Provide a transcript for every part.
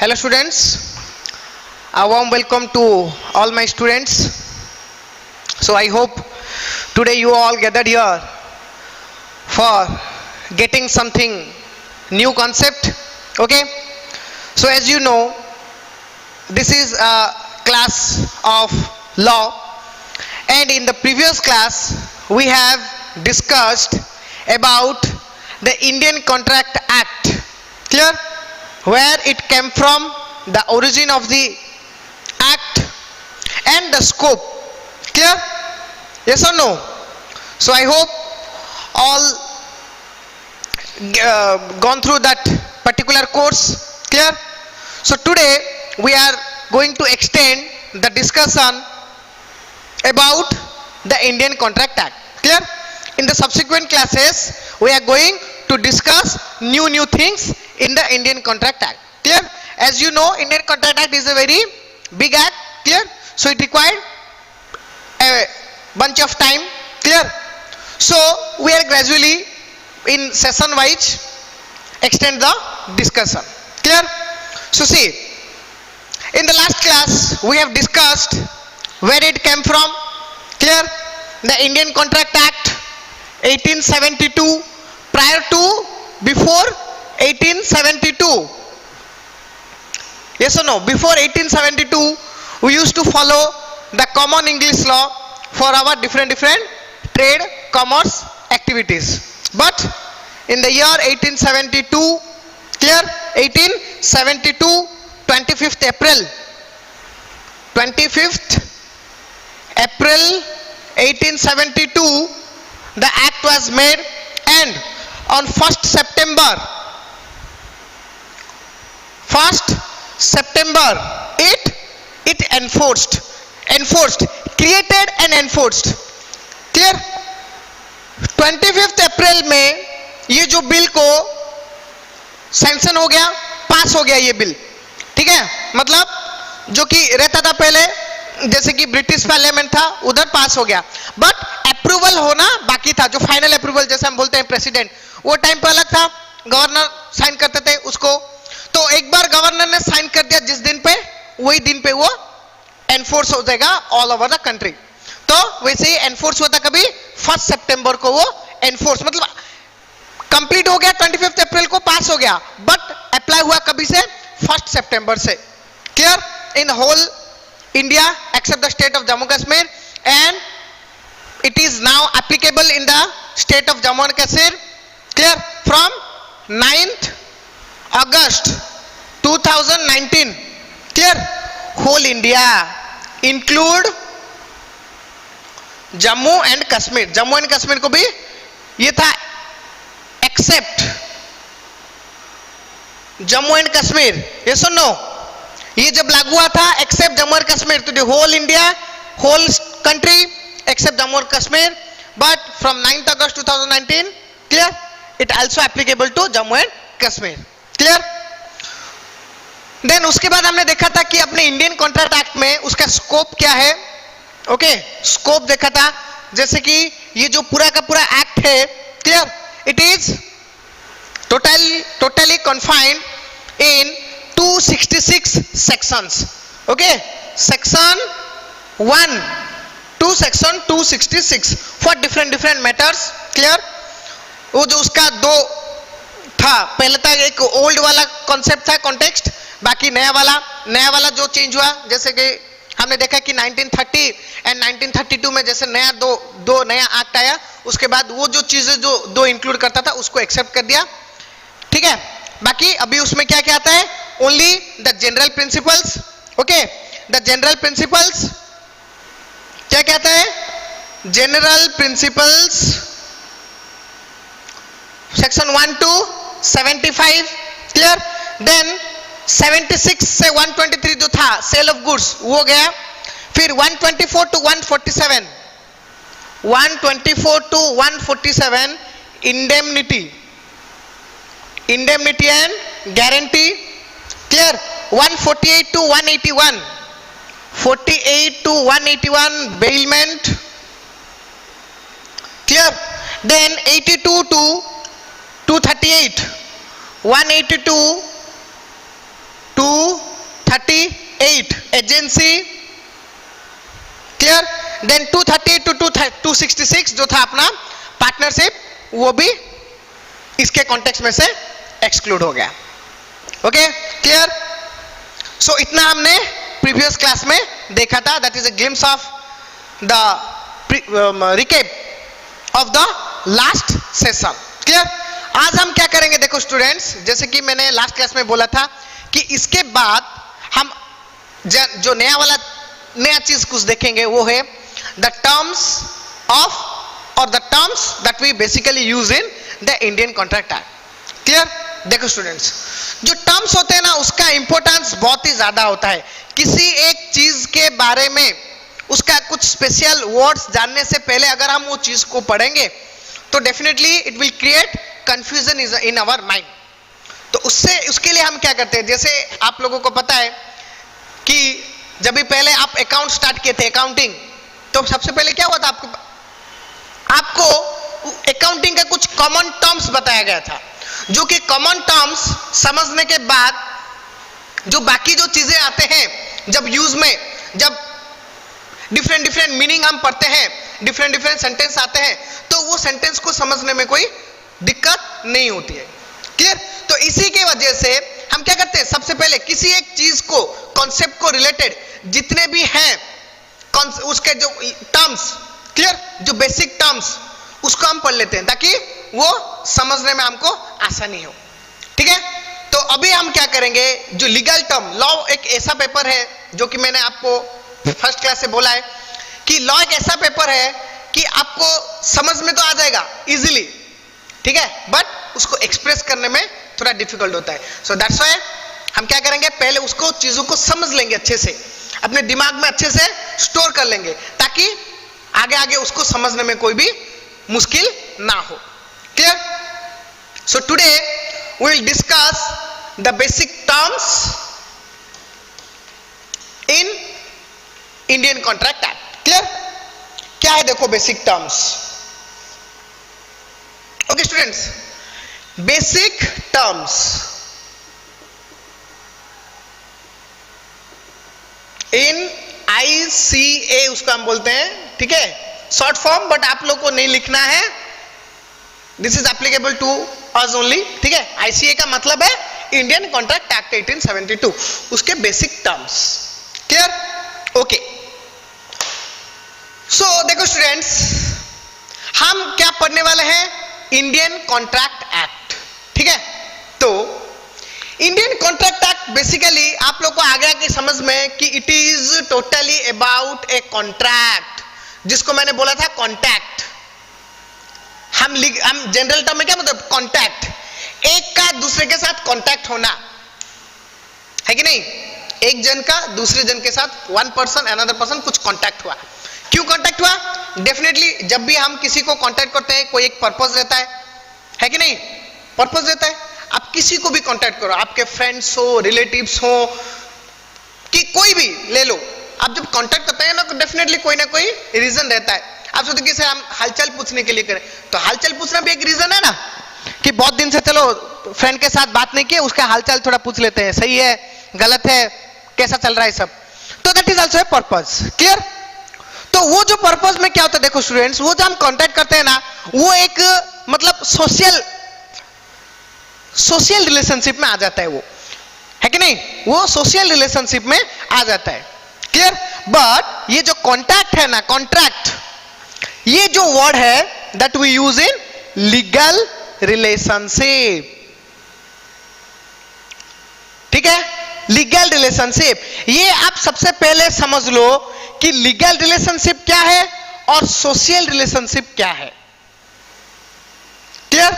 Hello students, a warm welcome to all my students. So I hope today you all gathered here for getting something new concept. Okay, so as you know, this is a class of law, and in the previous class we have discussed about the Indian Contract Act. Clear? Where it came from, the origin of the act and the scope. Clear? Yes or no? So I hope all gone through that particular course. Clear? So today we are going to extend the discussion about the Indian Contract Act. Clear? In the subsequent classes we are going to discuss new things in the Indian Contract Act. Clear? As you know, Indian Contract Act is a very big act. Clear? So it required a bunch of time. Clear? So we are gradually in session wise extend the discussion. Clear? So see, in the last class we have discussed where it came from. Clear? The Indian Contract Act 1872, prior to, before 1872. Yes or no? Before 1872 we used to follow the common English law for our different trade, commerce activities. But in the year 1872, clear? 1872, 25th April 1872 the act was made, and on 1st September it enforced, created and enforced. Clear? 25th अप्रैल में ये जो bill को sanction हो गया, पास हो गया ये bill. ठीक है? मतलब जो कि रहता था पहले, जैसे कि ब्रिटिश पार्लियामेंट था, उधर पास हो गया, बट अप्रूवल होना बाकी था. जो फाइनल अप्रूवल जैसे हम बोलते हैं प्रेसिडेंट, वो टाइम पे अलग था, गवर्नर साइन करते थे उसको. तो एक बार गवर्नर ने साइन कर दिया जिस दिन पे, वही दिन पे वो एनफोर्स हो जाएगा ऑल ओवर द कंट्री. तो वैसे ही एनफोर्स होता कभी 1 सितंबर को, वो एनफोर्स मतलब कंप्लीट हो गया, 25 अप्रैल को पास हो गया, बट अप्लाई हुआ कभी से? 1 सितंबर से. Clear? In whole India except the state of Jammu Kashmir, and it is now applicable in the state of Jammu and Kashmir. Clear? From 9th August 2019. Clear? Whole India include Jammu and Kashmir. Jammu and Kashmir को भी ये था except Jammu and Kashmir. Yes or no? ये जब लागू हुआ था accept Jammu और कश्मीर, तो whole India, whole country except Jammu और Kashmir, but from 9th August 2019, clear, it also applicable to Jammu and Kashmir. Clear? Then उसके बाद हमने देखा था कि अपने इंडियन कॉन्ट्रैक्ट एक्ट में उसका स्कोप क्या है. ओके, स्कोप देखा था, जैसे कि ये जो पूरा का पूरा एक्ट है, clear, it is totally confined in 266 sections. Okay, section 1 to section 266 for different matters. Clear? वो जो उसका दो था, पहले था एक ओल्ड वाला कॉन्सेप्ट था, कॉन्टेक्स्ट, बाकी नया वाला जो चेंज हुआ, जैसे कि हमने देखा कि 1930 एंड 1932 में जैसे नया दो नया एक्ट आया, उसके बाद वो जो चीजें जो दो इंक्लूड करता था उसको एक्सेप्ट कर दिया. ठीक है? बाकी अभी उसमें क्या क्या आता है? Only the general principles. Okay, the general principles क्या कहता है? General principles section 1 to 75. Clear? Then 76 से 123 जो था सेल ऑफ गुड्स, वो गया. फिर 124 to 147, 124 to 147 indemnity and guarantee. Clear? 148 to 181, 48 to 181 bailment. Clear? Then 82 to 238, 182 to 238 agency, clear. Then 238 to 266 जो था अपना पार्टनरशिप, वो भी इसके कॉन्टेक्स्ट में से एक्सक्लूड हो गया। Okay, clear. सो इतना हमने प्रीवियस क्लास में देखा था। That is a glimpse of the recap of the last session, clear. आज हम क्या करेंगे, देखो स्टूडेंट्स, जैसे कि मैंने लास्ट क्लास में बोला था कि इसके बाद हम जो नया चीज कुछ देखेंगे वो है द टर्म्स ऑफ और the terms that we basically use in the Indian contract act, clear. देखो स्टूडेंट्स, जो टर्म्स होते हैं ना उसका इंपॉर्टेंस बहुत ही ज्यादा होता है। किसी एक चीज के बारे में उसका कुछ स्पेशल वर्ड्स जानने से पहले अगर हम वो चीज को पढ़ेंगे तो definitely it will create confusion in our mind. तो उसके लिए हम क्या करते हैं, जैसे आप लोगों को पता है कि जब भी पहले आप अकाउंट स्टार्ट किए थे, अकाउंटिंग, तो सबसे पहले क्या हुआ था, आपको अकाउंटिंग का कुछ कॉमन टर्म्स बताया गया था, जो कि कॉमन टर्म्स समझने के बाद जो बाकी जो चीजें आते हैं जब यूज में, जब डिफरेंट मीनिंग हम पढ़ते हैं, डिफरेंट सेंटेंस आते हैं, तो वो सेंटेंस को समझने में कोई दिक्कत नहीं होती है, क्लियर। तो इसी की वजह से हम क्या करते हैं, सबसे पहले किसी एक चीज को, कॉन्सेप्ट को रिलेटेड जितने भी हैं उसके जो टर्म्स, क्लियर, जो बेसिक टर्म्स, उसको हम पढ़ लेते हैं ताकि वो समझने में हमको आसानी हो, ठीक है। तो अभी हम क्या करेंगे, जो लीगल टर्म, लॉ एक ऐसा पेपर है जो कि मैंने आपको फर्स्ट क्लास से बोला है कि लॉ एक ऐसा पेपर है कि आपको समझ में तो आ जाएगा इजीली, ठीक है, बट उसको एक्सप्रेस करने में थोड़ा डिफिकल्ट होता है। सो दैट्स व्हाई हम क्या करेंगे, पहले उसको चीजों को समझ लेंगे अच्छे से, अपने दिमाग में अच्छे से स्टोर कर लेंगे ताकि आगे उसको समझने में कोई भी मुश्किल ना हो, clear. So today we will discuss the basic terms in Indian contract act, clear. क्या है, देखो basic terms. Okay students, basic terms in ICA उसको हम बोलते हैं, ठीक है, शॉर्ट फॉर्म, बट आप लोग को नहीं लिखना है, this is applicable to us only, ठीक है। ICA का मतलब है इंडियन कॉन्ट्रैक्ट एक्ट 1872, उसके बेसिक टर्म्स, क्लियर। ओके, सो देखो स्टूडेंट्स, हम क्या पढ़ने वाले हैं, इंडियन कॉन्ट्रैक्ट एक्ट, ठीक है। तो इंडियन कॉन्ट्रैक्ट एक्ट बेसिकली आप लोग को आ गया कि समझ में कि it is totally about a contract, जिसको मैंने बोला था कॉन्टैक्ट। हम जनरल टर्म में क्या मतलब, कॉन्टैक्ट, एक का दूसरे के साथ कॉन्टैक्ट होना, है कि नहीं, एक जन का दूसरे जन के साथ, वन पर्सन अनदर पर्सन कुछ कॉन्टैक्ट हुआ। क्यों कॉन्टैक्ट हुआ, डेफिनेटली जब भी हम किसी को कॉन्टैक्ट करते हैं कोई एक पर्पस रहता है कि नहीं, पर्पस रहता है। आप किसी को भी कांटेक्ट करो, आपके फ्रेंड्स हो, रिलेटिव्स हो, कि कोई भी ले लो, आप जब कांटेक्ट करते हैं ना तो डेफिनेटली कोई ना कोई रीजन रहता है। आप सोचते कि हम हालचाल पूछने के लिए करें, तो हालचाल पूछना भी एक रीजन है ना, कि बहुत दिन से चलो फ्रेंड के साथ बात नहीं की, उसका हालचाल थोड़ा पूछ लेते हैं, सही है गलत है, कैसा चल रहा है सब, तो that is also a purpose, clear. तो वो जो पर्पस में क्या होता है, देखो स्टूडेंट्स, वो जो हम कांटेक्ट करते हैं ना, वो एक मतलब सोशल रिलेशनशिप में आ जाता है, वो है कि नहीं, वो सोशल रिलेशनशिप में आ जाता है, क्लियर। बट ये जो कॉन्ट्रैक्ट है ना, कॉन्ट्रैक्ट, ये जो वर्ड है that we use in legal relationship, ठीक है, लीगल रिलेशनशिप। ये आप सबसे पहले समझ लो कि लीगल रिलेशनशिप क्या है और सोशल रिलेशनशिप क्या है, क्लियर।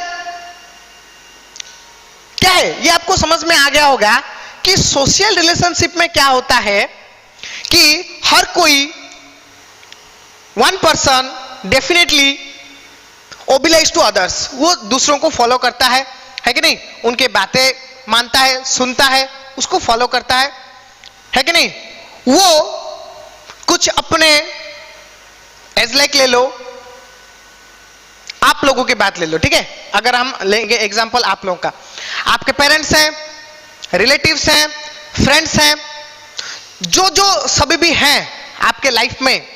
क्या है, ये आपको समझ में आ गया होगा कि सोशल रिलेशनशिप में क्या होता है कि हर कोई, one person definitely oblige to others, वो दूसरों को फॉलो करता है कि नहीं, उनके बातें मानता है, सुनता है, उसको फॉलो करता है कि नहीं। वो कुछ अपने एज लाइक ले लो, आप लोगों की बात ले लो, ठीक है, अगर हम लेंगे एग्जांपल आप लोगों का, आपके पेरेंट्स हैं, रिलेटिव्स हैं, फ्रेंड्स हैं, जो जो सभी भी हैं आपके लाइफ में,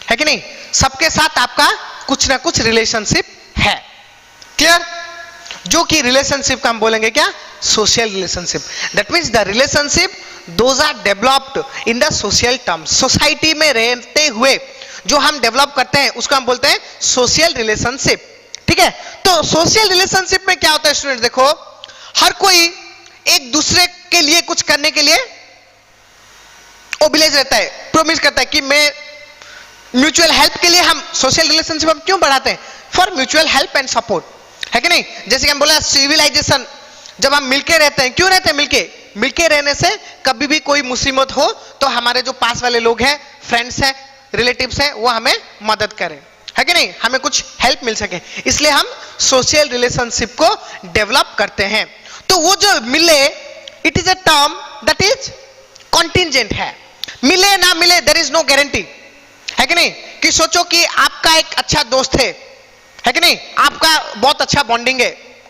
है कि नहीं, सबके साथ आपका कुछ ना कुछ रिलेशनशिप है। क्लियर? जो कि रिलेशनशिप का हम बोलेंगे क्या? Social relationship. That means the relationship those are developed in the social terms. Society में रहते हुए जो हम डेवलप करते हैं उसको हम बोलते हैं सोशल रिलेशनशिप। ठीक है? तो सोशल रिलेशनशिप में क्या होता है स्टूडेंट? देखो, हर कोई एक दूसरे के लिए कुछ करने के लिए ओबिलेज रहता है, प्रोमिस करता है कि मैं म्यूचुअल हेल्प के लिए हम सोशल रिलेशनशिप हम क्यों बढ़ाते हैं? For mutual help and support, है कि नहीं? जैसे कि हम बोला सिविलाइजेशन, जब हम मिलके रहते हैं, क्यों रहते हैं मिलके? मिलके रहने से कभी भी कोई मुसीबत हो तो हमारे जो पास वाले लोग हैं, फ्रेंड्स हैं, रिलेटिव्स हैं, वो हमें मदद करें, है कि नहीं, हमें कुछ हेल्प मिल सके, इसलिए हम सोशल रिलेशनशिप को डेवलप करते हैं। तो वो जो मिले, it is a term that is contingent है। मिले ना मिले, देयर इज नो गारंटी, है कि नहीं? कि सोचो कि आपका एक अच्छा दोस्त है कि नहीं, आपका बहुत अच्छा बॉन्डिंग है,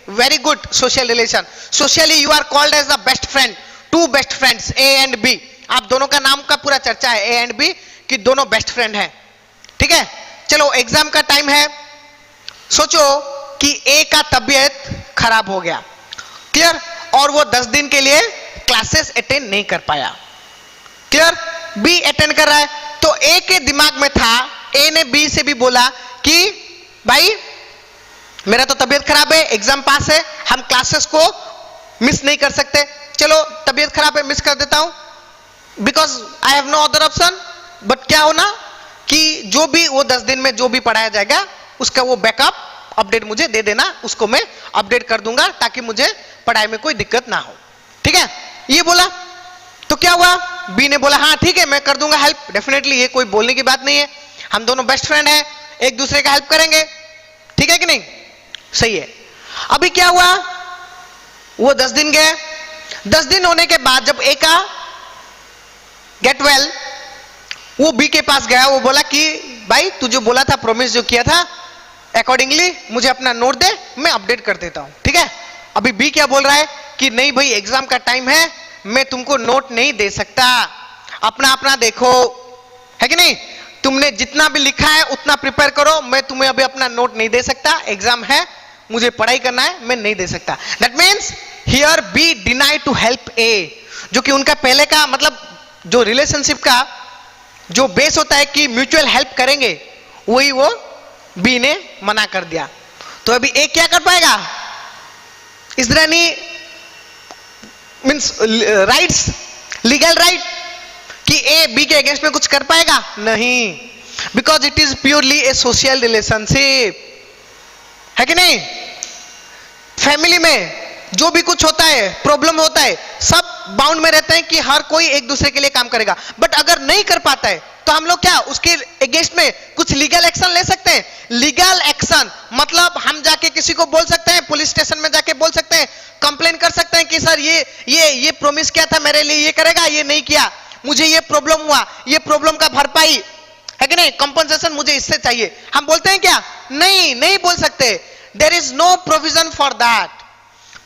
very good social relation, socially you are called as the best friend, two best friends A and B, आप दोनों का नाम का पूरा चर्चा है ए एंड बी कि दोनों बेस्ट फ्रेंड हैं। ठीक है? चलो एग्जाम का टाइम है, सोचो कि ए का तबीयत खराब हो गया, क्लियर, और वो 10 दिन के लिए क्लासेस अटेंड नहीं कर पाया, क्लियर, बी अटेंड कर रहा है, तो ए के दिमाग में था, ए ने बी से भी बोला कि भाई मेरा तो तबीयत खराब है, एग्जाम पास है, हम क्लासेस को मिस नहीं कर सकते, चलो तबीयत खराब है मिस कर देता हूं, because I have no other option. But क्या होना कि जो भी वो 10 दिन में जो भी पढ़ाया जाएगा उसका वो बैकअप अपडेट मुझे दे देना, उसको मैं अपडेट कर दूंगा ताकि मुझे पढ़ाई में कोई दिक्कत ना हो। ठीक है? ये बोला, तो क्या हुआ? बी ने बोला हाँ ठीक है मैं कर दूंगा हेल्प, डेफिनेटली, ये कोई बोलने की बात नहीं है, हम दोनों बेस्ट फ्रेंड हैं, एक दूसरे का हेल्प करेंगे, ठीक है कि नहीं? सही है। अभी क्या हुआ? वो 10 दिन गए, 10 दिन होने के बाद जब ए का गेट वेल, वो बी के पास गया, वो बोला कि भाई तू जो बोला था, प्रॉमिस जो किया था, अकॉर्डिंगली मुझे अपना नोट दे, मैं अपडेट कर देता हूं। ठीक है? अभी बी क्या बोल रहा है कि नहीं भाई एग्जाम का टाइम है, मैं तुमको नोट नहीं दे सकता, अपना अपना देखो, है कि नहीं, तुमने जितना भी लिखा है उतना प्रिपेयर करो, मैं तुम्हें अभी अपना नोट नहीं दे सकता, एग्जाम है, मुझे पढ़ाई करना है, मैं नहीं दे सकता। That means here B deny to help A, जो कि उनका पहले का मतलब जो रिलेशनशिप का जो बेस होता है कि म्यूचुअल हेल्प करेंगे, वही वो बी ने मना कर दिया। तो अभी ए क्या कर पाएगा? Is there any means rights, legal right कि ए बी के अगेंस्ट में कुछ कर पाएगा? नहीं, because it is purely A social relationship, है कि नहीं? फैमिली में जो भी कुछ होता है, प्रॉब्लम होता है, सब बाउंड में रहते हैं कि हर कोई एक दूसरे के लिए काम करेगा, बट अगर नहीं कर पाता है तो हम लोग क्या उसके अगेंस्ट में कुछ लीगल एक्शन ले सकते हैं। लीगल एक्शन मतलब हम जाके किसी को बोल सकते हैं, पुलिस स्टेशन में जाके बोल सकते हैं, कंप्लेन कर सकते हैं कि सर ये प्रॉमिस किया था मेरे लिए, ये करेगा, ये नहीं किया, मुझे ये प्रॉब्लम हुआ, ये प्रॉब्लम का भरपाई, है कि नहीं, कंपनसेशन मुझे इससे चाहिए। हम बोलते हैं क्या? नहीं, नहीं बोल सकते। There is no provision for that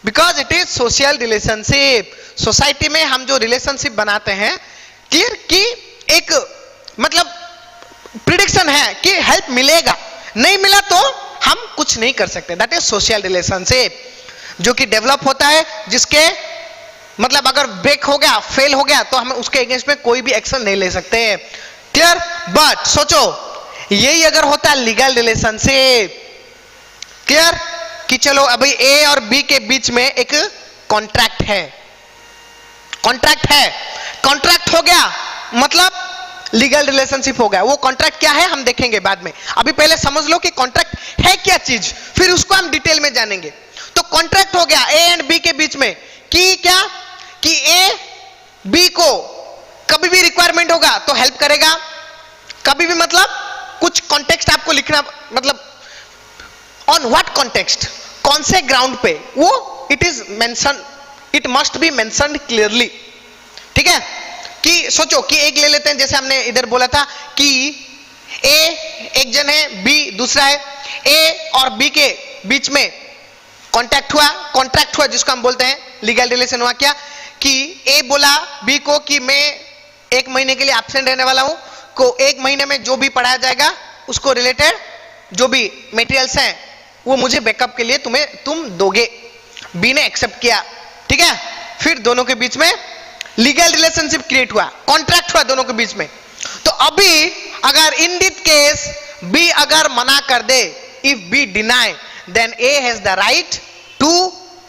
because it is social relationship. Society में हम जो रिलेशनशिप बनाते हैं, क्लियर, कि एक मतलब प्रिडिक्शन है कि हेल्प मिलेगा, नहीं मिला तो हम कुछ नहीं कर सकते। दैट इज सोशल रिलेशनशिप जो कि डेवलप होता है, जिसके मतलब अगर ब्रेक हो गया, फेल हो गया, तो हम उसके अगेंस्ट में कोई भी एक्शन नहीं ले सकते। क्लियर? बट सोचो यही अगर होता है लीगल रिलेशनशिप, क्लियर, कि चलो अभी ए और बी के बीच में एक कॉन्ट्रैक्ट है, कॉन्ट्रैक्ट है, कॉन्ट्रैक्ट हो गया मतलब लीगल रिलेशनशिप हो गया। वो कॉन्ट्रैक्ट क्या है हम देखेंगे बाद में, अभी पहले समझ लो कि कॉन्ट्रैक्ट है क्या चीज, फिर उसको हम डिटेल में जानेंगे। तो कॉन्ट्रैक्ट हो गया ए एंड बी के बीच में कि क्या, कि ए बी को कभी भी रिक्वायरमेंट होगा तो हेल्प करेगा, कभी भी मतलब कुछ कॉन्टेक्स्ट आपको लिखना, मतलब ऑन व्हाट कॉन्टेक्स्ट, कौन से ग्राउंड पे, वो it is mention, it must be mentioned clearly. ठीक है? कि सोचो कि एक ले लेते हैं, जैसे हमने इधर बोला था कि ए एक जन है, बी दूसरा है, ए और बी के बीच में कॉन्ट्रैक्ट हुआ जिसको हम बोलते हैं लीगल रिलेशन हुआ क्या कि ए बोला बी को कि मैं 1 महीने के लिए एब्सेंट रहने वाला हूं, को 1 महीने में जो भी पढ़ाया जाएगा उसको रिलेटेड जो भी मटेरियल्स हैं वो मुझे बैकअप के लिए तुम दोगे। बी ने एक्सेप्ट किया, ठीक है। फिर दोनों के बीच में लीगल रिलेशनशिप क्रिएट हुआ, कॉन्ट्रैक्ट हुआ दोनों के बीच में। तो अभी अगर इन दिस केस बी अगर मना कर दे, if B deny, then A has the right to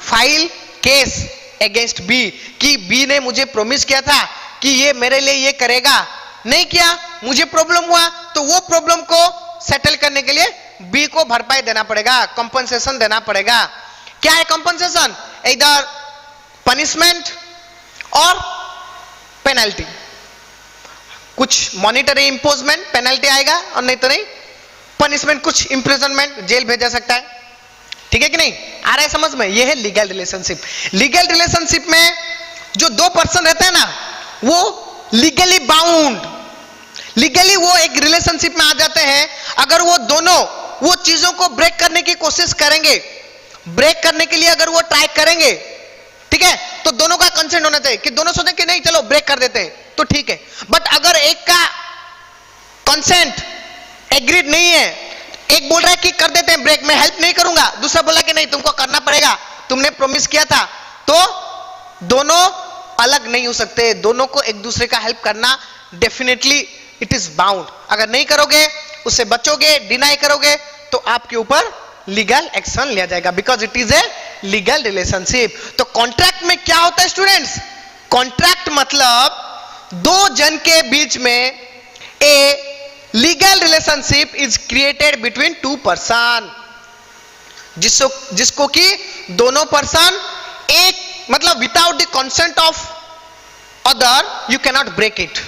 file case against B कि बी ने मुझे प्रॉमिस किया था कि ये मेरे लिए ये करेगा, नहीं किया, मुझे प्रॉब्लम हुआ, तो वो प्रॉब्लम को सेटल करने के लिए बी को भरपाई देना पड़ेगा, कंपनसेशन देना पड़ेगा। क्या है कंपनसेशन? इधर पनिशमेंट और पेनल्टी, कुछ मॉनिटरी इंपोजमेंट पेनल्टी आएगा और नहीं तो नहीं पनिशमेंट, कुछ इंप्रिजनमेंट, जेल भेजा सकता है, ठीक है कि नहीं? आ रहा है समझ में? ये है लीगल रिलेशनशिप। लीगल रिलेशनशिप में जो 2 पर्सन रहते हैं ना वो लीगली बाउंड, लीगली वो एक रिलेशनशिप में आ जाते हैं। अगर वो दोनों वो चीजों को ब्रेक करने की कोशिश करेंगे, ब्रेक करने के लिए अगर वो ट्राई करेंगे, ठीक है, तो दोनों का कंसेंट होना चाहिए कि दोनों सोचें कि नहीं चलो ब्रेक कर देते हैं तो ठीक है। बट अगर एक का कंसेंट एग्रीड नहीं है, एक बोल रहा है कि कर देते हैं ब्रेक, मैं हेल्प नहीं करूंगा, दूसरा बोला कि नहीं तुमको करना पड़ेगा, तुमने प्रॉमिस किया था, तो दोनों अलग नहीं हो सकते, दोनों को एक दूसरे का हेल्प करना डेफिनेटली इट इज बाउंड। अगर नहीं करोगे, उससे बचोगे, डिनाई करोगे, तो आपके ऊपर लीगल एक्शन लिया जाएगा, because it is a legal relationship. तो कॉन्ट्रैक्ट में क्या होता है स्टूडेंट्स? कॉन्ट्रैक्ट मतलब 2 जन के बीच में a legal relationship is created between 2 person, जिसको कि दोनों पर्सन एक मतलब without the consent of other you cannot break it,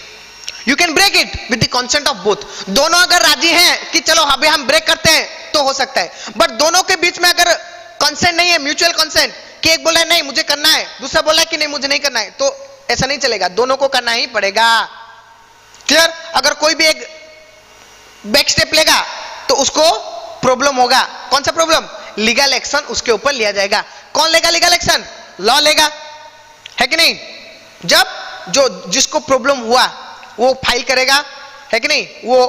you can break it with the consent of both. दोनों अगर राजी हैं कि चलो अभी हम ब्रेक करते हैं तो हो सकता है, बट दोनों के बीच में अगर कंसेंट नहीं है, म्यूचुअल कंसेंट, कि एक बोला है नहीं मुझे करना है, दूसरा बोला है कि नहीं मुझे नहीं करना है, तो ऐसा नहीं चलेगा, दोनों को करना ही पड़ेगा। क्लियर? अगर कोई भी एक बैक स्टेप लेगा तो उसको प्रॉब्लम होगा। कौन सा प्रॉब्लम? लीगल एक्शन उसके ऊपर लिया जाएगा। कौन लेगा लीगल एक्शन? लॉ लेगा, है कि नहीं? जब जो जिसको प्रॉब्लम हुआ वो फाइल करेगा, है कि नहीं, वो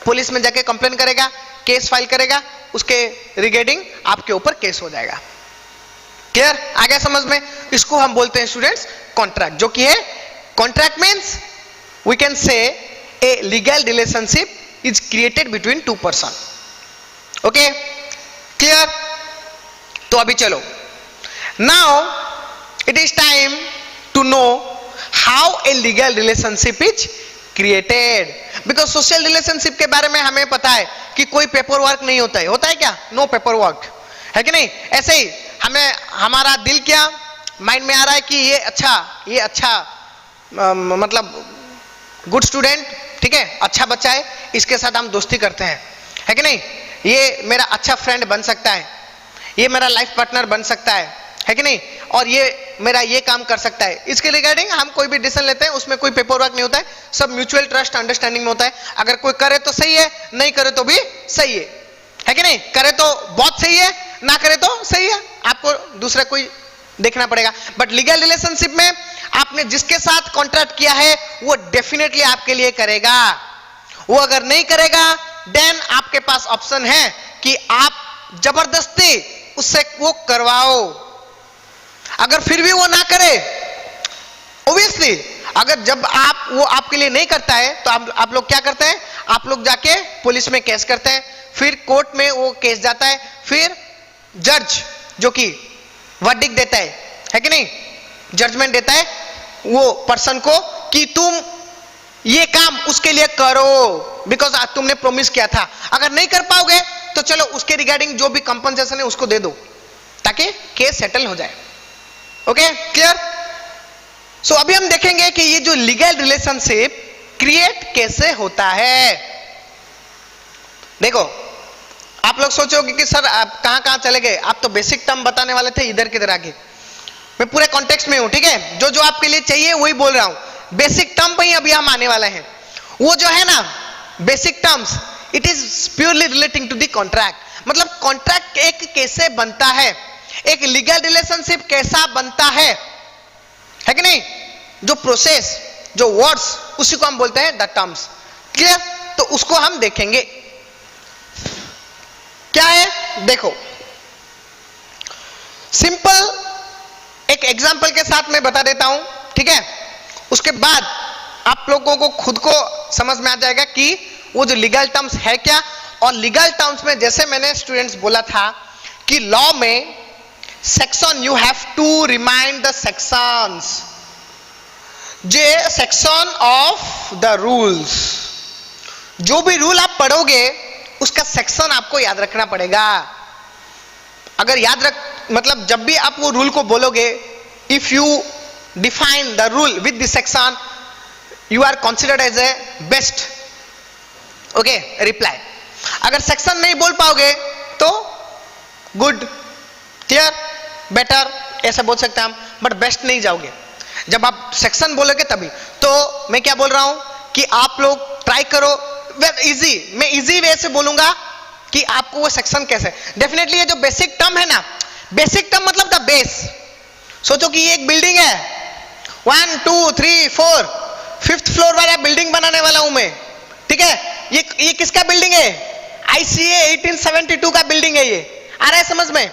पुलिस में जाके कंप्लेन करेगा, केस फाइल करेगा, उसके रिगार्डिंग आपके ऊपर केस हो जाएगा। क्लियर? आ गया समझ में? इसको हम बोलते हैं स्टूडेंट्स कॉन्ट्रैक्ट, जो कि है contract means we can say a legal relationship is created between 2 person. Okay? Clear? तो अभी चलो, now it is time to know how a legal relationship is created, because social relationship के बारे में हमें पता है कि कोई पेपर वर्क नहीं होता है। होता है क्या? नो पेपर वर्क, है कि नहीं? ऐसे ही हमें हमारा दिल क्या माइंड में आ रहा है कि ये अच्छा मतलब गुड स्टूडेंट, ठीक है, अच्छा बच्चा है, इसके साथ हम दोस्ती करते हैं, है कि नहीं? ये मेरा अच्छा फ्रेंड बन सकता है, ये मेरा लाइफ पार्टनर बन सकता है कि नहीं? और ये मेरा ये काम कर सकता है। इसके रिगार्डिंग हम कोई भी डिसीजन लेते हैं, उसमें कोई पेपर वर्क नहीं होता है, सब म्यूचुअल ट्रस्ट अंडरस्टैंडिंग में होता है। अगर कोई करे तो सही है, नहीं करे तो भी सही है कि नहीं? करे तो बहुत सही है, ना करे तो सही है, आपको दूसरा कोई देखना पड़ेगा। बट लीगल रिलेशनशिप में आपने जिसके साथ कॉन्ट्रैक्ट किया है वो डेफिनेटली आपके लिए करेगा। वो अगर नहीं करेगा देन आपके पास ऑप्शन है कि आप जबरदस्ती उससे वो करवाओ। अगर फिर भी वो ना करे, ऑब्वियसली अगर जब आप वो आपके लिए नहीं करता है तो आप लोग क्या करते हैं? आप लोग जाके पुलिस में केस करते हैं, फिर कोर्ट में वो केस जाता है, फिर जज जो कि वर्डिक्ट देता है कि नहीं, जजमेंट देता है वो पर्सन को कि तुम ये काम उसके लिए करो, बिकॉज तुमने प्रॉमिस किया था। अगर नहीं कर पाओगे तो चलो उसके रिगार्डिंग जो भी कंपनसेशन है उसको दे दो ताकि केस सेटल हो जाए। Okay, clear? सो अभी हम देखेंगे कि ये जो लीगल रिलेशनशिप क्रिएट कैसे होता है। देखो, आप लोग सोचोगे कि सर आप कहां चले गए, आप तो बेसिक टर्म बताने वाले थे, इधर किधर आगे। मैं पूरे कॉन्टेक्स्ट में हूं, ठीक है? जो जो आपके लिए चाहिए वही बोल रहा हूं। बेसिक टर्म पे ही अभी हम आने वाले हैं। वो जो है ना basic terms, it is purely relating to the contract. मतलब कॉन्ट्रैक्ट एक कैसे बनता है, एक लीगल रिलेशनशिप कैसा बनता है कि नहीं, जो प्रोसेस, जो वर्ड्स, उसी को हम बोलते हैं द टर्म्स। क्लियर? तो उसको हम देखेंगे क्या है। देखो सिंपल एक एग्जांपल के साथ मैं बता देता हूं, ठीक है, उसके बाद आप लोगों को खुद को समझ में आ जाएगा कि वो जो लीगल टर्म्स है क्या। और लीगल टर्म्स में जैसे मैंने स्टूडेंट्स बोला था कि लॉ में section, you have to remind the sections, जे सेक्शन ऑफ द रूल्स। जो भी रूल आप पढ़ोगे उसका सेक्शन आपको याद रखना पड़ेगा। अगर याद रख, मतलब जब भी आप वो रूल को बोलोगे, if you define the rule with the section, you are considered as a best, okay, reply. अगर सेक्शन नहीं बोल पाओगे तो गुड, क्लियर, बेटर ऐसा बोल सकते हैं हम, बट बेस्ट नहीं जाओगे। जब आप सेक्शन बोलोगे तभी। तो मैं क्या बोल रहा हूं कि आप लोग ट्राई करो, इजी, मैं इजी वे से बोलूंगा कि आपको वो सेक्शन कैसे। डेफिनेटली ये जो बेसिक टर्म है ना, बेसिक टर्म मतलब द बेस। सोचो कि ये एक बिल्डिंग है, 1 2 3 4, 5th फ्लोर वाला बिल्डिंग बनाने वाला हूं मैं, ठीक है। ये किसका बिल्डिंग है? ICA 1872 का बिल्डिंग है। ये आ रहा है समझ में?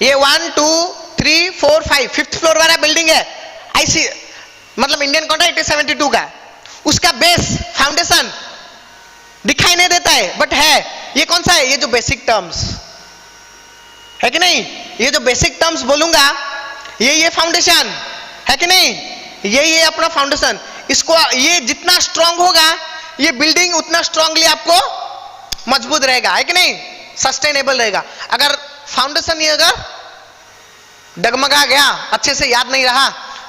ये 1 2 3 4 5 5th फ्लोर वाला बिल्डिंग है, ICA मतलब इंडियन कॉन्ट्रैक्ट 1872 का। उसका बेस, फाउंडेशन दिखाई नहीं देता है, बट है। ये कौन सा है? ये जो बेसिक टर्म्स है कि नहीं, ये जो बेसिक टर्म्स बोलूंगा, ये फाउंडेशन है कि नहीं, ये अपना फाउंडेशन। इसको, ये जितना स्ट्रांग होगा ये बिल्डिंग उतना स्ट्रांगली आपको मजबूत रहेगा, है कि नहीं, सस्टेनेबल रहेगा। अगर फाउंडेशन ये अगर डगमगा गया, अच्छे से याद नहीं रहा,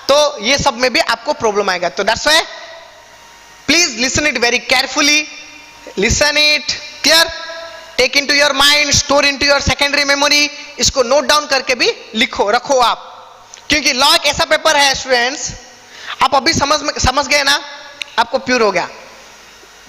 तो ये सब में भी आपको प्रॉब्लम आएगा। तो that's why please listen it very carefully, listen it, clear, take into your mind, store into your secondary memory. इसको नोट डाउन करके भी लिखो, रखो आप, क्योंकि लॉ एक ऐसा पेपर है स्टूडेंट्स, आप अभी समझ गए ना, आपको प्योर हो गया।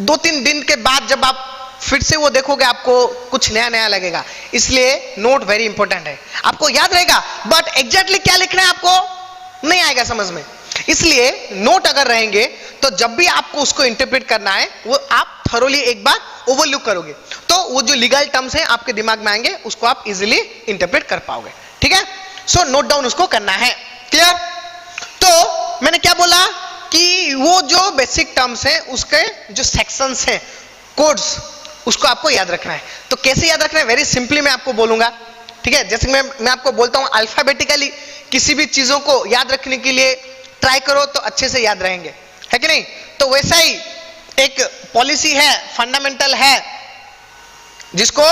2-3 दिन के बाद जब आप फिर से वो देखोगे, आपको कुछ नया नया लगेगा। इसलिए नोट वेरी इंपॉर्टेंट है। आपको याद रहेगा, बट एग्जैक्टली क्या लिखना है आपको नहीं आएगा समझ में। इसलिए नोट अगर रहेंगे तो जब भी आपको उसको इंटरप्रेट करना है, वो आप थरोली एक बार ओवरलुक करोगे, तो वो जो लीगल टर्म्स हैं आपके दिमाग में आएंगे, उसको आप इजीली इंटरप्रेट कर पाओगे, ठीक है। सो नोट डाउन उसको करना है, क्लियर। तो मैंने क्या बोला कि वो जो बेसिक टर्म्स हैं उसके जो सेक्शंस हैं, कोड्स, उसको आपको याद रखना है। तो कैसे याद रखना है? वेरी सिंपली मैं आपको बोलूंगा, ठीक है। जैसे मैं आपको बोलता हूं अल्फाबेटिकली किसी भी चीजों को याद रखने के लिए ट्राई करो तो अच्छे से याद रहेंगे, है कि नहीं। तो वैसा ही एक पॉलिसी है, फंडामेंटल है, जिसको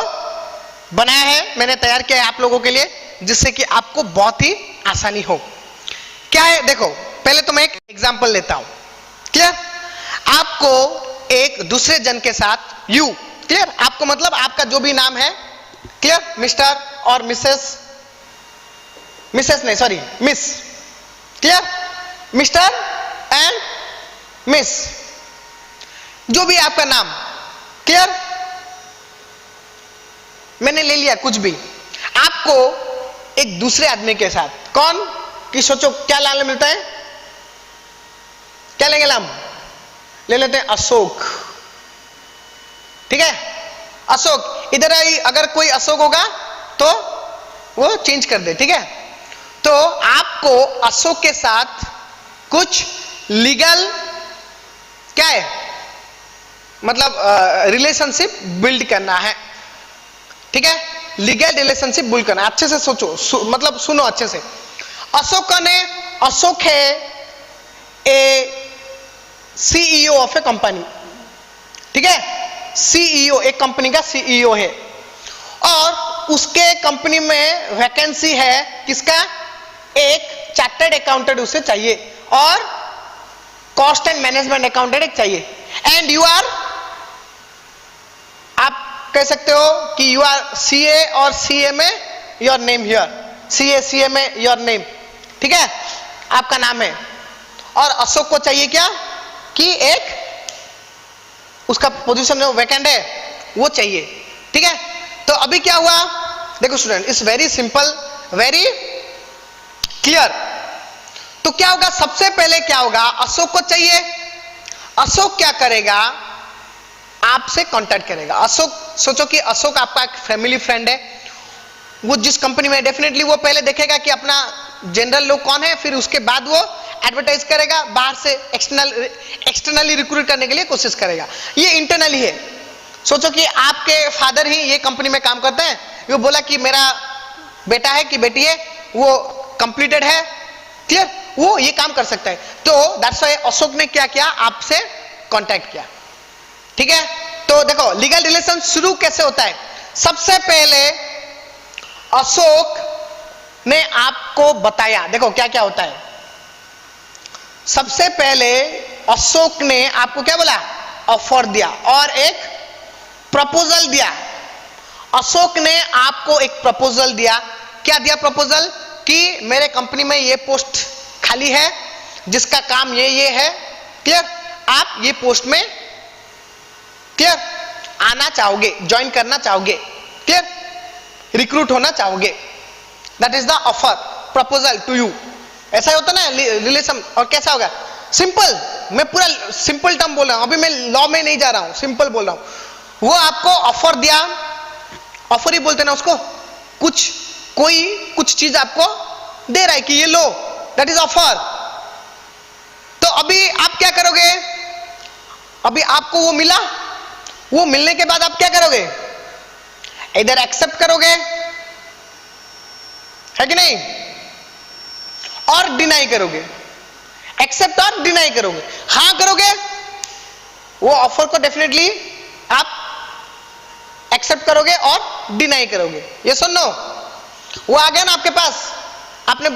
बनाया है मैंने, तैयार किया है आप लोगों के लिए, जिससे कि आपको बहुत ही आसानी हो। क्या है? देखो पहले तो मैं एक एग्जांपल लेता हूं, क्लियर। आपको एक दूसरे जन के साथ यू, क्लियर, आपको मतलब आपका जो भी नाम है, क्लियर, मिस्टर और मिसेस नहीं sorry miss, clear, mister and miss, जो भी आपका नाम, क्लियर, मैंने ले लिया कुछ भी। आपको एक दूसरे आदमी के साथ, कौन कि सोचो क्या नाम मिलता है, क्या लेंगे नाम? ले लेते हैं अशोक, ठीक है, अशोक। इधर आई अगर कोई अशोक होगा तो वो चेंज कर दे, ठीक है। तो आपको अशोक के साथ कुछ लीगल क्या है, मतलब रिलेशनशिप बिल्ड करना है, ठीक है। लीगल रिलेशनशिप बिल्ड करना, अच्छे से सोचो, मतलब सुनो अच्छे से। अशोक है a CEO of A company, ठीक है, सीईओ, एक कंपनी का सीईओ है, और उसके कंपनी में वैकेंसी है किसका? एक चार्टर्ड अकाउंटेंट उसे चाहिए, और कॉस्ट एंड मैनेजमेंट अकाउंटेंट एक चाहिए। एंड यू आर, आप कह सकते हो कि यू आर सीए और सीए में योर नेम हियर, सीए में योर नेम, ठीक है, आपका नाम है। और अशोक को चाहिए क्या कि एक उसका पोजीशन वैकेंट है, वो चाहिए, ठीक है। तो अभी क्या हुआ देखो student, it's very simple, very clear. तो क्या होगा, सबसे पहले क्या होगा, अशोक को चाहिए, अशोक क्या करेगा, आपसे कांटेक्ट करेगा। अशोक, सोचो कि अशोक आपका एक फैमिली फ्रेंड है, वो जिस कंपनी में डेफिनेटली वो पहले देखेगा कि अपना जनरल लोग कौन है, फिर उसके बाद वो एडवर्टाइज करेगा, बाहर से एक्सटर्नली रिक्रूट करने के लिए कोशिश करेगा। ये इंटरनली है। सोचो कि आपके फादर ही ये कंपनी में काम करते हैं, वो बोला कि मेरा बेटा है कि बेटी है वो कंप्लीटेड है, क्लियर, वो ये काम कर सकता है। तो दैट्स व्हाई अशोक ने क्या किया, आपसे कांटेक्ट किया। ठीक है, तो देखो लीगल रिलेशन शुरू कैसे होता है। सबसे पहले अशोक ने आपको बताया, देखो क्या क्या होता है। सबसे पहले अशोक ने आपको क्या बोला, ऑफर दिया और एक प्रपोजल दिया। अशोक ने आपको एक प्रपोजल दिया। क्या दिया प्रपोजल, कि मेरे कंपनी में ये पोस्ट खाली है जिसका काम ये है, क्लियर, आप ये पोस्ट में क्लियर आना चाहोगे, ज्वाइन करना चाहोगे, क्लियर, रिक्रूट होना चाहोगे। That is the offer, proposal to you. ऐसा ही होता ना रिलेशन। और कैसा होगा, सिंपल, मैं पूरा सिंपल टर्म बोल रहा हूं, अभी मैं लॉ में नहीं जा रहा हूं, सिंपल बोल रहा हूं। वो आपको ऑफर दिया, ऑफर ही बोलते ना उसको, कोई कुछ चीज आपको दे रहा है कि ये लो, दैट इज ऑफर। तो अभी आप क्या करोगे, अभी आपको वो मिला, वो मिलने के बाद आप क्या करोगे, इधर एक्सेप्ट करोगे, है कि नहीं, और डिनाई करोगे, एक्सेप्ट और डिनाई करोगे। हां करोगे, वो ऑफर को डेफिनेटली आप एक्सेप्ट करोगे और डिनाई करोगे। ये सुनो, वो आ गया ना आपके पास, आपने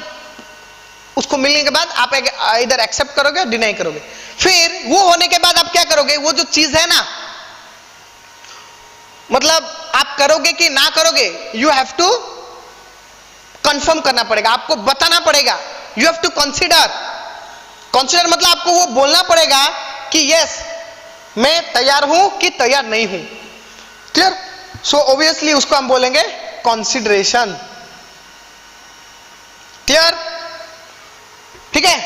उसको मिलने के बाद आप इधर एक्सेप्ट करोगे और डिनाई करोगे। फिर वो होने के बाद आप क्या करोगे, वो जो चीज है ना, मतलब आप करोगे कि ना करोगे, यू हैव टू कंफर्म करना पड़ेगा, आपको बताना पड़ेगा। यू हैव टू कंसीडर मतलब आपको वो बोलना पड़ेगा कि यस मैं तैयार हूं कि तैयार नहीं हूं, क्लियर। सो ऑब्वियसली उसको हम बोलेंगे कंसीडरेशन, क्लियर, ठीक है।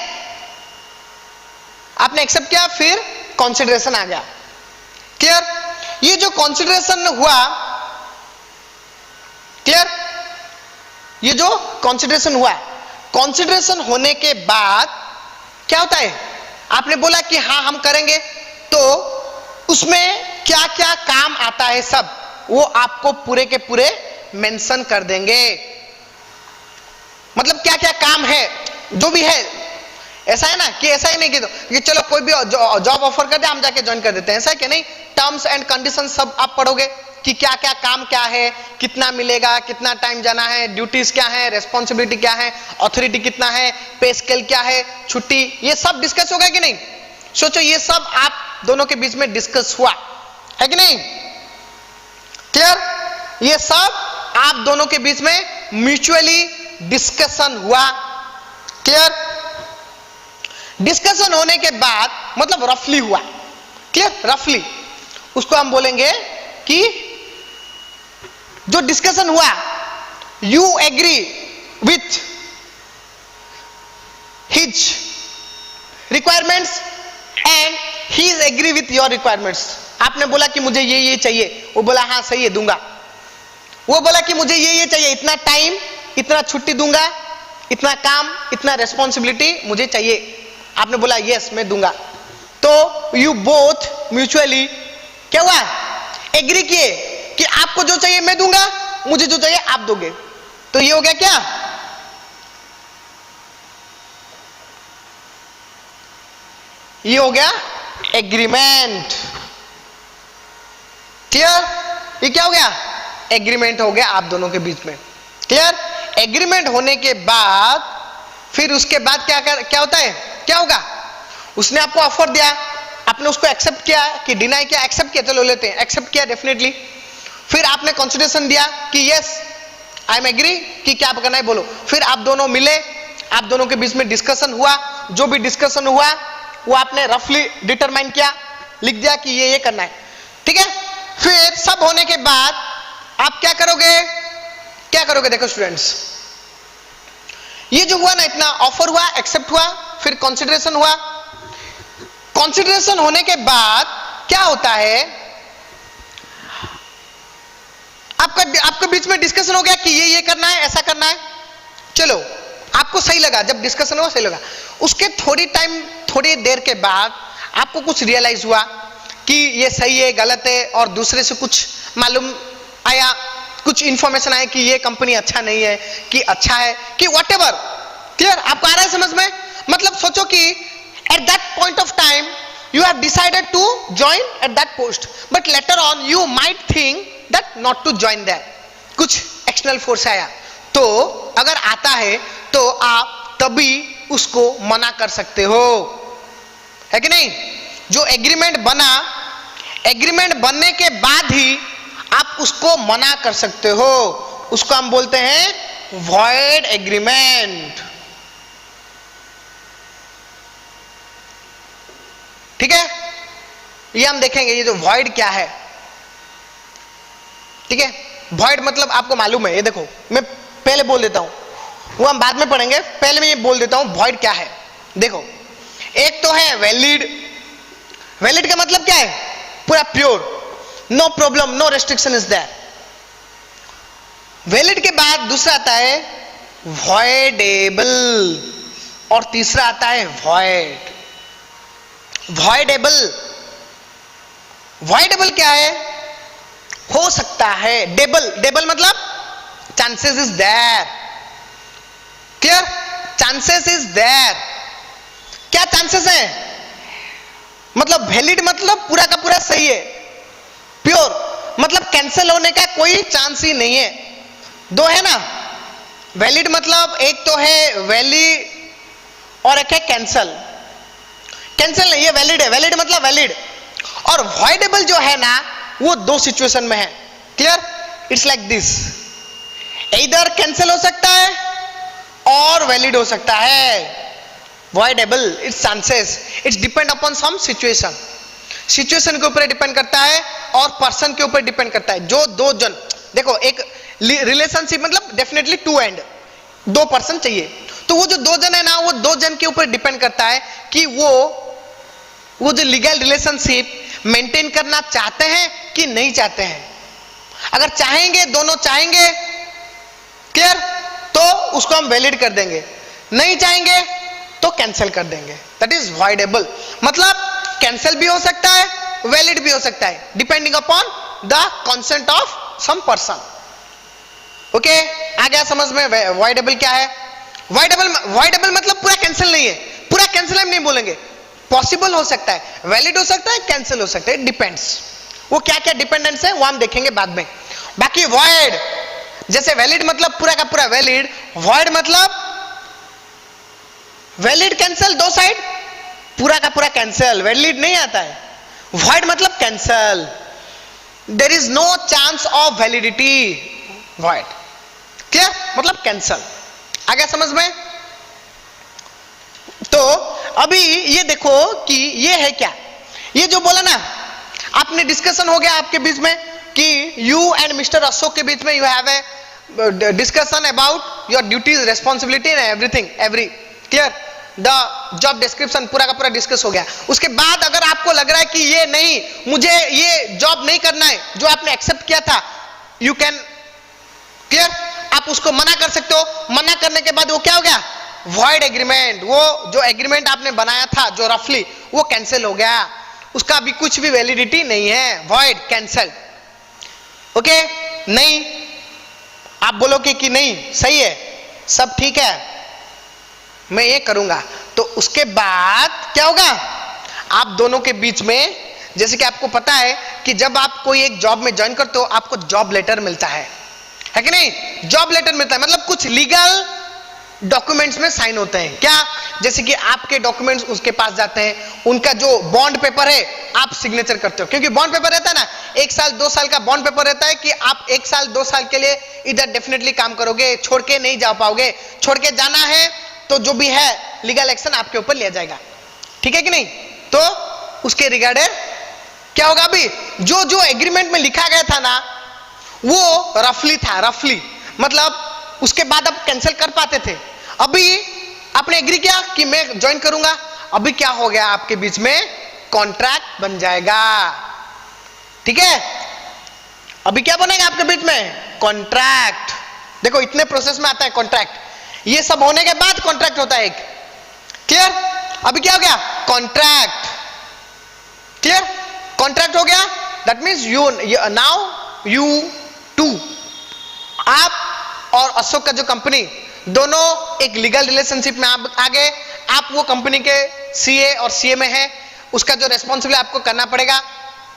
आपने एक्सेप्ट किया, फिर कंसीडरेशन आ गया, क्लियर। ये जो कंसीडरेशन हुआ, क्लियर, ये जो कंसीडरेशन हुआ, कंसीडरेशन होने के बाद क्या होता है, आपने बोला कि हाँ हम करेंगे, तो उसमें क्या क्या काम आता है सब वो आपको पूरे के पूरे मेंशन कर देंगे। मतलब क्या क्या काम है, जो भी है। ऐसा है ना कि ऐसा ही नहीं कि चलो कोई भी जॉब ऑफर कर दे हम जाके ज्वाइन कर देते हैं, ऐसा है कि नहीं। टर्म्स एंड कंडीशन सब आप पढ़ोगे कि क्या क्या काम क्या है, कितना मिलेगा, कितना टाइम जाना है, ड्यूटीज क्या है, रेस्पॉन्सिबिलिटी क्या है, अथॉरिटी कितना है, पे स्केल क्या है, छुट्टी, ये सब डिस्कस होगा कि नहीं। सोचो ये सब आप दोनों के बीच में डिस्कस हुआ है कि नहीं, क्लियर। ये सब आप दोनों के बीच में म्यूचुअली डिस्कशन हुआ, क्लियर। डिस्कशन होने के बाद मतलब रफली हुआ, क्लियर, रफली उसको हम बोलेंगे कि जो डिस्कशन हुआ, you agree with his requirements and he is agree with your requirements. आपने बोला कि मुझे ये चाहिए, वो बोला हाँ सही है दूंगा। वो बोला कि मुझे ये चाहिए, इतना टाइम, इतना छुट्टी दूंगा, इतना काम, इतना रेस्पॉन्सिबिलिटी मुझे चाहिए। आपने बोला यस मैं दूंगा। तो यू बोथ म्यूचुअली क्या हुआ, एग्री किए कि आपको जो चाहिए मैं दूंगा, मुझे जो चाहिए आप दोगे। तो ये हो गया क्या, ये हो गया एग्रीमेंट, क्लियर। ये क्या हो गया, एग्रीमेंट हो गया आप दोनों के बीच में, क्लियर। एग्रीमेंट होने के बाद फिर उसके बाद क्या होता है, क्या होगा, उसने आपको ऑफर दिया, आपने उसको एक्सेप्ट किया कि डिनाई किया, एक्सेप्ट किया, चलो लेते हैं, एक्सेप्ट किया डेफिनेटली। फिर आपने कंसिडरेशन दिया कि यस आई एम एग्री कि क्या करना है बोलो। फिर आप दोनों मिले, आप दोनों के बीच में डिस्कशन हुआ, जो भी डिस्कशन हुआ वो आपने रफली डिटरमाइन किया, लिख दिया कि ये करना है, ठीक है। फिर सब होने के बाद आप क्या करोगे, क्या करोगे? देखो स्टूडेंट्स, ये जो हुआ ना, इतना ऑफर हुआ, एक्सेप्ट हुआ, फिर कंसिडरेशन हुआ। कंसिडरेशन होने के बाद क्या होता है, आपके बीच में डिस्कशन हो गया कि ये करना है, ऐसा करना है। चलो, आपको सही लगा, जब डिस्कशन हुआ सही लगा। उसके थोड़ी देर के बाद आपको कुछ रियलाइज हुआ कि ये सही है, गलत है, और दूसरे से कुछ मालूम आया, कुछ इंफॉर्मेशन आया कि ये कंपनी अच्छा नहीं है, कि अच्छा है, कि व्हाटएवर। क्लियर? आपको आ रहा है समझ में? मतलब सोचो कि eight that point of time you have decided to join at that post, but later on you might think that not to join there. कुछ external force आया, तो अगर आता है तो आप तभी उसको मना कर सकते हो, है कि नहीं? जो एग्रीमेंट बना, एग्रीमेंट बनने के बाद ही आप उसको मना कर सकते हो, उसको हम बोलते हैं void agreement। ठीक है? ये हम देखेंगे, ये जो void क्या है। ठीक है? void मतलब आपको मालूम है, ये देखो मैं पहले बोल देता हूं, वो हम बाद में पढ़ेंगे, पहले मैं ये बोल देता हूं void क्या है। देखो, एक तो है वैलिड। वैलिड का मतलब क्या है? पूरा pure, no problem, no restriction is there. Valid के बाद दूसरा आता है voidable, और तीसरा आता है void। voidable, voidable क्या है? हो सकता है। डेबल, डेबल मतलब chances is there. Clear? Chances is there. क्या चांसेस है? मतलब वैलिड मतलब पूरा का पूरा सही है, प्योर मतलब कैंसिल होने का कोई चांस ही नहीं है। दो है ना, वैलिड मतलब एक तो है वैलिड और एक है कैंसल। कैंसिल नहीं, ये वैलिड है। वैलिड मतलब वैलिड। और वॉइडेबल जो है ना, वो दो सिचुएशन में है। क्लियर? इट्स लाइक दिस, इधर कैंसिल हो सकता है और वैलिड हो सकता है। Voidable, it's chances, it's depend upon some situation. Situation के ऊपर डिपेंड करता है और पर्सन के ऊपर डिपेंड करता है। जो दो जन, देखो एक रिलेशनशिप मतलब डेफिनेटली टू एंड, दो पर्सन चाहिए, तो वो जो दो जन है ना, वो दो जन के ऊपर डिपेंड करता है कि वो जो लीगल रिलेशनशिप मेंटेन करना चाहते हैं कि नहीं चाहते हैं। अगर चाहेंगे, दोनों चाहेंगे, क्लियर, तो उसको हम वैलिड कर देंगे, नहीं चाहेंगे तो कैंसिल कर देंगे। That is voidable. मतलब कैंसिल भी हो सकता है, वैलिड भी हो सकता है, depending upon the consent of some person. Okay, आ गया समझ में वॉइडेबल क्या है? वॉइडेबल मतलब पूरा कैंसिल नहीं है, पूरा कैंसिल हम नहीं बोलेंगे, पॉसिबल हो सकता है, वैलिड हो सकता है, कैंसिल हो सकता है, डिपेंड्स। वो क्या क्या डिपेंडेंस है वो हम देखेंगे बाद में। बाकी वॉइड, जैसे वैलिड मतलब पूरा का पूरा वैलिड, वॉइड मतलब वैलिड कैंसिल दो साइड, पूरा का पूरा कैंसिल, वैलिड नहीं आता है। वॉइड मतलब cancel, there is no chance of validity, void. Clear? मतलब कैंसिल। आ गया समझ में? तो अभी ये देखो कि ये है क्या, ये जो बोला ना आपने, डिस्कशन हो गया आपके बीच में कि यू एंड मिस्टर अशोक के बीच में you have a discussion about your duties, responsibility and everything, every clear, the job description पूरा का पूरा डिस्कस हो गया। उसके बाद अगर आपको लग रहा है कि ये नहीं, मुझे ये जॉब नहीं करना है जो आपने एक्सेप्ट किया था, यू कैन, क्लियर, आप उसको मना कर सकते हो। मना करने के बाद वो क्या हो गया? Void agreement. वो जो एग्रीमेंट आपने बनाया था जो रफली, वो कैंसिल हो गया, उसका अभी कुछ भी वैलिडिटी नहीं है, वॉइड, कैंसिल। ओके? नहीं, आप बोलोगे कि नहीं सही है, सब ठीक है, मैं ये करूंगा, तो उसके बाद क्या होगा? आप दोनों के बीच में, जैसे कि आपको पता है कि जब आप कोई एक जॉब में ज्वाइन करते हो आपको जॉब लेटर मिलता है कि नहीं? जॉब लेटर मिलता है मतलब कुछ लीगल डॉक्यूमेंट्स में साइन होते हैं। क्या? जैसे कि आपके डॉक्यूमेंट्स उसके पास जाते हैं, उनका जो बॉन्ड पेपर है आप सिग्नेचर करते हो, क्योंकि बॉन्ड पेपर रहता है ना, 1 साल 2 साल का बॉन्ड पेपर रहता है कि आप 1 साल 2 साल के लिए इधर डेफिनेटली काम करोगे, छोड़ के नहीं जा पाओगे, छोड़ के जाना है तो जो भी है लीगल एक्शन आपके ऊपर लिया जाएगा। ठीक है कि नहीं? तो उसके रिगार्डिंग क्या होगा? अभी जो जो एग्रीमेंट में लिखा गया था ना, वो रफली था, रफली मतलब उसके बाद आप कैंसिल कर पाते थे। अभी आपने एग्री किया कि मैं ज्वाइन करूंगा, अभी क्या हो गया आपके बीच में, कॉन्ट्रैक्ट बन जाएगा। ठीक है, अभी क्या बनेगा आपके बीच में, कॉन्ट्रैक्ट। देखो इतने प्रोसेस में आता है कॉन्ट्रैक्ट, ये सब होने के बाद कॉन्ट्रैक्ट होता है एक। क्लियर, अभी क्या हो गया, कॉन्ट्रैक्ट। क्लियर, कॉन्ट्रैक्ट हो गया, that means you now you two, आप और अशोक का जो कंपनी दोनों एक लीगल रिलेशनशिप में आ गए। आप वो कंपनी के सीए और सीए में है, उसका जो रेस्पॉन्सिबिलिटी आपको करना पड़ेगा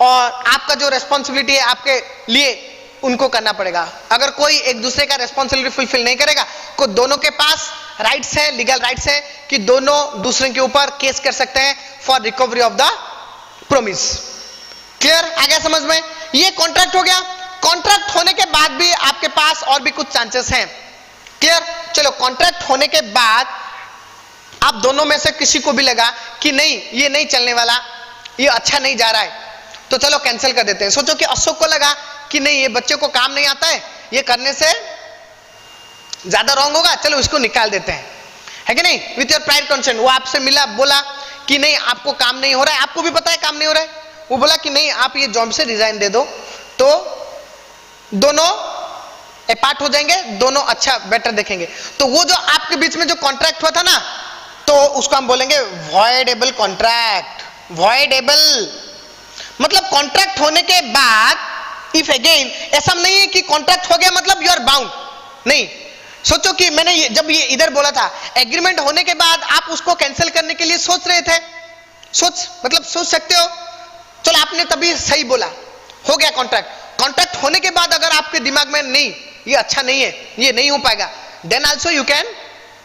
और आपका जो रेस्पॉन्सिबिलिटी है आपके लिए उनको करना पड़ेगा। अगर कोई एक दूसरे का रेस्पॉन्सिबिलिटी फुलफिल नहीं करेगा, को दोनों के पास राइट्स है, लीगल राइट्स है कि दोनों दूसरे के ऊपर केस कर सकते हैं for recovery of the promise. Clear, आ गया समझ में, ये कॉन्ट्रैक्ट हो गया। कॉन्ट्रैक्ट होने के बाद भी आपके पास और भी कुछ चांसेस हैं। क्लियर, चलो कॉन्ट्रैक्ट होने के बाद आप दोनों में से किसी को भी लगा कि नहीं ये नहीं चलने वाला, ये अच्छा नहीं जा रहा है, तो चलो कैंसिल कर देते हैं। सोचो कि अशोक को लगा कि नहीं ये बच्चे को काम नहीं आता है, ये करने से ज्यादा रॉन्ग होगा, चलो इसको निकाल देते हैं, है कि नहीं, विथ योर प्राइड कंसेंट। वो आपसे मिला, बोला कि नहीं आपको काम नहीं हो रहा है, आपको भी पता है काम नहीं हो रहा है, वो बोला कि नहीं आप ये जॉब से रिजाइन दे दो, तो दोनों अपार्ट हो जाएंगे, दोनों अच्छा बेटर देखेंगे। तो वो जो आपके बीच में जो कॉन्ट्रैक्ट हुआ था ना, तो उसको हम बोलेंगे वॉइडेबल कॉन्ट्रैक्ट। वॉइडेबल मतलब कॉन्ट्रैक्ट होने के बाद इफ अगेन, ऐसा नहीं है कि कॉन्ट्रैक्ट हो गया मतलब यू आर बाउंड, नहीं। सोचो कि मैंने जब ये इधर बोला था एग्रीमेंट होने के बाद आप उसको कैंसिल करने के लिए सोच रहे थे, सोच सकते हो, चलो आपने तभी सही बोला, हो गया कॉन्ट्रैक्ट। कॉन्ट्रैक्ट होने के बाद अगर आपके दिमाग में नहीं ये अच्छा नहीं है, ये नहीं हो पाएगा, then also you can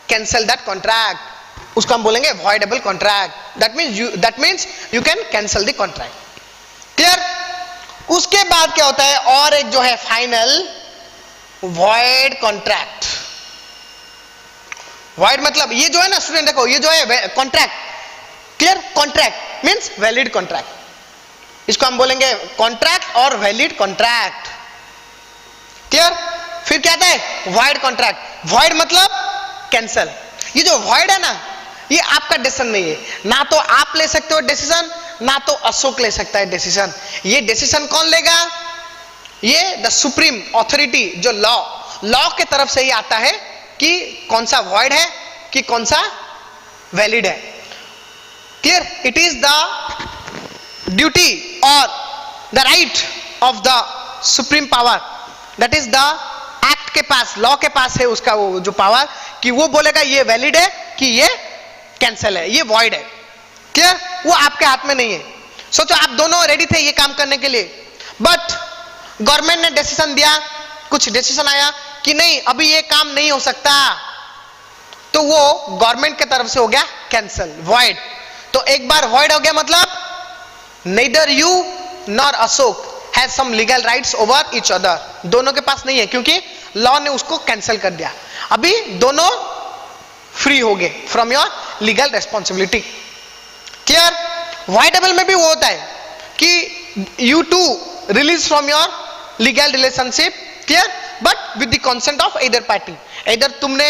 cancel that contract, उसको हम बोलेंगे voidable contract. That means you can cancel the contract. Clear, उसके बाद क्या होता है, और एक जो है फाइनल वॉइड कॉन्ट्रैक्ट। वॉइड मतलब ये जो है ना स्टूडेंट, देखो ये जो है contract, clear, contract means valid contract, इसको हम बोलेंगे कॉन्ट्रैक्ट और वैलिड कॉन्ट्रैक्ट। क्लियर, फिर क्या आता है वॉइड कॉन्ट्रैक्ट। वॉइड मतलब कैंसल। ये जो वॉइड है ना, ये आपका डिसीजन नहीं है, ना तो आप ले सकते हो डिसीजन, ना तो अशोक ले सकता है डिसीजन। ये डिसीजन कौन लेगा, ये द सुप्रीम अथॉरिटी, जो लॉ के तरफ से ही आता है कि कौन सा वॉइड है कि कौन सा वैलिड है। Clear, it is the duty और the right of the supreme power, that is the act के पास, लॉ के पास है उसका वो जो पावर कि वो बोलेगा ये वैलिड है कि ये कैंसिल है, ये वॉइड है। क्लियर, वो आपके हाथ में नहीं है। सोचो आप दोनों रेडी थे ये काम करने के लिए, बट गवर्नमेंट ने डिसीजन दिया, कुछ डिसीजन आया कि नहीं अभी ये काम नहीं हो सकता, तो वो गवर्नमेंट की तरफ से हो गया कैंसिल, वॉइड। तो एक बार वॉइड हो गया मतलब neither you nor Ashok has some legal rights over each other, दोनों के पास नहीं है क्योंकि लॉ ने उसको कैंसिल कर दिया। अभी दोनों फ्री हो गए from your legal responsibility. Clear, voidable में भी वो होता है कि you too release from your legal relationship, clear, but with the consent of either party। either तुमने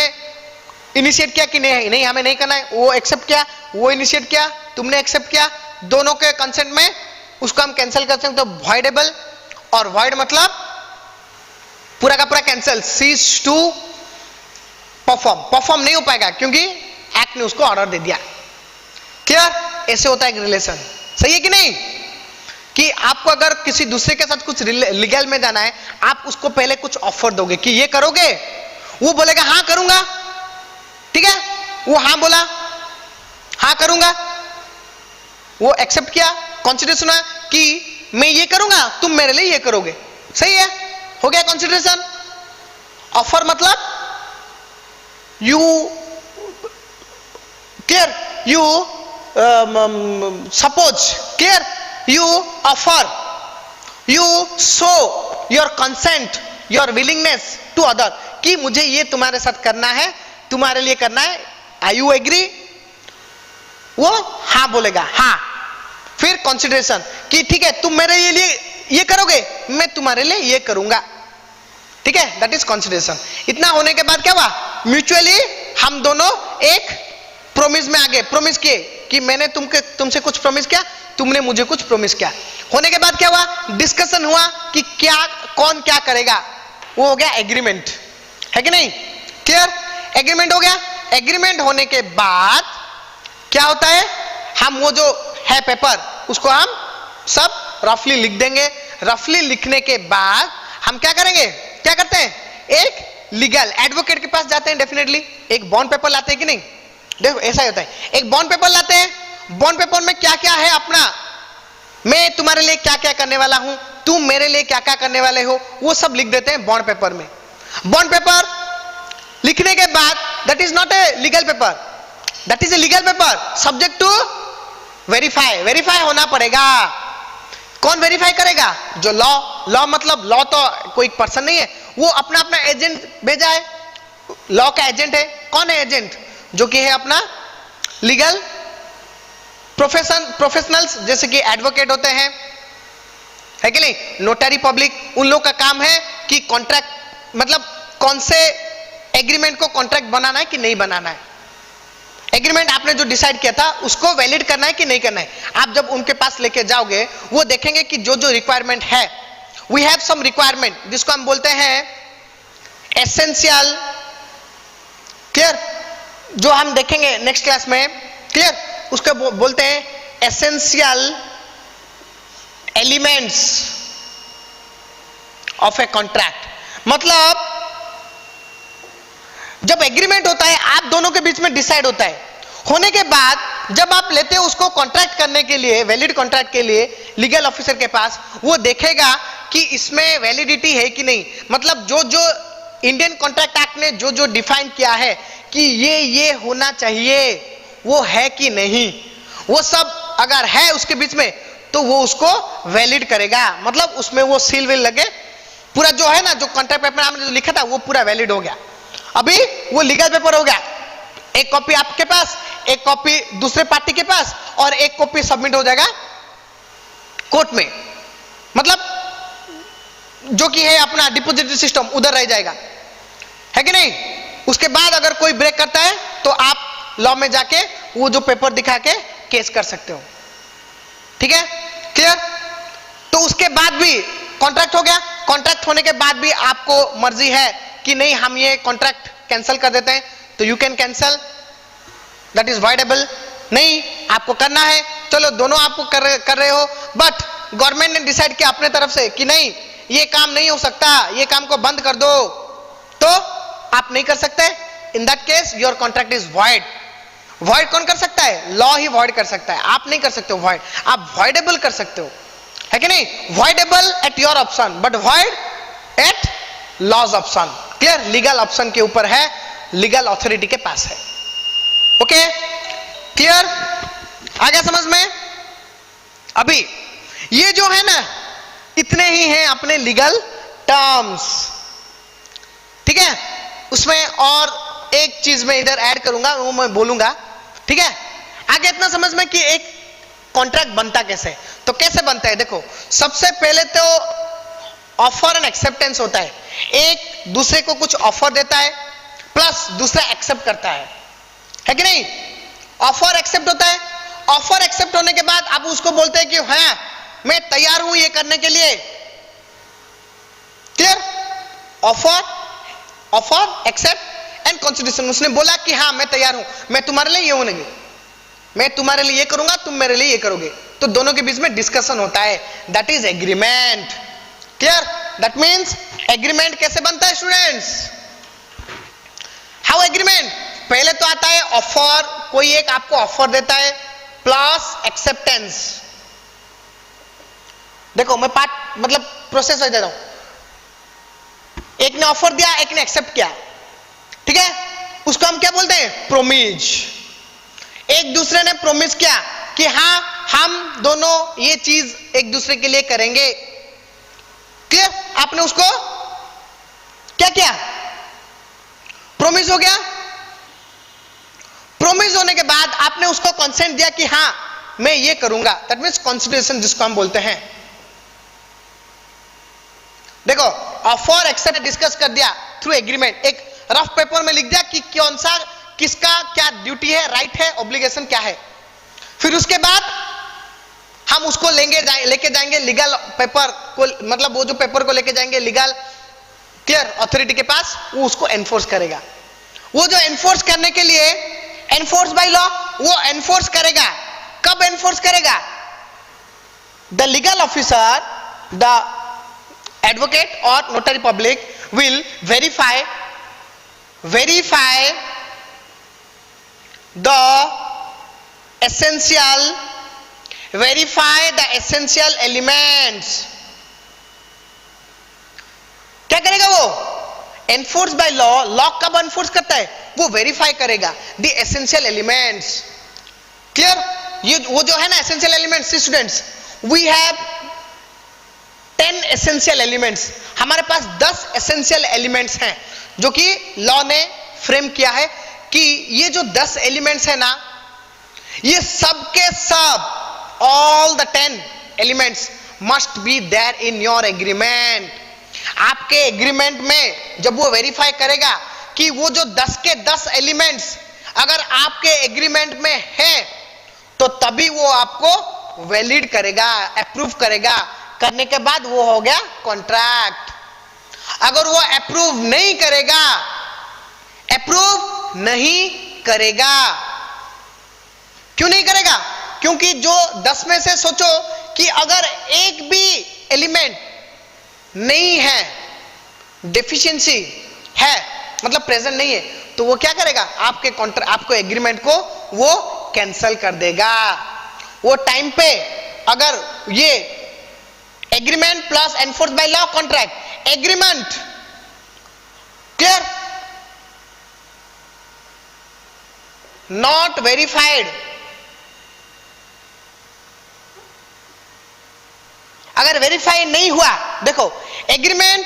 इनिशिएट किया कि नहीं हमें नहीं करना है, वो एक्सेप्ट किया, वो इनिशिएट किया, तुमने एक्सेप्ट किया, दोनों के कंसेंट में उसको हम कैंसिल कर सकते हैं। तो वॉइडेबल और वॉइड मतलब पूरा का पूरा कैंसिल, सीज टू परफॉर्म नहीं हो पाएगा क्योंकि एक्ट ने उसको ऑर्डर दे दिया। क्लियर, ऐसे होता है एक रिलेशन। सही है कि नहीं, कि आपको अगर किसी दूसरे के साथ कुछ लीगल में जाना है, आप उसको पहले कुछ ऑफर दोगे कि ये करोगे, वो बोलेगा हाँ करूंगा, ठीक है, वो हाँ बोला हाँ करूंगा, वो एक्सेप्ट किया, कॉन्सिडरेशन है कि मैं ये करूंगा तुम मेरे लिए ये करोगे, सही है, हो गया कॉन्सिडरेशन। ऑफर मतलब you clear, you suppose, clear, you offer, you show your consent, your willingness to other कि मुझे ये तुम्हारे साथ करना है, तुम्हारे लिए करना है, are you agree, वो हाँ बोलेगा हाँ, फिर कंसिडरेशन कि ठीक है तुम मेरे लिए ये करोगे, मैं तुम्हारे लिए ये करूंगा, ठीक है, दैट इज कॉन्सिडरेशन। इतना होने के बाद क्या हुआ, म्यूचुअली हम दोनों एक प्रोमिस में आ गए, प्रोमिस किए कि मैंने तुमसे कुछ प्रोमिस किया, तुमने मुझे कुछ प्रोमिस किया। होने के बाद क्या हुआ, डिस्कशन हुआ कि क्या कौन क्या करेगा, वो हो गया एग्रीमेंट, है कि नहीं, क्लियर, एग्रीमेंट हो गया। एग्रीमेंट होने के बाद क्या होता है, हम वो जो है पेपर उसको हम सब रफली लिख देंगे। रफली लिखने के बाद हम क्या करेंगे, क्या करते हैं, एक लीगल एडवोकेट के पास जाते हैं, डेफिनेटली एक बॉन्ड पेपर लाते हैं कि नहीं, देखो ऐसा ही होता है, एक बॉन्ड पेपर लाते हैं। बॉन्ड पेपर में क्या क्या है अपना, मैं तुम्हारे लिए क्या क्या करने वाला हूं, तुम मेरे लिए क्या क्या करने वाले हो, वो सब लिख देते हैं बॉन्ड पेपर में। बॉन्ड पेपर लिखने के बाद that is not a legal paper, that is a legal paper subject to verify, verify होना पड़ेगा। कौन वेरीफाई करेगा, जो लॉ मतलब लॉ तो कोई पर्सन नहीं है, वो अपना अपना एजेंट भेजा है, लॉ का एजेंट है। कौन है एजेंट, जो कि है अपना लीगल प्रोफेशनल्स, जैसे कि एडवोकेट होते हैं, है कि नहीं, नोटरी पब्लिक, उन लोग का काम है कि कॉन्ट्रैक्ट मतलब कौन से एग्रीमेंट को कॉन्ट्रैक्ट बनाना है कि नहीं बनाना है, एग्रीमेंट आपने जो डिसाइड किया था उसको वैलिड करना है कि नहीं करना है। आप जब उनके पास लेके जाओगे वो देखेंगे कि जो जो रिक्वायरमेंट है, वी हैव सम रिक्वायरमेंट जिसको हम बोलते हैं एसेंशियल, क्लियर, जो हम देखेंगे नेक्स्ट क्लास में, क्लियर, उसको बोलते हैं essential elements of a contract. मतलब जब एग्रीमेंट होता है आप दोनों के बीच में डिसाइड होता है, होने के बाद जब आप लेते हो उसको कॉन्ट्रैक्ट करने के लिए, वैलिड कॉन्ट्रैक्ट के लिए लीगल ऑफिसर के पास, वो देखेगा कि इसमें वैलिडिटी है कि नहीं, मतलब जो जो इंडियन कॉन्ट्रैक्ट एक्ट ने जो जो डिफाइन किया है कि ये होना चाहिए, वो है कि नहीं, वो सब अगर है उसके बीच में तो वो उसको वैलिड करेगा, मतलब उसमें वो सील विल लगे, पूरा जो है ना, जो कॉन्ट्रैक्ट पेपर आपने जो लिखा था वो पूरा वैलिड हो गया। अभी वो लीगल पेपर हो गया, एक कॉपी आपके पास, एक कॉपी दूसरे पार्टी के पास, और एक कॉपी सबमिट हो जाएगा कोर्ट में, मतलब जो कि है अपना डिपॉजिटरी सिस्टम उधर रह जाएगा, है कि नहीं। उसके बाद अगर कोई ब्रेक करता है तो आप लॉ में जाके वो जो पेपर दिखा के केस कर सकते हो, ठीक है, क्लियर। तो उसके बाद भी कॉन्ट्रैक्ट हो गया, कॉन्ट्रैक्ट होने के बाद भी आपको मर्जी है कि नहीं हम ये कॉन्ट्रैक्ट कैंसिल कर देते हैं, तो you can cancel, that is voidable. नहीं आपको करना है, चलो दोनों आपको कर रहे हो, बट गवर्नमेंट ने डिसाइड किया अपने तरफ से कि नहीं ये काम नहीं हो सकता, ये काम को बंद कर दो, तो आप नहीं कर सकते, in that case your contract is void. Void कौन कर सकता है, लॉ ही वॉइड कर सकता है, आप नहीं कर सकते हो वॉइड, आप वॉइडेबल कर सकते हो, है कि नहीं, voidable at your option but void at law's option, clear, legal option के ऊपर है, लीगल अथॉरिटी के पास है, ओके, क्लियर, आ गया समझ में। अभी ये जो है ना इतने ही हैं अपने लीगल टर्म्स, ठीक है, उसमें और एक चीज मैं इधर ऐड करूंगा, वो मैं बोलूंगा, ठीक है। आगे इतना समझ में कि एक कॉन्ट्रैक्ट बनता कैसे, तो कैसे बनता है, देखो सबसे पहले तो ऑफर एंड एक्सेप्टेंस होता है, एक दूसरे को कुछ ऑफर देता है प्लस दूसरा एक्सेप्ट करता है कि नहीं, ऑफर एक्सेप्ट होता है। ऑफर एक्सेप्ट होने के बाद आप उसको बोलते हैं कि हाँ मैं तैयार हूं ये करने के लिए, clear, offer accept and consideration, उसने बोला कि हाँ मैं तैयार हूं, मैं तुम्हारे लिए ये होंगे, मैं तुम्हारे लिए ये करूंगा, तुम मेरे लिए ये करोगे, तो दोनों के बीच में डिस्कशन होता है, that is agreement, clear. That means agreement कैसे बनता है स्टूडेंट्स, हाउ एग्रीमेंट, पहले तो आता है ऑफर, कोई एक आपको ऑफर देता है प्लस एक्सेप्टेंस। देखो मैं पार्ट मतलब प्रोसेस दे रहा हूं, एक ने ऑफर दिया, एक ने एक्सेप्ट किया, ठीक है, उसको हम क्या बोलते हैं, प्रोमिज। एक दूसरे ने प्रोमिस किया कि हाँ हम दोनों ये चीज एक दूसरे के लिए करेंगे, क्लियर, आपने उसको क्या किया, प्रोमिस हो गया। प्रोमिस होने के बाद आपने उसको कंसेंट दिया कि हाँ मैं ये करूंगा, दैट मीन्स कंसिडरेशन जिसको हम बोलते हैं। देखो ऑफर एक्सेप्ट डिस्कस कर दिया थ्रू एग्रीमेंट, एक रफ पेपर में लिख दिया कि कौन सा किसका क्या ड्यूटी है, राइट है, ऑब्लिगेशन क्या है। फिर उसके बाद हम उसको लेके जाएंगे लीगल पेपर को, मतलब वो जो पेपर को लेके जाएंगे लीगल क्लियर अथॉरिटी के पास, वो उसको एनफोर्स करेगा। वो जो एनफोर्स करने के लिए एनफोर्स बाय लॉ, वो एनफोर्स करेगा। कब एनफोर्स करेगा? The legal officer, the advocate और notary public will verify the essential elements. क्या करेगा वो? एनफोर्स बाय लॉ, लॉ कब एनफोर्स करता है? वो वेरीफाई करेगा द एसेंशियल एलिमेंट्स। क्लियर? ये वो जो है ना essential elements, students we have 10 essential elements. हमारे पास 10 एसेंशियल एलिमेंट्स हैं जो कि लॉ ने फ्रेम किया है कि ये जो 10 एलिमेंट्स है ना, ये सब के सब all the 10 elements must be there in your agreement. आपके एग्रीमेंट में जब वो वेरीफाई करेगा कि वो जो 10 के 10 एलिमेंट्स अगर आपके एग्रीमेंट में है, तो तभी वो आपको वैलिड करेगा, अप्रूव करेगा। करने के बाद वो हो गया कॉन्ट्रैक्ट। अगर वो अप्रूव नहीं करेगा, क्यों नहीं करेगा? क्योंकि जो 10 में से सोचो कि अगर एक भी एलिमेंट नहीं है, डेफिशिएंसी है, मतलब प्रेजेंट नहीं है, तो वो क्या करेगा? आपको एग्रीमेंट को वो कैंसल कर देगा। वो टाइम पे अगर ये agreement plus enforce by law contract, agreement clear not verified, अगर वेरीफाई नहीं हुआ, देखो एग्रीमेंट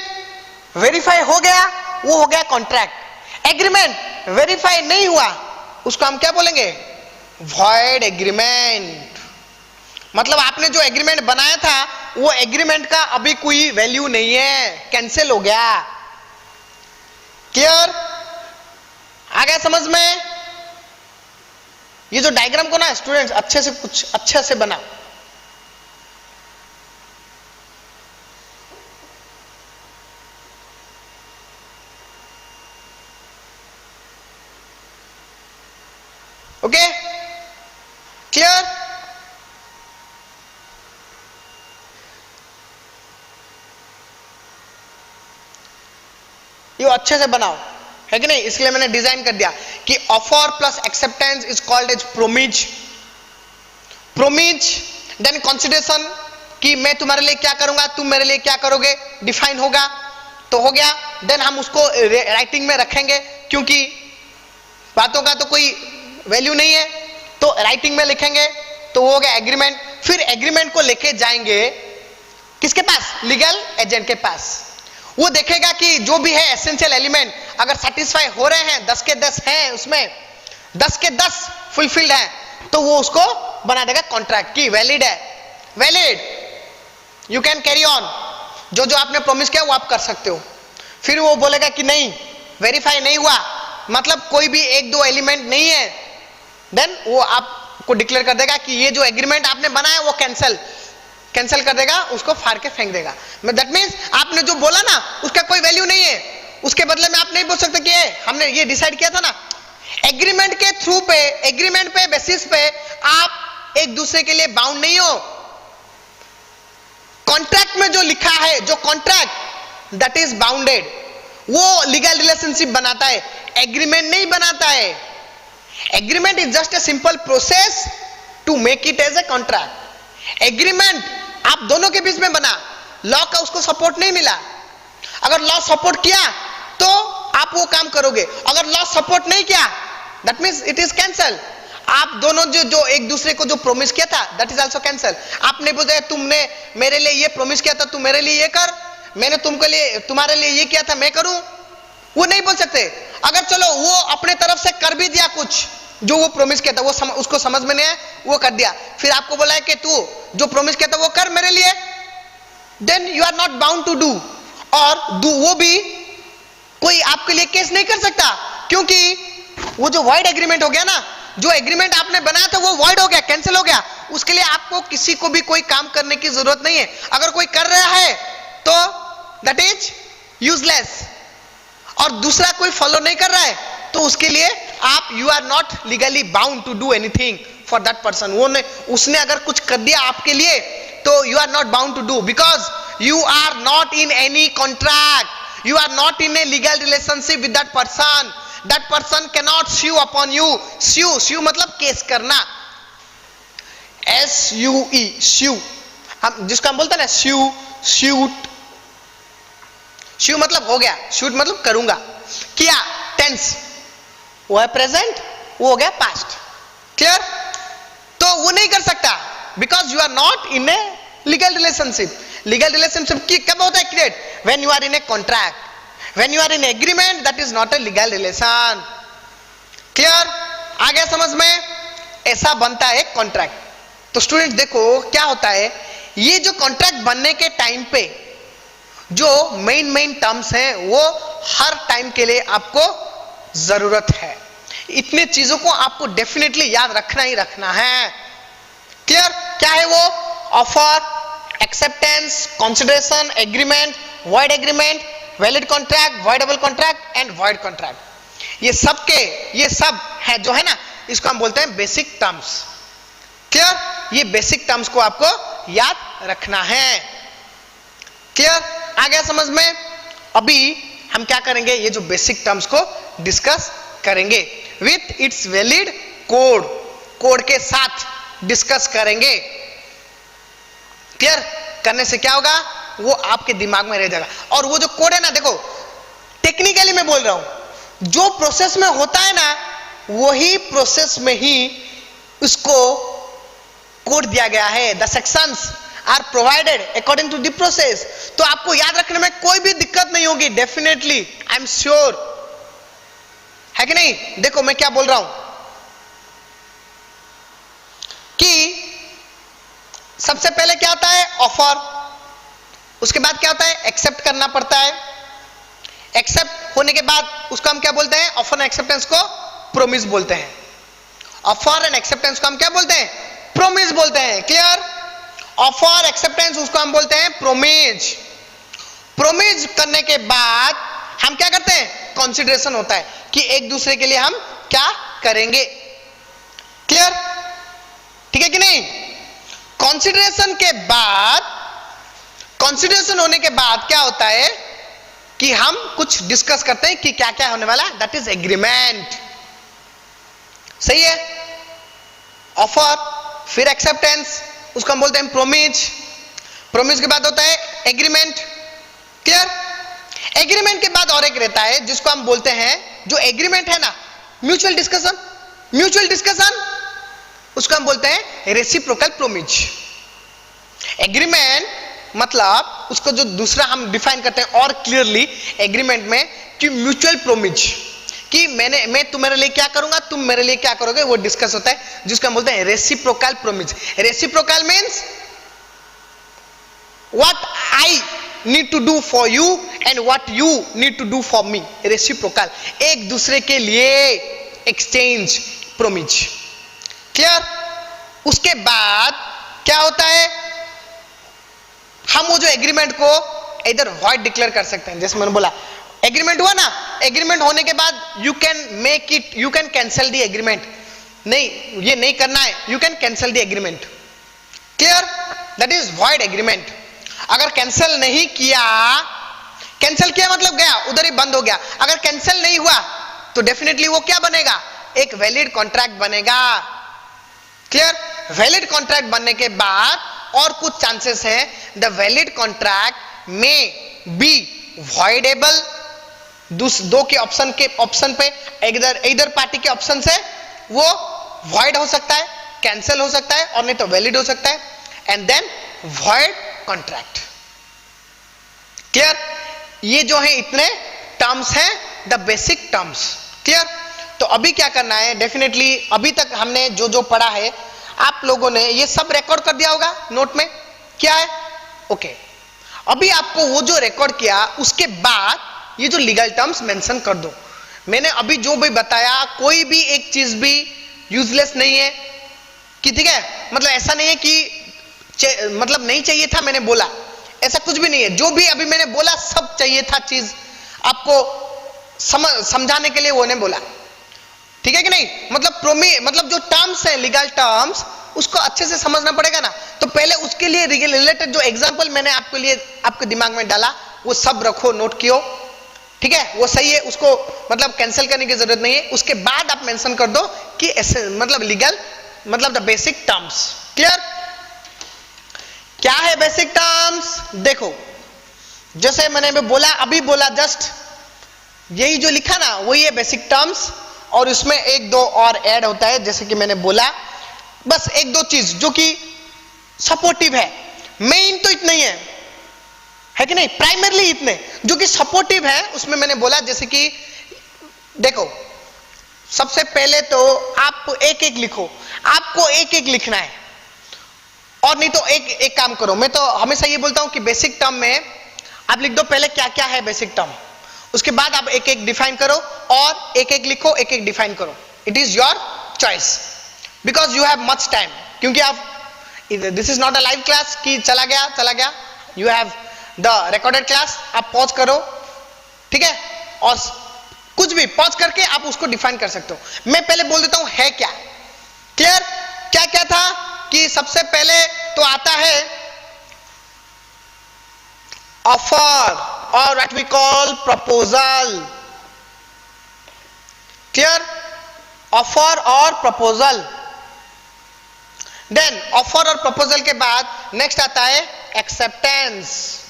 वेरीफाई हो गया, वो हो गया कॉन्ट्रैक्ट। एग्रीमेंट वेरीफाई नहीं हुआ, उसको हम क्या बोलेंगे? Void agreement. मतलब आपने जो एग्रीमेंट बनाया था वो एग्रीमेंट का अभी कोई वैल्यू नहीं है, कैंसिल हो गया। क्लियर? आ गया समझ में? ये जो डायग्राम को ना स्टूडेंट्स अच्छे से कुछ अच्छे से बनाओ। Okay clear? ये अच्छे से बनाओ, है कि नहीं? इसलिए मैंने डिजाइन कर दिया कि offer plus acceptance is called as promise. Then consideration कि मैं तुम्हारे लिए क्या करूंगा, तुम मेरे लिए क्या करोगे, डिफाइन होगा तो हो गया। देन हम उसको राइटिंग में रखेंगे, क्योंकि बातों का तो कोई वैल्यू नहीं है, तो राइटिंग में लिखेंगे, तो वो हो गया एग्रीमेंट। फिर एग्रीमेंट को लेके जाएंगे किसके पास? लीगल एजेंट के पास। वो देखेगा कि जो भी है एसेंशियल एलिमेंट अगर सेटिस्फाई हो रहे हैं, 10 के 10 हैं, उसमें 10 के 10 फुलफिल्ड है, तो वो उसको बना देगा कॉन्ट्रैक्ट की वैलिड है, valid, you can carry on. जो जो आपने प्रॉमिस किया वो आप कर सकते हो। फिर वो बोलेगा कि नहीं, वेरीफाई नहीं हुआ, मतलब कोई भी 1-2 एलिमेंट नहीं है, देन वो आपको डिक्लेयर कर देगा कि ये जो एग्रीमेंट आपने बनाया वो कैंसिल कर देगा, उसको फाड़ के फेंक देगा। दैट मींस आपने जो बोला ना उसका कोई वैल्यू नहीं है, उसके बदले में आप नहीं बोल सकते कि हमने ये डिसाइड किया था ना। एग्रीमेंट के थ्रू पे, एग्रीमेंट पे बेसिस पे आप एक दूसरे के लिए बाउंड नहीं हो। कॉन्ट्रैक्ट में जो लिखा है, जो कॉन्ट्रैक्ट दैट इज बाउंडेड, वो लीगल रिलेशनशिप बनाता है, एग्रीमेंट नहीं बनाता है। Agreement is just a simple process to make it as a contract. Agreement आप दोनों के बीच में बना, लॉ का उसको सपोर्ट नहीं मिला। अगर लॉ सपोर्ट किया तो आप वो काम करोगे, अगर लॉ सपोर्ट नहीं किया that means it is cancel. आप दोनों जो एक दूसरे को जो प्रॉमिस किया था दैट इज आल्सो कैंसल। आपने बोला तुमने मेरे लिए ये प्रॉमिस किया था, तू मेरे लिए ये कर, मैंने तुम्हारे लिए ये किया था, मैं करूं, वो नहीं बोल सकते। अगर चलो वो अपने तरफ से कर भी दिया कुछ, जो वो प्रॉमिस किया था वो उसको समझ में नहीं आया, वो कर दिया, फिर आपको बोला है कि तू जो प्रॉमिस किया था वो कर मेरे लिए, then you are not bound to do. और वो भी कोई आपके लिए केस नहीं कर सकता, क्योंकि वो जो वॉइड एग्रीमेंट हो गया ना, जो एग्रीमेंट आपने बनाया था वो वॉइड हो गया, कैंसिल हो गया। उसके लिए आपको किसी को भी कोई काम करने की जरूरत नहीं है। अगर कोई कर रहा है तो दैट इज यूजलेस, और दूसरा कोई फॉलो नहीं कर रहा है तो उसके लिए आप you are not legally bound to do anything for that person. वो ने उसने अगर कुछ कर दिया आपके लिए तो you are not bound to do, because you are not in any contract, you are not in a legal relationship with that person. That person can not sue upon you. Sue मतलब case करना, SUE स्यू, हम जिसको हम बोलते हैं ना स्यू, shoot. स्यू मतलब हो गया, शूट मतलब करूंगा, किया टेंस, वो है प्रेजेंट, वो हो गया पास्ट। क्लियर? तो वो नहीं कर सकता because you are not in a legal relationship. Legal relationship की कब होता है create? When you are in a contract, when you are in agreement, that is not a legal relation. Clear? आ गया समझ में? ऐसा बनता है कॉन्ट्रैक्ट। तो स्टूडेंट देखो क्या होता है, ये जो कॉन्ट्रैक्ट बनने के टाइम पे जो मेन टर्म्स हैं वो हर टाइम के लिए आपको जरूरत है। इतने चीजों को आपको डेफिनेटली याद रखना ही रखना है। क्लियर? क्या है वो? Offer, acceptance, consideration, agreement, void agreement, valid contract, voidable contract and void contract. ये सब है जो है ना, इसको हम बोलते हैं बेसिक टर्म्स। क्लियर? ये बेसिक टर्म्स को आपको याद रखना है। क्लियर? आ गया समझ में? अभी हम क्या करेंगे, ये जो बेसिक टर्म्स को डिस्कस करेंगे विथ इट्स वैलिड कोड के साथ डिस्कस करेंगे। क्लियर? करने से क्या होगा, वो आपके दिमाग में रह जाएगा। और वो जो कोड है ना, देखो टेक्निकली मैं बोल रहा हूं, जो प्रोसेस में होता है ना वही प्रोसेस में ही उसको कोड दिया गया है। The sections are provided according to the process. तो आपको याद रखने में कोई भी दिक्कत नहीं होगी, डेफिनेटली, आई एम श्योर, है कि नहीं? देखो मैं क्या बोल रहा हूं कि सबसे पहले क्या होता है, ऑफर। उसके बाद क्या होता है, एक्सेप्ट करना पड़ता है। एक्सेप्ट होने के बाद उसको हम क्या बोलते हैं, ऑफर एंड एक्सेप्टेंस को प्रोमिस बोलते हैं। ऑफर एंड एक्सेप्टेंस को हम क्या बोलते हैं, प्रोमिस बोलते हैं। क्लियर? ऑफर एक्सेप्टेंस उसको हम बोलते हैं प्रोमिस। प्रोमिस करने के बाद हम क्या करते हैं, कंसीडरेशन होता है कि एक दूसरे के लिए हम क्या करेंगे। क्लियर? ठीक है कि नहीं? कंसीडरेशन के बाद, कंसीडरेशन होने के बाद क्या होता है कि हम कुछ डिस्कस करते हैं कि क्या क्या होने वाला है, दैट इज एग्रीमेंट। सही है? ऑफर, फिर एक्सेप्टेंस, उसको हम बोलते हैं प्रोमिस। प्रोमिस के बाद होता है एग्रीमेंट। क्लियर? एग्रीमेंट के बाद और एक रहता है जिसको हम बोलते हैं, जो एग्रीमेंट है ना, म्यूचुअल डिस्कशन। म्यूचुअल डिस्कशन उसको हम बोलते हैं रेसिप्रोकल प्रोमिस। एग्रीमेंट मतलब उसको जो दूसरा हम डिफाइन करते हैं और क्लियरली एग्रीमेंट में कि म्यूचुअल प्रोमिस, कि मैं तुम्हारे लिए क्या करूंगा, तुम मेरे लिए क्या करोगे, वो डिस्कस होता है, जिसको हम बोलते हैं reciprocal promise. Reciprocal means what I need to do for you and what you need to do for me. Reciprocal, एक दूसरे के लिए एक्सचेंज प्रोमिस। क्लियर? उसके बाद क्या होता है, हम वो जो एग्रीमेंट को इधर वॉइड डिक्लेयर कर सकते हैं। जैसे मैंने बोला एग्रीमेंट हुआ ना, एग्रीमेंट होने के बाद you can make it, you can cancel the agreement. नहीं, ये नहीं करना है, you can cancel the agreement. Clear? That is void agreement. अगर कैंसिल नहीं किया, कैंसिल किया मतलब गया उधर ही बंद हो गया। अगर कैंसिल नहीं हुआ तो डेफिनेटली वो क्या बनेगा, एक वैलिड कॉन्ट्रैक्ट बनेगा। क्लियर? वैलिड कॉन्ट्रैक्ट बनने के बाद और कुछ चांसेस हैं, द वैलिड कॉन्ट्रैक्ट में बी वॉइडेबल। दो के ऑप्शन पे इधर पार्टी के ऑप्शन से वो वॉइड हो सकता है, कैंसिल हो सकता है, और नहीं तो वैलिड हो सकता है। And then void contract. Clear? ये जो है इतने टर्म्स हैं, द बेसिक टर्म्स। क्लियर? तो अभी क्या करना है, डेफिनेटली अभी तक हमने जो जो पढ़ा है आप लोगों ने ये सब रिकॉर्ड कर दिया होगा नोट में। क्या है? ओके। अभी आपको वो जो रिकॉर्ड किया उसके बाद ये जो लीगल टर्म्स मेंशन कर दो। मैंने अभी जो भी बताया कोई भी एक चीज भी यूजलेस नहीं है कि ठीक है, मतलब ऐसा नहीं है कि मतलब नहीं चाहिए था मैंने बोला, ऐसा कुछ भी नहीं है। जो भी अभी मैंने बोला सब चाहिए था चीज आपको समझाने के लिए वो ने बोला, ठीक है कि नहीं। मतलब जो टर्म्स है लीगल टर्म्स उसको अच्छे से समझना पड़ेगा ना। तो पहले उसके लिए रिलेटेड जो एग्जांपल मैंने आपके लिए आपके दिमाग में डाला वो सब रखो, नोट कियो, ठीक है, वो सही है, उसको मतलब कैंसिल करने की जरूरत नहीं है। उसके बाद आप मेंशन कर दो कि ऐसे मतलब लीगल मतलब द बेसिक टर्म्स। क्लियर? क्या है बेसिक टर्म्स? देखो जैसे मैंने बोला, अभी बोला जस्ट यही जो लिखा ना वही है बेसिक टर्म्स, और उसमें एक दो और ऐड होता है जैसे कि मैंने बोला, बस एक दो चीज जो कि सपोर्टिव है। मेन तो इतना ही है कि नहीं, प्राइमरली इतने जो कि सपोर्टिव है उसमें मैंने बोला। जैसे कि देखो सबसे पहले तो आप एक एक लिखो, आपको एक एक लिखना है, और नहीं तो एक काम करो, मैं तो हमेशा ये बोलता हूं कि बेसिक टर्म में आप लिख दो पहले क्या क्या है बेसिक टर्म, उसके बाद आप एक एक डिफाइन करो और एक एक लिखो, एक एक डिफाइन करो। It is your choice because you have much time, क्योंकि आप this is not a live class कि चला गया, you have the recorded class. आप पॉज करो, ठीक है, और कुछ भी पॉज करके आप उसको डिफाइन कर सकते हो। मैं पहले बोल देता हूं है क्या। क्लियर? क्या क्या था कि सबसे पहले तो आता है ऑफर और what we call proposal. Clear? Offer और प्रपोजल। देन ऑफर और प्रपोजल के बाद नेक्स्ट आता है एक्सेप्टेंस।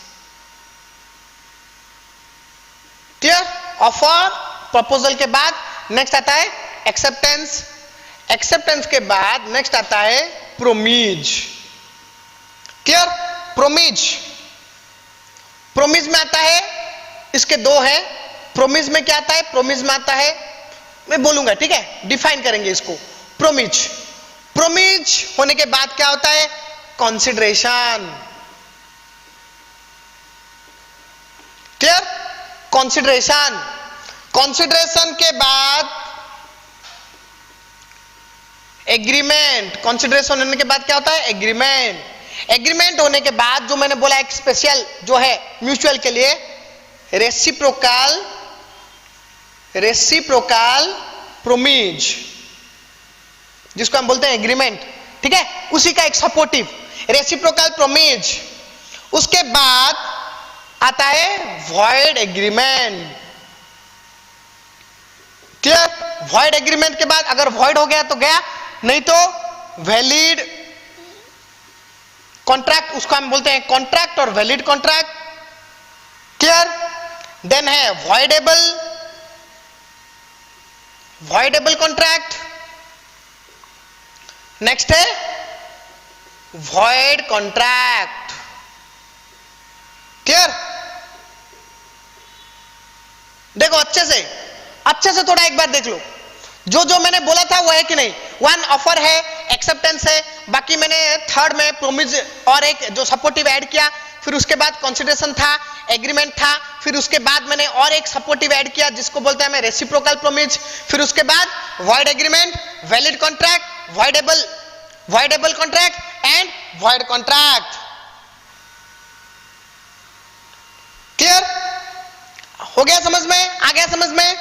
क्लियर? ऑफर प्रपोजल के बाद नेक्स्ट आता है एक्सेप्टेंस। एक्सेप्टेंस के बाद नेक्स्ट आता है प्रोमीज। क्लियर? प्रोमीज में आता है, इसके दो है। प्रोमीज में क्या आता है? प्रोमीज में आता है, मैं बोलूंगा, ठीक है, डिफाइन करेंगे इसको। प्रोमीज होने के बाद क्या होता है? कंसीडरेशन। क्लियर? कंसीडरेशन के बाद एग्रीमेंट। कंसीडरेशन होने के बाद क्या होता है? एग्रीमेंट होने के बाद जो मैंने बोला एक स्पेशल जो है म्यूचुअल के लिए रेसिप्रोकल प्रोमीज, जिसको हम बोलते हैं एग्रीमेंट, ठीक है, उसी का एक सपोर्टिव रेसिप्रोकल प्रोमीज। उसके बाद आता है void agreement. Clear? Void agreement के बाद अगर वॉइड हो गया तो गया, नहीं तो वैलिड कॉन्ट्रैक्ट, उसको हम बोलते हैं कॉन्ट्रैक्ट और वैलिड कॉन्ट्रैक्ट। क्लियर? देन है वॉइडेबल कॉन्ट्रैक्ट। नेक्स्ट है वॉइड कॉन्ट्रैक्ट। क्लियर? देखो अच्छे से थोड़ा एक बार देख लो, जो मैंने बोला था वो है कि नहीं। वन ऑफर है, एक्सेप्टेंस है, बाकी मैंने थर्ड में प्रोमिस और एक जो सपोर्टिव ऐड किया, फिर उसके बाद कंसीडरेशन था, एग्रीमेंट था, फिर उसके बाद मैंने और एक सपोर्टिव ऐड किया जिसको बोलते हैं मैं रेसिप्रोकल प्रोमिस, फिर उसके बाद void agreement, valid contract, voidable contract and void contract. Clear? हो गया समझ में? आ गया समझ में?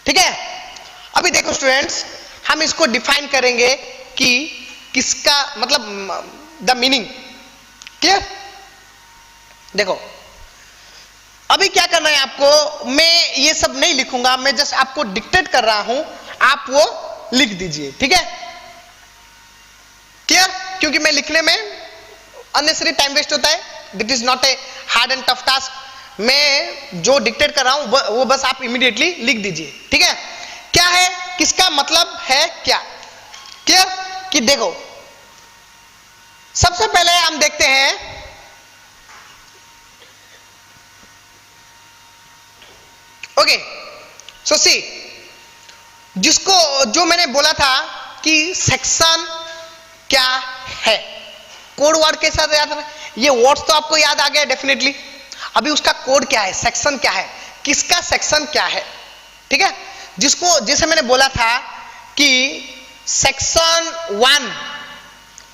ठीक है? अभी देखो स्टूडेंट्स, हम इसको डिफाइन करेंगे कि किसका मतलब द मीनिंग। क्लियर? देखो अभी क्या करना है आपको, मैं ये सब नहीं लिखूंगा, मैं जस्ट आपको डिक्टेट कर रहा हूं, आप वो लिख दीजिए, ठीक है? क्लियर? क्योंकि मैं लिखने में अननेसेसरी टाइम वेस्ट होता है। It is not a hard and tough task. मैं जो डिक्टेट कर रहा हूं वो बस आप इमीडिएटली लिख दीजिए, ठीक है? क्या है, किसका मतलब है क्या? क्लियर? कि देखो सबसे पहले हम देखते हैं ओके, सो सी, जिसको जो मैंने बोला था कि सेक्शन क्या है, कोड वर्ड के साथ याद रखना, ये वर्ड्स तो आपको याद आ गया डेफिनेटली। अभी उसका कोड क्या है, सेक्शन क्या है, किसका सेक्शन क्या है, ठीक है। जिसको, जैसे मैंने बोला था कि section 1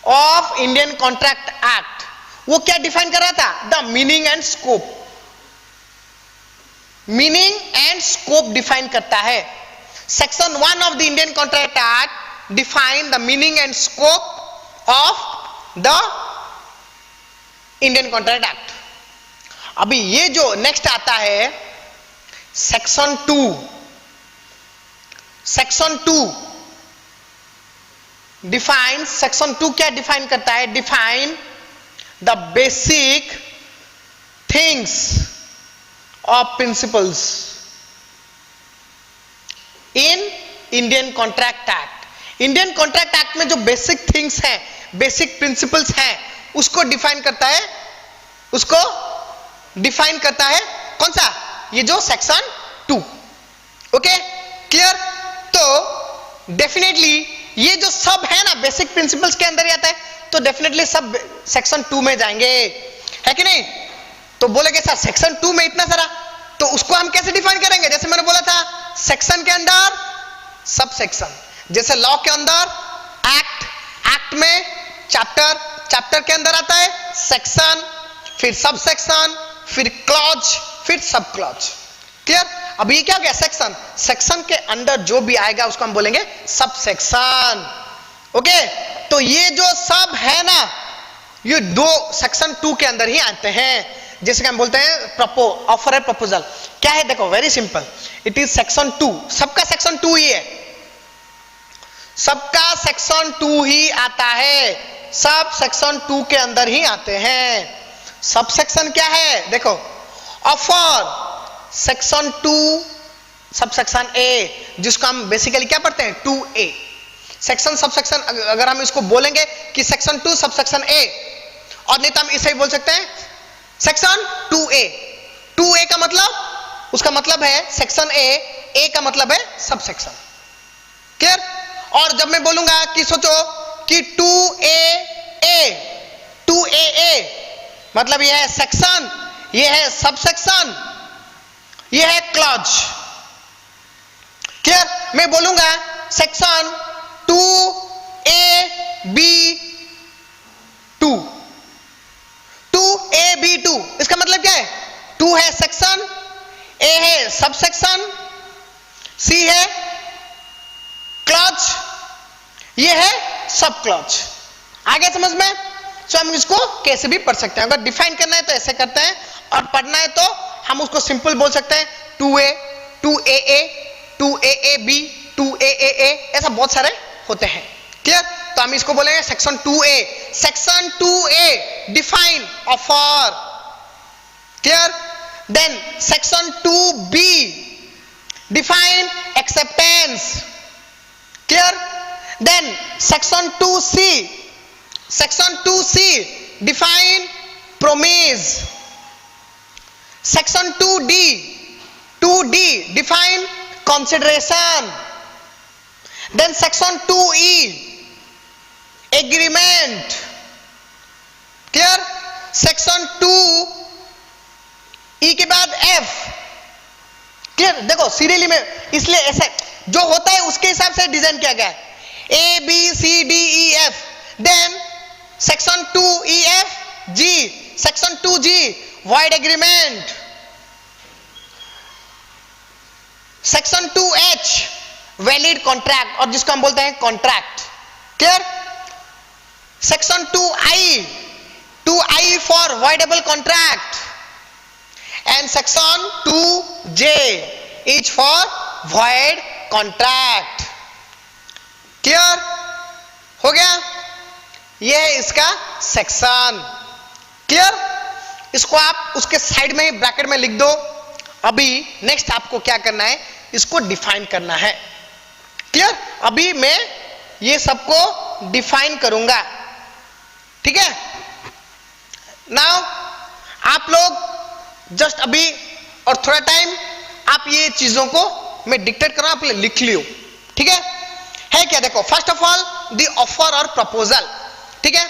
of Indian contract act, वो क्या डिफाइन कर रहा था, the meaning and scope, meaning and scope define करता है। Section 1 of the Indian contract act define the meaning and scope of the Indian contract act. अभी ये जो नेक्स्ट आता है सेक्शन 2, सेक्शन 2 डिफाइन, सेक्शन 2 क्या डिफाइन करता है, define the basic things of principles in Indian contract act. Indian contract act में जो बेसिक थिंग्स हैं, बेसिक प्रिंसिपल्स हैं, उसको डिफाइन करता है, उसको डिफाइन करता है कौन सा, ये जो सेक्शन 2। Okay, clear. तो डेफिनेटली ये जो सब है ना बेसिक प्रिंसिपल्स के अंदर ही आता है, तो डेफिनेटली सब सेक्शन 2 में जाएंगे, है कि नहीं। तो बोलेगे सर सेक्शन 2 में इतना सारा, तो उसको हम कैसे डिफाइन करेंगे, जैसे मैंने बोला था सेक्शन के अंदर सब सेक्शन, जैसे लॉ के अंदर एक्ट, एक्ट में चैप्टर, चैप्टर के अंदर आता है सेक्शन, फिर सब सेक्शन, फिर क्लॉज, फिर सब क्लॉज। क्लियर। अब ये क्या हो गया, सेक्शन, सेक्शन के अंदर जो भी आएगा उसको हम बोलेंगे सब सेक्शन। ओके, तो ये जो सब है ना, ये दो सेक्शन 2 के अंदर ही आते हैं। जैसे कि हम बोलते हैं ऑफर है, प्रपोजल क्या है, देखो very simple, it is section 2, सबका सेक्शन 2 ही है, सबका सेक्शन 2 ही आता है, सब सेक्शन 2 के अंदर ही आते हैं। सब सेक्शन क्या है, देखो offer section 2 sub section A, जिसको हम बेसिकली क्या पढ़ते हैं 2A। सेक्शन सब सेक्शन अगर हम इसको बोलेंगे कि सेक्शन 2 सब सेक्शन ए, और नहीं तो हम इसे ही बोल सकते हैं सेक्शन 2A। 2A का मतलब, उसका मतलब है सेक्शन ए का मतलब है सब सेक्शन। क्लियर। और जब मैं बोलूंगा कि सोचो कि 2AA, 2AA मतलब यह है सेक्शन, यह है सब सेक्शन, यह है क्लॉज। क्लियर। मैं बोलूंगा सेक्शन 2AB2, 2AB2, इसका मतलब क्या है, 2 है सेक्शन, A है सब सेक्शन, C है क्लॉज, ये है सब क्लॉज। आगे समझ में। तो हम इसको कैसे भी पढ़ सकते हैं, अगर डिफाइन करना है तो ऐसे करते हैं, और पढ़ना है तो हम उसको सिंपल बोल सकते हैं 2A, 2AA, 2AAB, 2AAA, ऐसा बहुत सारे होते हैं। क्लियर। तो हम इसको बोलेंगे section 2A। Section 2A define offer. Clear. Then section 2B define acceptance. Clear. Then section 2C, section 2C define promise. Section 2D, 2D define consideration. Then section 2E agreement. Clear? section 2E के बाद F. Clear. देखो serially में, इसलिए ऐसा जो होता है उसके हिसाब से डिजाइन किया गया है, A B C D E F, then section 2EF G, section 2G void agreement, section 2H valid contract, और जिसको हम बोलते हैं contract. Clear. Section 2I, 2I for voidable contract, and section 2J is for void contract. Clear हो गया, यह है इसका सेक्शन। क्लियर। इसको आप उसके साइड में ही ब्रैकेट में लिख दो। अभी नेक्स्ट आपको क्या करना है, इसको डिफाइन करना है। क्लियर। अभी मैं ये सबको डिफाइन करूंगा, ठीक है। नाउ आप लोग जस्ट अभी और थोड़ा टाइम आप ये चीजों को मैं डिक्टेट कर रहा हूं, आप लिख लियो, ठीक है क्या? देखो, first of all the offer और प्रपोजल, ठीक है,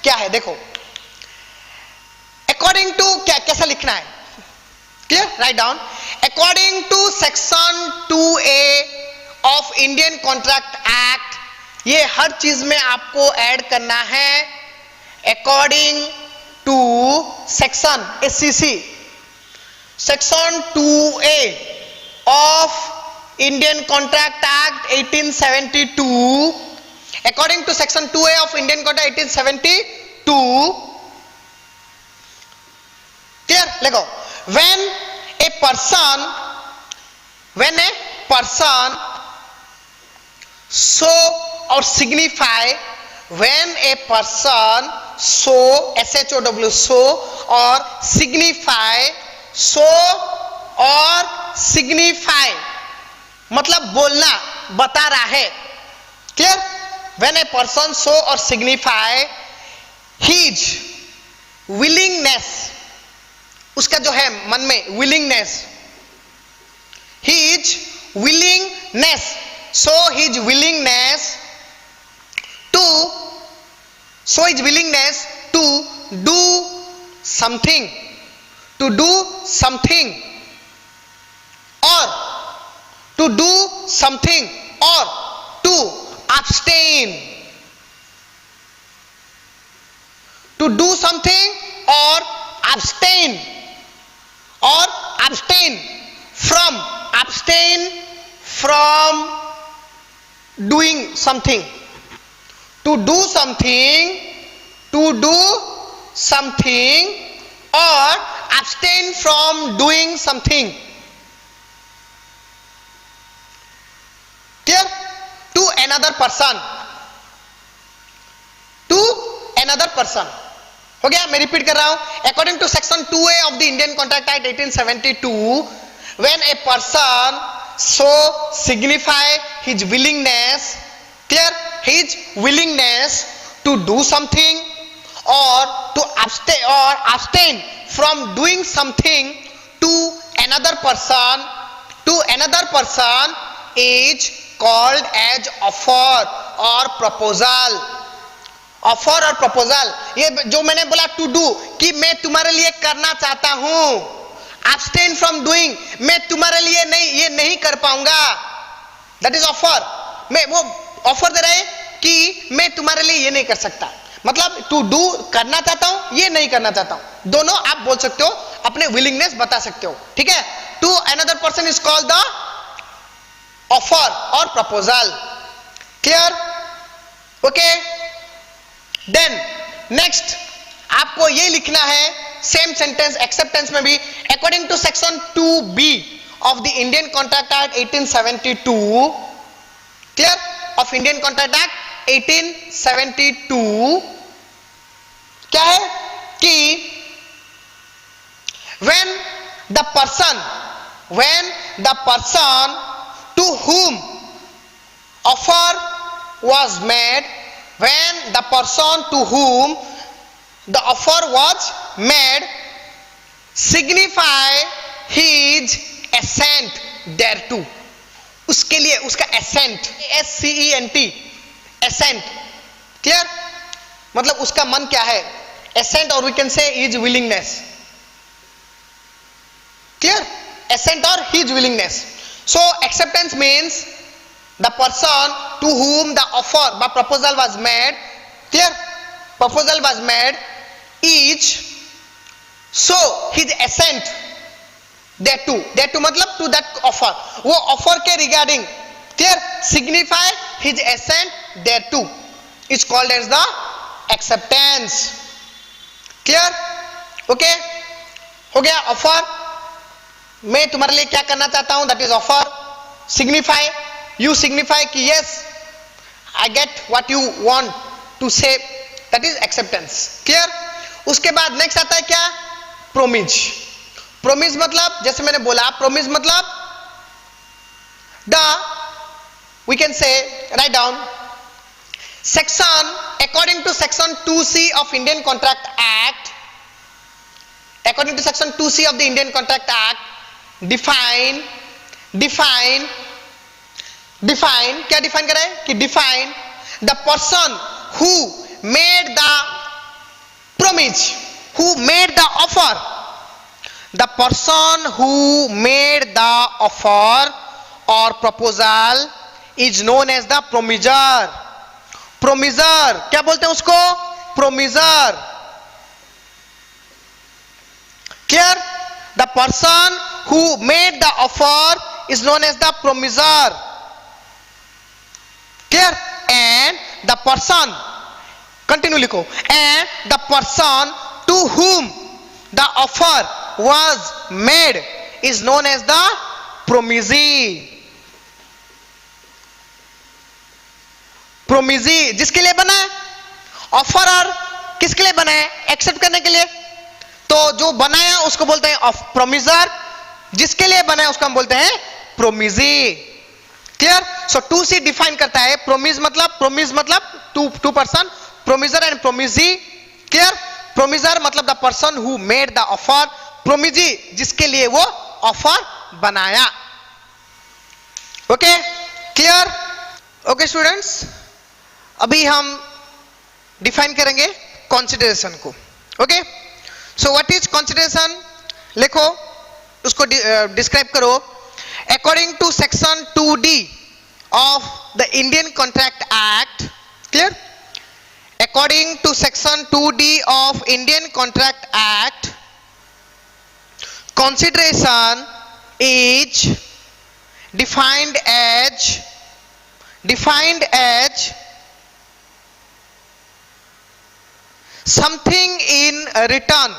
क्या है देखो, अकॉर्डिंग टू क्या कैसा लिखना है, clear? Write down, according to section 2A of Indian contract act, ये हर चीज में आपको ऐड करना है according to section SCC, section 2A of Indian contract act 1872, according to section 2A of Indian contract 1872, clear? देखो, when a person show or signify, when a person show, SHOW, show or signify, show और signify मतलब बोलना, बता रहा है, clear? when a person show or signify his willingness, उसका जो है मन में willingness, his willingness, show his willingness to, show his willingness to do something, to do something or to do something or to abstain, to do something or abstain, or abstain from doing something, to do something, to do something or abstain from doing something, clear? To another person, to another person, हो गया? मैं repeat कर रहा हूं, according to section 2A of the Indian contract act 1872, when a person so signify his willingness, clear? His willingness to do something और to abstain from doing something to another person is called as offer or proposal. Offer और proposal, ये जो मैंने बोला to do, कि मैं तुम्हारे लिए करना चाहता हूं, abstain from doing, मैं तुम्हारे लिए नहीं, ये नहीं कर पाऊंगा, दैट इज ऑफर। मैं वो ऑफर दे रहा है कि मैं तुम्हारे लिए ये नहीं कर सकता, मतलब टू डू करना चाहता हूं, ये नहीं करना चाहता हूं, दोनों आप बोल सकते हो, अपने विलिंगनेस बता सकते हो, ठीक है? To another person is called the offer और proposal, clear? Okay, then next आपको ये लिखना है सेम सेंटेंस एक्सेप्टेंस में भी, according to section 2B of the Indian contract act 1872, clear? Of Indian contract act 1872 क्या है कि when the person to whom offer was made, when the person to whom the offer was made signify his assent thereto, उसके लिए उसका assent, SCENT, assent, clear? मतलब उसका मन क्या है, assent, और we can say his willingness, clear? Assent or his willingness. So acceptance means the person to whom the offer by proposal was made, clear? Proposal was made is so his assent thereto, मतलब to that offer, वो offer के regarding, clear? Signify his assent thereto is called as the acceptance, clear? Okay, हो गया offer, मैं तुम्हारे लिए क्या करना चाहता हूं, that is offer. Signify, you signify कि yes I get what you want to say, that is acceptance, clear? उसके बाद नेक्स्ट आता है क्या, प्रोमिज। प्रोमिज मतलब जैसे मैंने बोला, प्रोमिज मतलब the we can say write down section according to section 2C of Indian contract act, according to section 2C of the Indian Contract Act define define, define क्या define करें कि define the person who made the promise, who made the offer, the person who made the offer or proposal is known as the promiser. promiser क्या बोलते हैं उसको? promiser. Clear? The person who made the offer is known as the promiser. Clear? And the person, continue लिखो, and the person to whom the offer was made is known as the promisee. promisee जिसके लिए बना है, offeror किसके लिए बना है? Accept करने के लिए. तो जो बनाया उसको बोलते हैं promiser, जिसके लिए बना है उसको हम बोलते हैं promisee. क्लियर? सो 2C डिफाइन करता है promise मतलब two person, promiser and promisee. Clear? promiser मतलब the person who made the offer, promisee जिसके लिए वो ऑफर बनाया. Okay clear? ओके स्टूडेंट्स, अभी हम डिफाइन करेंगे कंसीडरेशन को. Okay so what is consideration? लिखो, उसको डिस्क्राइब करो. According to section 2D of the Indian Contract Act, clear? According to section 2D of Indian Contract Act, consideration is defined as something in return,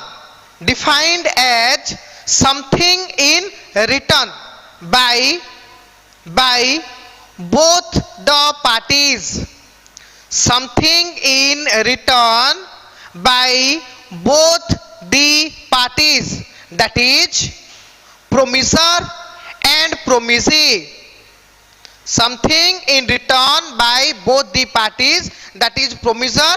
defined as something in return by both the parties, something in return by both the parties, that is promiser and promisee. Something in return by both the parties, that is promiser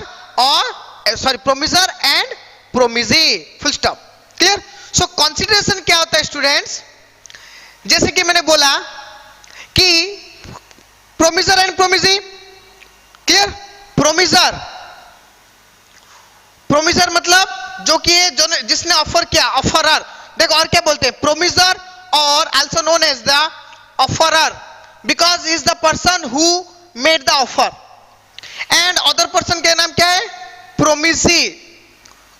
and promisee. Full stop. Clear? So consideration क्या होता है students? जैसे कि मैंने बोला कि promiser and promisee. Clear? Promisor मतलब जो कि जिसने ऑफर किया, ऑफरर. देखो और क्या बोलते हैं? प्रोमिसर और also known as the offeror, because he is the person who made the offer. And other person का नाम क्या है? प्रोमिसी.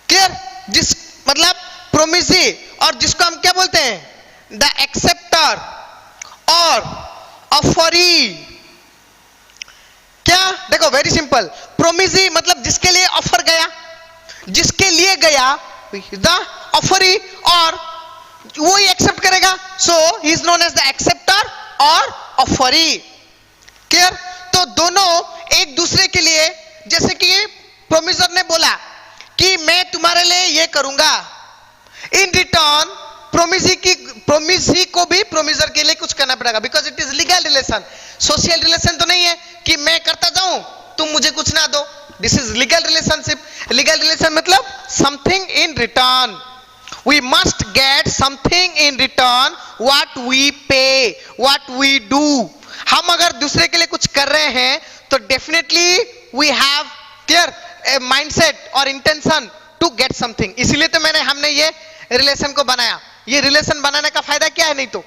क्लियर? जिस मतलब प्रोमिसी, और जिसको हम क्या बोलते हैं? द एक्सेप्टर और ऑफरी. क्या? देखो वेरी सिंपल. प्रोमिसी मतलब जिसके लिए ऑफर गया, जिसके लिए गया द ऑफरी, और वो ही एक्सेप्ट करेगा. So he is known as the acceptor और ऑफरी. क्लियर? तो दोनों एक दूसरे के लिए, जैसे कि प्रोमिसर ने बोला कि मैं तुम्हारे लिए ये करूंगा, इन रिटर्न प्रोमिसी को भी प्रोमिसर के लिए कुछ करना पड़ेगा, because it is legal relation. Social relation तो नहीं है कि मैं करता जाऊं तुम मुझे कुछ ना दो. This is legal relationship. Legal relation मतलब something in return. We must get something in return what we pay, what we do. हम अगर दूसरे के लिए कुछ कर रहे हैं तो definitely we have clear mindset और इंटेंशन टू गेट समथिंग. इसीलिए तो हमने ये रिलेशन को बनाया. ये रिलेशन बनाने का फायदा क्या है? नहीं तो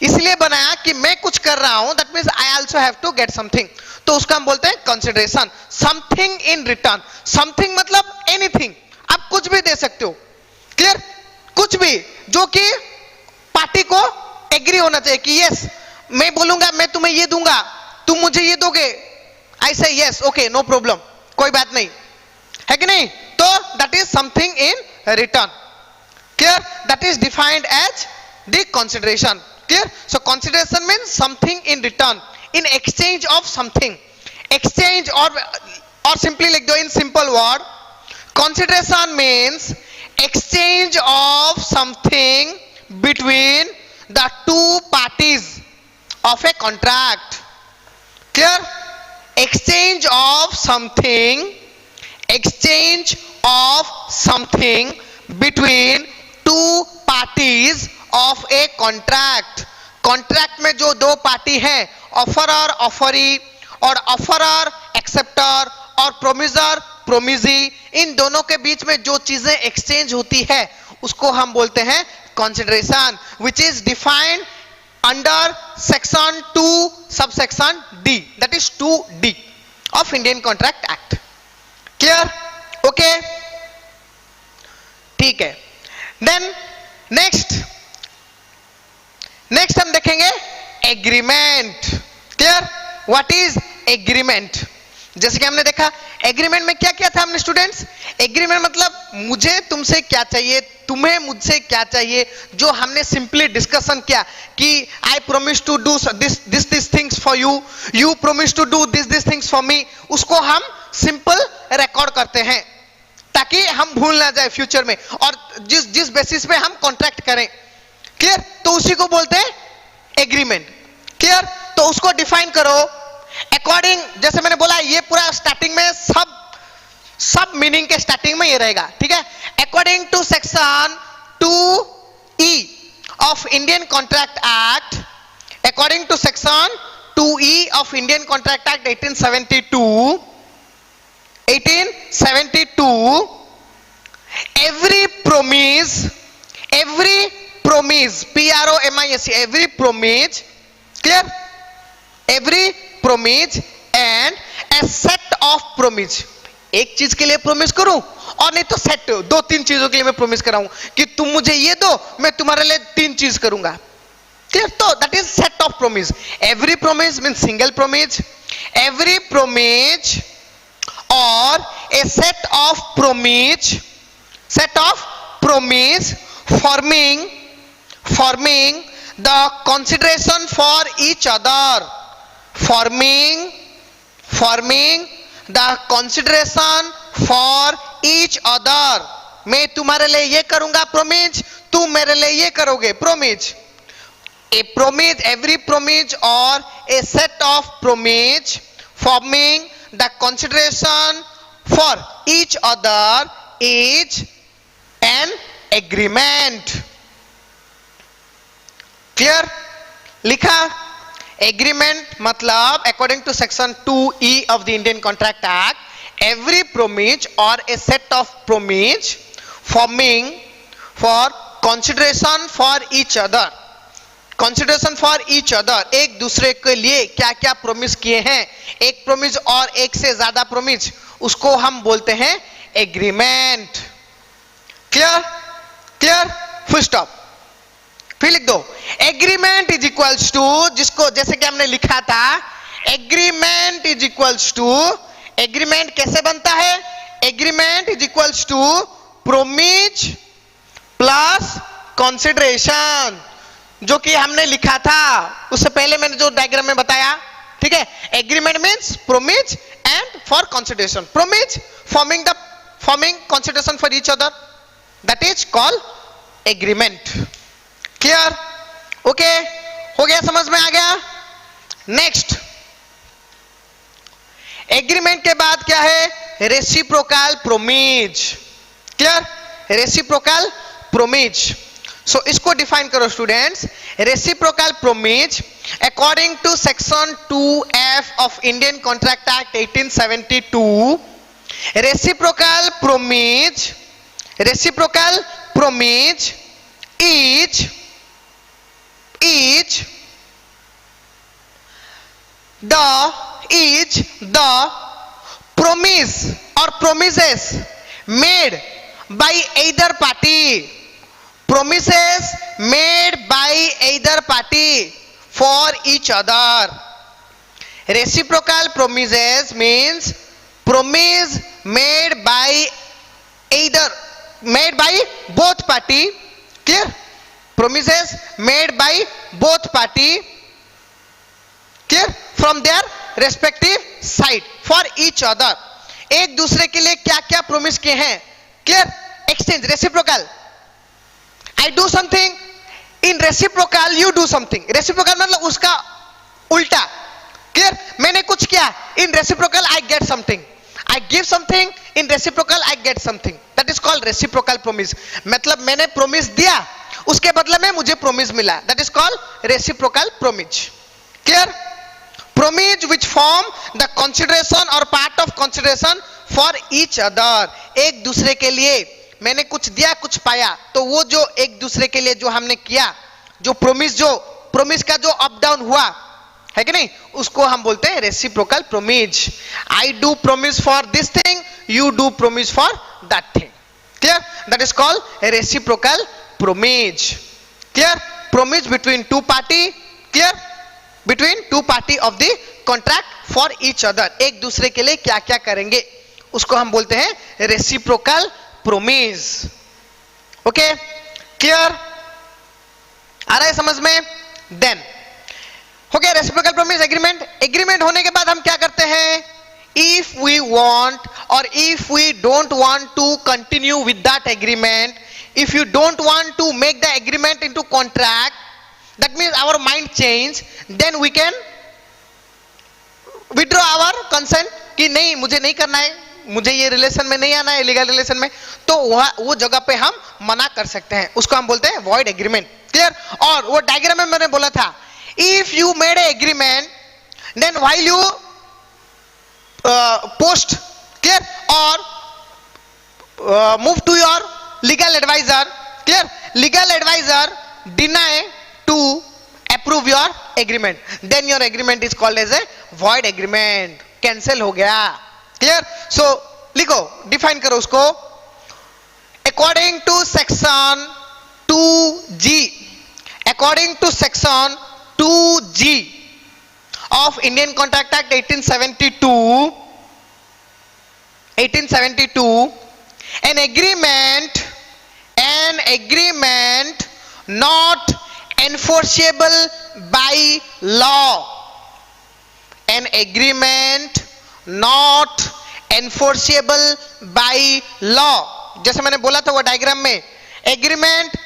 इसलिए बनाया कि मैं कुछ कर रहा हूं, that means I also have to get something. तो उसका हम बोलते हैं consideration. Something in return. Something मतलब एनीथिंग, आप कुछ भी दे सकते हो. क्लियर? कुछ भी जो कि पार्टी को एग्री होना चाहिए कि यस, मैं बोलूंगा मैं तुम्हें ये दूंगा, तुम मुझे ये दोगे, आई से यस, ओके, नो प्रॉब्लम, कोई बात नहीं, है कि नहीं? तो that is something in return. Clear? That is defined as the consideration. Clear? So consideration means something in return, in exchange of something. Exchange or simply like do in simple word, consideration means exchange of something between the two parties of a contract. Clear? Exchange of something between two parties of a contract. Contract में जो दो party हैं, offeror offeree, और offeror acceptor, और promisor प्रोमिजी, इन दोनों के बीच में जो चीजें एक्सचेंज होती है उसको हम बोलते हैं consideration, which is defined under section 2 subsection D, that is 2D of Indian contract act. Clear? Okay, ठीक है। देन नेक्स्ट हम देखेंगे agreement. Clear? What is agreement? जैसे कि हमने देखा एग्रीमेंट में क्या क्या था हमने स्टूडेंट्स, एग्रीमेंट मतलब मुझे तुमसे क्या चाहिए, तुम्हें मुझसे क्या चाहिए, जो हमने सिंपली डिस्कशन किया कि I promise to do this things for you, you promise to do this things for me, उसको हम सिंपल रिकॉर्ड करते हैं ताकि हम भूल ना जाए फ्यूचर में, और जिस बेसिस पे हम कॉन्ट्रैक्ट करें। क्लियर? तो उसी को बोलते हैं एग्रीमेंट। क्लियर? तो उसको डिफाइन करो अकॉर्डिंग, जैसे मैंने बोला ये पूरा स्टार्टिंग में सब मीनिंग के स्टार्टिंग में ये रहेगा, ठीक है। According to section 2E of Indian contract act, according to section 2E of Indian contract act 1872, every promise, PROMISE, every promise, clear? Every promise and a set of promise, एक चीज के लिए प्रोमिस करूं और नहीं तो सेट, 2-3 चीजों के लिए मैं प्रोमिस कराऊं कि तुम मुझे ये दो, मैं तुम्हारे लिए 3 चीज करूंगा। क्लियर? तो that is set of promise. Every promise mean single promise, every promise or a set of promise forming the consideration for each other, forming the consideration for each other, मैं तुम्हारे लिए ये करूंगा प्रोमिस, तुम मेरे लिए ये करोगे promise. A promise, every promise or a set of promise forming the consideration for each other is an agreement। Clear? लिखा? एग्रीमेंट मतलब according to section 2E of the Indian contract act, every promise और a set of promise forming for consideration for each other, consideration for each other, एक दूसरे के लिए क्या क्या promise किए हैं, एक प्रोमिस और एक से ज्यादा प्रोमिस, उसको हम बोलते हैं agreement. Clear? Clear? Full stop. फिर लिख दो एग्रीमेंट इज इक्वल्स टू, जिसको जैसे कि हमने लिखा था agreement is equals to, agreement कैसे बनता है, agreement is equals to promise plus consideration, जो कि हमने लिखा था उससे पहले मैंने जो डायग्राम में बताया, ठीक है। Agreement means promise and for consideration, promise forming consideration for each other, that is called agreement. Clear? Okay, हो गया, समझ में आ गया। नेक्स्ट एग्रीमेंट के बाद क्या है, reciprocal promise. Clear? Reciprocal promise, so इसको डिफाइन करो students. Reciprocal promise according to section 2F of Indian contract act 1872, reciprocal promise is the promise or promises made by either party, promises made by either party for each other. Reciprocal promises means promise made by both party. Clear? Promises made by both party, clear, from their respective side for each other, एक दूसरे के लिए क्या क्या promise किए हैं। Clear? Exchange, reciprocal, I do something in reciprocal, you do something. Reciprocal मतलब उसका उल्टा। क्लियर? मैंने कुछ किया, in reciprocal I get something, I give something, in reciprocal I get something, that is called reciprocal promise. मतलब मैंने promise दिया उसके बदले में मुझे प्रोमिस मिला, that is called reciprocal promise. Clear? Promise which form the consideration और part of consideration for each other, एक दूसरे के लिए मैंने कुछ दिया कुछ पाया, तो वो जो एक दूसरे के लिए जो हमने किया, जो प्रोमिस का जो अप डाउन हुआ है कि नहीं, उसको हम बोलते हैं reciprocal promise. I do promise for this thing, you do promise for that thing. Clear? That is called reciprocal promise. Clear? Promise between two party, clear, between two party of the contract for each other, एक दूसरे के लिए क्या क्या करेंगे उसको हम बोलते हैं रेसिप्रोकल प्रोमिज। Okay, clear? आ रहा है समझ में? देन हो गया रेसिप्रोकल प्रोमिस एग्रीमेंट। एग्रीमेंट होने के बाद हम क्या करते हैं, इफ वी वांट और if we don't want to continue with that agreement, if you don't want to make the agreement into contract, that means our mind change, then we can withdraw our consent कि नहीं मुझे नहीं करना है, मुझे ये relation में नहीं आना है, लीगल रिलेशन में, तो वो जगह पे हम मना कर सकते हैं, उसको हम बोलते हैं वॉइड एग्रीमेंट। क्लियर? और वो डायग्राम में मैंने बोला था, if you made a agreement then while you post, clear, और move to your legal advisor, clear, legal advisor deny to approve your agreement, then your agreement is called as a void agreement, cancel हो गया। Clear? So लिखो, define करो उसको, according to section 2G, according to section 2G of Indian Contract Act 1872, an agreement not enforceable by law, an agreement not enforceable by law, जैसे मैंने बोला था वो डायग्राम में, एग्रीमेंट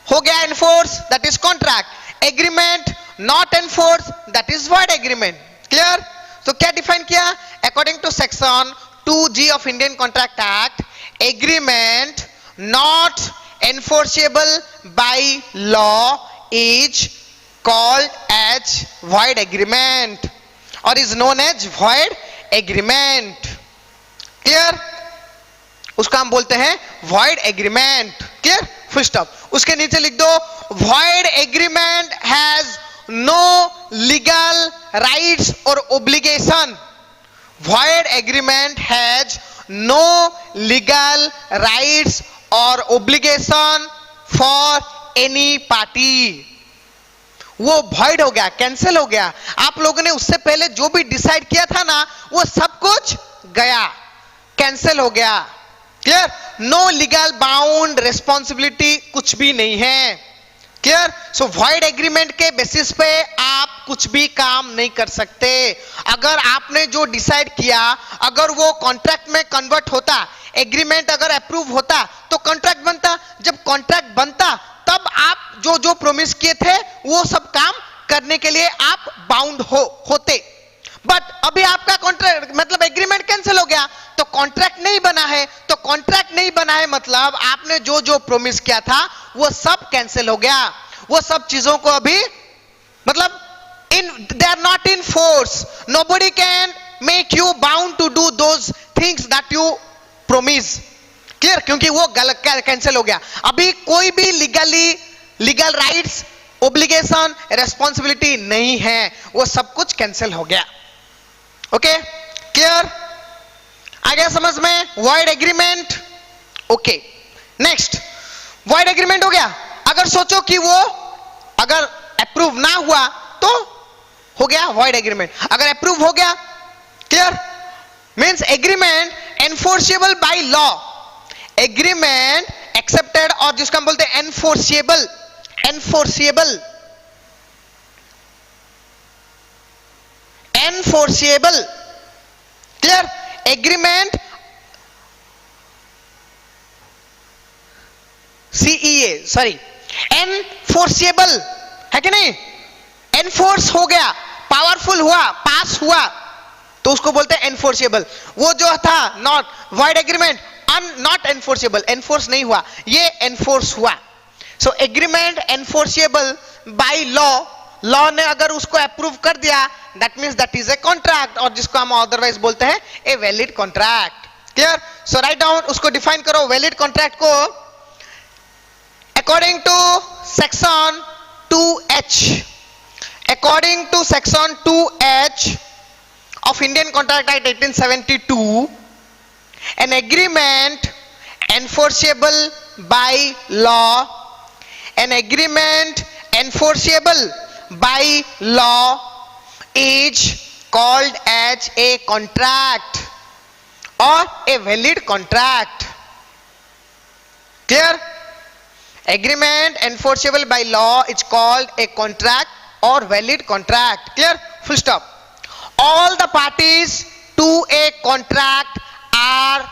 हो गया enforce, that is contract, agreement not enforce, that is void agreement. Clear? तो क्या डिफाइन किया, according to section 2G of Indian contract act, agreement not enforceable by law is called as void agreement और is known as void agreement. Clear? उसका हम बोलते हैं void agreement. Clear? Full stop. उसके नीचे लिख दो, void agreement has no legal rights और obligation, void agreement has no legal rights और ओब्लिगेशन फॉर एनी पार्टी। वो वॉइड हो गया, कैंसिल हो गया। आप लोगों ने उससे पहले जो भी डिसाइड किया था ना, वो सब कुछ गया, कैंसिल हो गया। Clear? No legal bound responsibility कुछ भी नहीं है। क्लियर? सो वॉइड एग्रीमेंट के बेसिस पे आप कुछ भी काम नहीं कर सकते। अगर आपने जो डिसाइड किया, अगर वो कॉन्ट्रैक्ट में कन्वर्ट होता, एग्रीमेंट अगर अप्रूव होता तो कॉन्ट्रैक्ट बनता। जब कॉन्ट्रैक्ट बनता तब आप जो जो प्रोमिस किए थे वो सब काम करने के लिए आप बाउंड होते। बट अभी आपका कॉन्ट्रैक्ट मतलब एग्रीमेंट कैंसिल हो गया, तो कॉन्ट्रैक्ट नहीं बना है। तो कॉन्ट्रैक्ट नहीं बना है मतलब आपने जो जो प्रोमिस किया था वो सब कैंसिल हो गया। वो सब चीजों को अभी मतलब they are not in force. Nobody can make you bound to do those things that you promise. Clear? क्योंकि वो गलत कैंसिल हो गया। अभी कोई भी लीगल राइट्स, ओब्लिगेशन, रेस्पॉन्सिबिलिटी नहीं है, वो सब कुछ कैंसिल हो गया। ओके? क्लियर? आ गया समझ में? Void agreement. Okay, next, void agreement हो गया। अगर सोचो कि वो अगर अप्रूव ना हुआ तो हो गया वॉइड एग्रीमेंट। अगर अप्रूव हो गया, clear, means agreement enforceable by law, agreement accepted, और जिसको हम बोलते हैं enforceable, enforceable, enforceable. Clear? Agreement CEA, sorry, enforceable है कि नहीं? एनफोर्स हो गया, पावरफुल हुआ, पास हुआ, तो उसको बोलते हैं एनफोर्सेबल। वो जो था not void agreement, not enforceable, enforce नहीं हुआ, ये एनफोर्स हुआ। So agreement enforceable by law, law ने अगर उसको अप्रूव कर दिया that means that is a contract, और जिसको हम अदरवाइज बोलते हैं a valid contract. Clear? So write down, उसको डिफाइन करो वैलिड कॉन्ट्रैक्ट को। According to section 2H, according to section 2H of Indian Contract Act 1872, an agreement enforceable by law, an agreement enforceable by law is called as a contract or a valid contract. Clear? Agreement enforceable by law is called a contract or valid contract. Clear? Full stop. All the parties to a contract are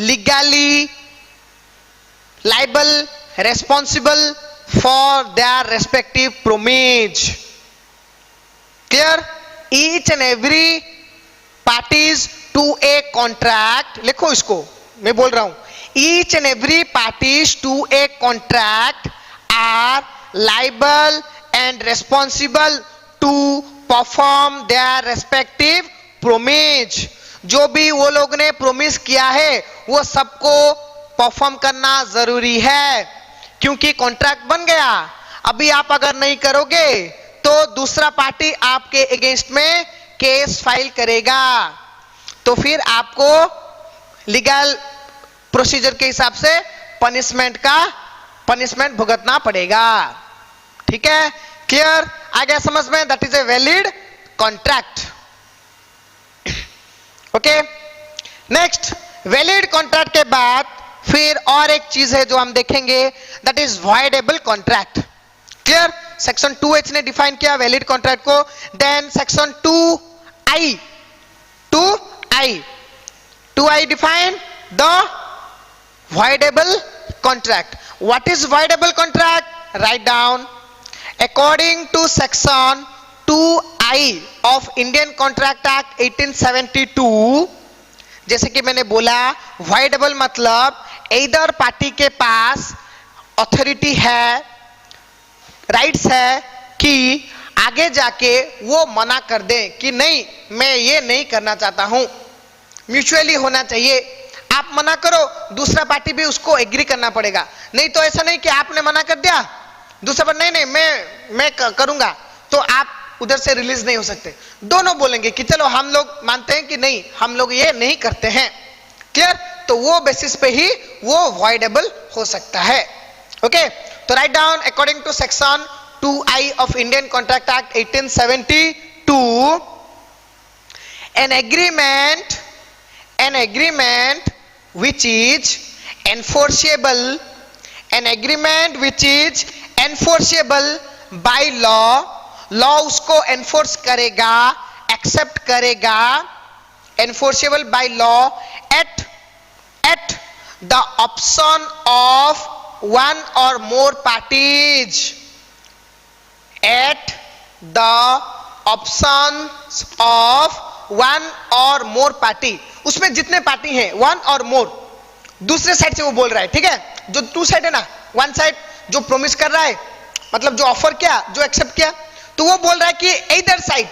legally liable, responsible for their respective promise. Clear? Each and every parties to a contract, लिखो इसको, मैं बोल रहा हूं, each and every parties to a contract are liable and responsible to perform their respective promise. जो भी वो लोग ने प्रोमिस किया है वो सबको परफॉर्म करना जरूरी है, क्योंकि कॉन्ट्रैक्ट बन गया। अभी आप अगर नहीं करोगे तो दूसरा पार्टी आपके अगेंस्ट में केस फाइल करेगा, तो फिर आपको लीगल प्रोसीजर के हिसाब से पनिशमेंट भुगतना पड़ेगा। ठीक है? क्लियर? आ गया समझ में? That is A valid contract. Okay, next, valid contract के बाद फिर और एक चीज है जो हम देखेंगे, that is voidable contract. Clear? Section 2H ने डिफाइन किया वैलिड कॉन्ट्रैक्ट को। Then section 2I define the voidable contract. What is voidable contract? Write down. According to section 2I of Indian Contract Act 1872, जैसे कि मैंने बोला voidable मतलब either party के पास authority है, राइट्स है कि आगे जाके वो मना कर दे कि नहीं मैं ये नहीं करना चाहता हूं, म्यूचुअली होना चाहिए। आप मना करो, दूसरा पार्टी भी उसको एग्री करना पड़ेगा। नहीं तो ऐसा नहीं कि आपने मना कर दिया, दूसरा पार्टी नहीं मैं करूंगा, तो आप उधर से रिलीज नहीं हो सकते। दोनों बोलेंगे कि चलो हम लोग मानते हैं कि नहीं हम लोग ये नहीं करते हैं। क्लियर? तो वो बेसिस पे ही वो वॉइडेबल हो सकता है। ओके, तो write down, according to section 2I of Indian contract act 1872, an agreement which is enforceable by law उसको enforce करेगा, accept करेगा, enforceable by law at the option of one or more parties, at the options of one और more party, उसमें जितने party हैं one और मोर, दूसरे side से वो बोल रहा है। ठीक है? जो टू साइड है ना, वन साइड जो प्रोमिस कर रहा है, मतलब जो ऑफर किया, जो एक्सेप्ट किया, तो वो बोल रहा है कि इधर साइड।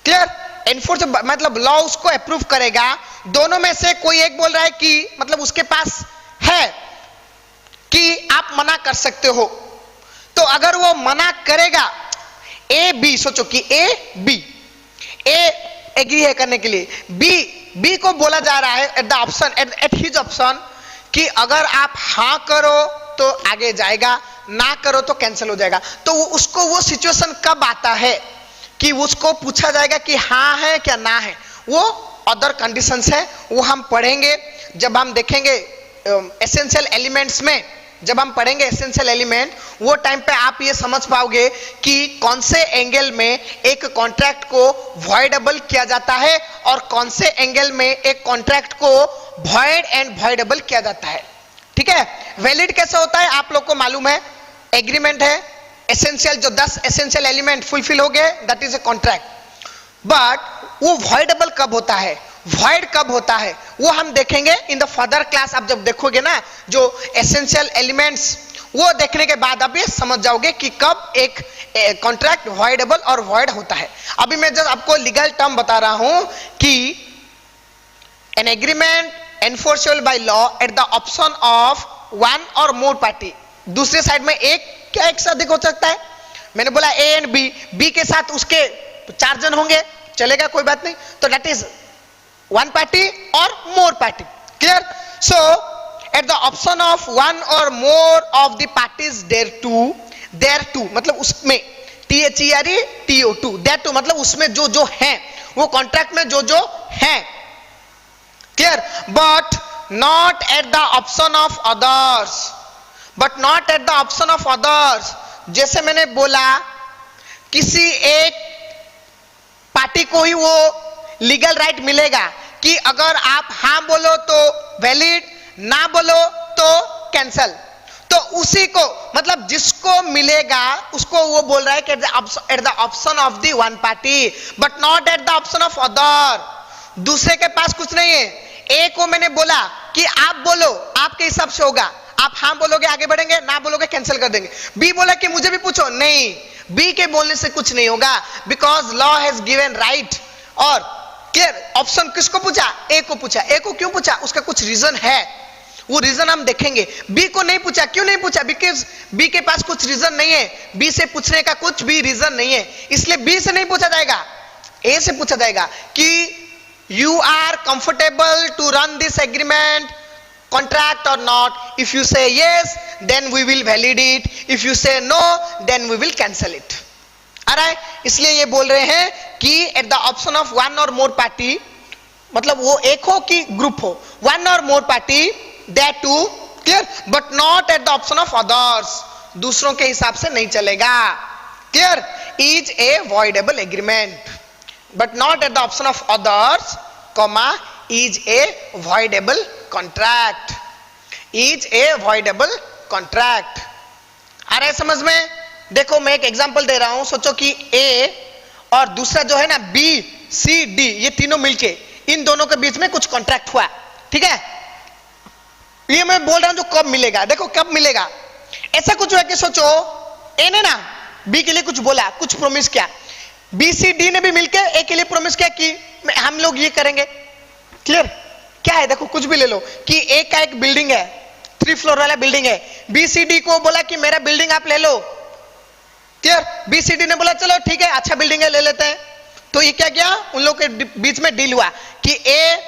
क्लियर? एनफोर्स मतलब लॉ उसको अप्रूव करेगा, दोनों में से कोई एक बोल रहा है कि मतलब उसके पास है कि आप मना कर सकते हो, तो अगर वो मना करेगा, ए बी, सोचो कि ए एग्री है करने के लिए, बी को बोला जा रहा है eight the option, at his option, कि अगर आप हाँ करो तो आगे जाएगा, ना करो तो कैंसिल हो जाएगा। तो उसको वो सिचुएशन कब आता है कि उसको पूछा जाएगा कि हाँ है क्या ना है, वो अदर कंडीशंस है, वो हम पढ़ेंगे जब हम देखेंगे एसेंशियल एलिमेंट्स में। जब हम पढ़ेंगे एसेंशियल एलिमेंट, वो टाइम पे आप ये समझ पाओगे कि कौन से एंगल में एक कॉन्ट्रैक्ट को वॉइडेबल किया जाता है और कौन से एंगल में एक कॉन्ट्रैक्ट को वॉइड एंड वॉइडेबल किया जाता है। ठीक है? वैलिड कैसे होता है आप लोग को मालूम है, एग्रीमेंट है, एसेंशियल जो 10 एसेंशियल एलिमेंट फुलफिल हो गए, that is a contract. But वो वॉइडेबल कब होता है, वॉइड कब होता है, वो हम देखेंगे इन द फर्दर क्लास। आप जब देखोगे ना जो एसेंशियल एलिमेंट्स, वो देखने के बाद आप ये समझ जाओगे कि कब एक कॉन्ट्रैक्ट वॉइडेबल और वॉइड होता है। अभी मैं जस्ट आपको लीगल टर्म बता रहा हूं कि an agreement enforceable by law at the option of one और मोर पार्टी। दूसरे साइड में एक से अधिक हो सकता है। मैंने बोला ए एंड बी, बी के साथ उसके 4 जन होंगे, चलेगा, कोई बात नहीं। तो दैट इज वन पार्टी और more party. Clear? So at the option of one और more of the parties thereto मतलब उसमें THERE TO2 देयर टू मतलब उसमें जो जो है, वो कॉन्ट्रैक्ट में जो जो है। Clear? But not at the option of others, but not at the option of others. जैसे मैंने बोला किसी एक पार्टी को ही वो लीगल राइट मिलेगा कि अगर आप हां बोलो तो वैलिड, ना बोलो तो कैंसल। तो उसी को मतलब जिसको मिलेगा उसको वो बोल रहा है कि eight the option of the one party but not at the option of other. दूसरे के पास कुछ नहीं है। ए को मैंने बोला कि आप बोलो, आपके हिसाब से होगा, आप हाँ बोलोगे आगे बढ़ेंगे, ना बोलोगे कैंसिल कर देंगे। बी बोला कि मुझे भी पूछो, नहीं, बी के बोलने से कुछ नहीं होगा because law has given right. और क्लियर? ऑप्शन किसको पूछा? ए को पूछा। ए को क्यों पूछा? उसका कुछ रीजन है, वो रीजन हम देखेंगे। बी को नहीं पूछा, क्यों नहीं पूछा? बिकॉज बी के पास कुछ रीजन नहीं है, बी से पूछने का कुछ भी रीजन नहीं है, इसलिए बी से नहीं पूछा जाएगा, ए से पूछा जाएगा कि you are comfortable to run this agreement contract or not. If you say yes, then we will validate it. If you say no, then we will cancel it. alright? इसलिए ये बोल रहे हैं कि at the option of one or more party मतलब वो एक हो कि ग्रुप हो, one or more party that too clear but not at the option of others, दूसरों के हिसाब से नहीं चलेगा। clear? is a voidable agreement but not at the option of others, comma is a voidable contract, is a voidable contract। आ रहा है समझ में? देखो मैं एक एग्जांपल दे रहा हूं। सोचो कि ए और दूसरा जो है ना बी सी डी, ये तीनों मिलके इन दोनों के बीच में कुछ कॉन्ट्रैक्ट हुआ, ठीक है? ये मैं बोल रहा हूं जो कब मिलेगा, देखो कब मिलेगा। ऐसा कुछ हुआ कि सोचो ए ने ना बी के लिए कुछ बोला, कुछ प्रॉमिस किया, बी सी डी ने भी मिलकर ए के लिए प्रॉमिस किया कि हम लोग ये करेंगे। क्लियर? क्या है? देखो कुछ भी ले लो कि ए का एक बिल्डिंग है, 3 फ्लोर वाला बिल्डिंग है, बी सी डी को बोला कि मेरा बिल्डिंग आप ले लो। क्लियर? बी सी डी ने बोला चलो ठीक है, अच्छा बिल्डिंग है, ले लेते हैं। तो ये क्या किया? उन लोग के बीच में डील हुआ कि ए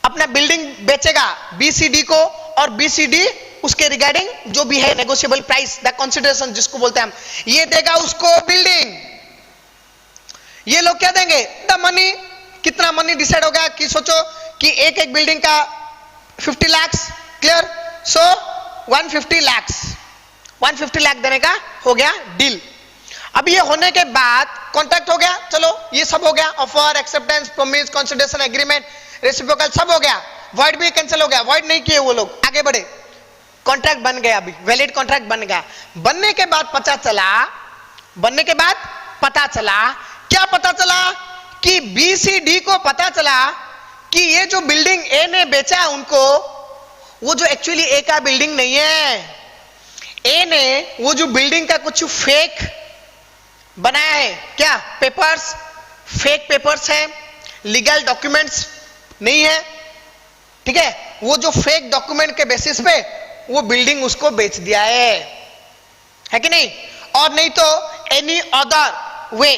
अपना बिल्डिंग बेचेगा बी सी डी को और बी सी डी उसके रिगार्डिंग जो भी है नेगोशिएबल प्राइस, द कंसिडरेशन जिसको बोलते हैं हम, ये देगा उसको बिल्डिंग। ये लोग क्या देंगे? The money. कितना मनी डिसाइड होगा कि सोचो कि एक एक बिल्डिंग का 50 लाख। क्लियर? सो 150 लाख, 150 लाख देने का हो गया डील। अब ये होने के बाद कॉन्ट्रैक्ट हो गया, चलो ये सब हो गया, offer, acceptance, promise, consideration, agreement, reciprocal सब हो गया। वॉइड भी कैंसिल हो गया, वॉइड नहीं किए वो लोग, आगे बढ़े, कॉन्ट्रैक्ट बन गया, अभी वैलिड कॉन्ट्रैक्ट बन गया। बनने के बाद पता चला क्या पता चला कि बी सी डी को पता चला कि ये जो बिल्डिंग ए ने बेचा उनको, वो जो एक्चुअली ए का बिल्डिंग नहीं है। ए ने वो जो बिल्डिंग का कुछ फेक बनाया है, क्या पेपर्स, फेक पेपर्स है, लीगल डॉक्यूमेंट्स नहीं है, ठीक है? वो जो फेक डॉक्यूमेंट के बेसिस पे वो बिल्डिंग उसको बेच दिया है कि नहीं? और नहीं तो एनी अदर वे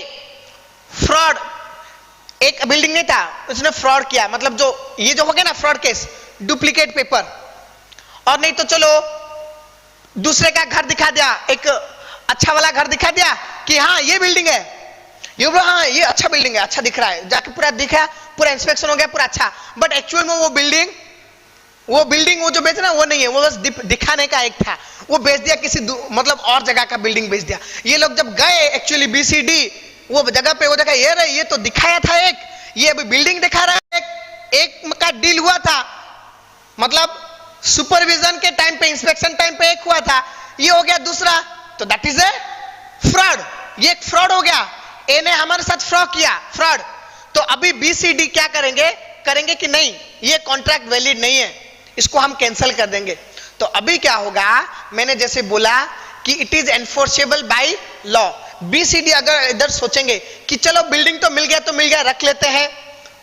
फ्रॉड, एक बिल्डिंग नहीं था, उसने फ्रॉड किया, मतलब जो ये जो हो गया ना फ्रॉड केस, डुप्लीकेट पेपर। और नहीं तो चलो दूसरे का घर दिखा दिया, एक अच्छा वाला घर दिखा दिया कि हाँ ये बिल्डिंग है, ये बोला हाँ ये अच्छा बिल्डिंग है, अच्छा दिख रहा है, जाके पूरा दिखा, पूरा इंस्पेक्शन हो गया, पूरा अच्छा, बट एक्चुअल में वो बिल्डिंग वो जो बेच ना वो नहीं है, वो बस दिखाने का एक था, वो बेच दिया किसी मतलब और जगह का बिल्डिंग बेच दिया। ये लोग जब गए एक्चुअली बीसीडी वो जगह पे, वो देखा ये तो दिखाया था एक, ये अभी बिल्डिंग दिखा रहा है, एक का डील हुआ था, मतलब सुपरविजन के टाइम पे, इंस्पेक्शन टाइम पे एक हुआ था, ये हो गया दूसरा, तो दैट इज ए फ्रॉड, ये एक फ्रॉड हो गया। ए ने हमारे साथ फ्रॉड किया, फ्रॉड। तो अभी बीसीडी क्या करेंगे कि नहीं ये कॉन्ट्रैक्ट वैलिड नहीं है, इसको हम कैंसिल कर देंगे। तो अभी क्या होगा, मैंने जैसे बोला कि it is enforceable by law. BCD अगर इधर सोचेंगे कि चलो बिल्डिंग तो मिल गया रख लेते हैं,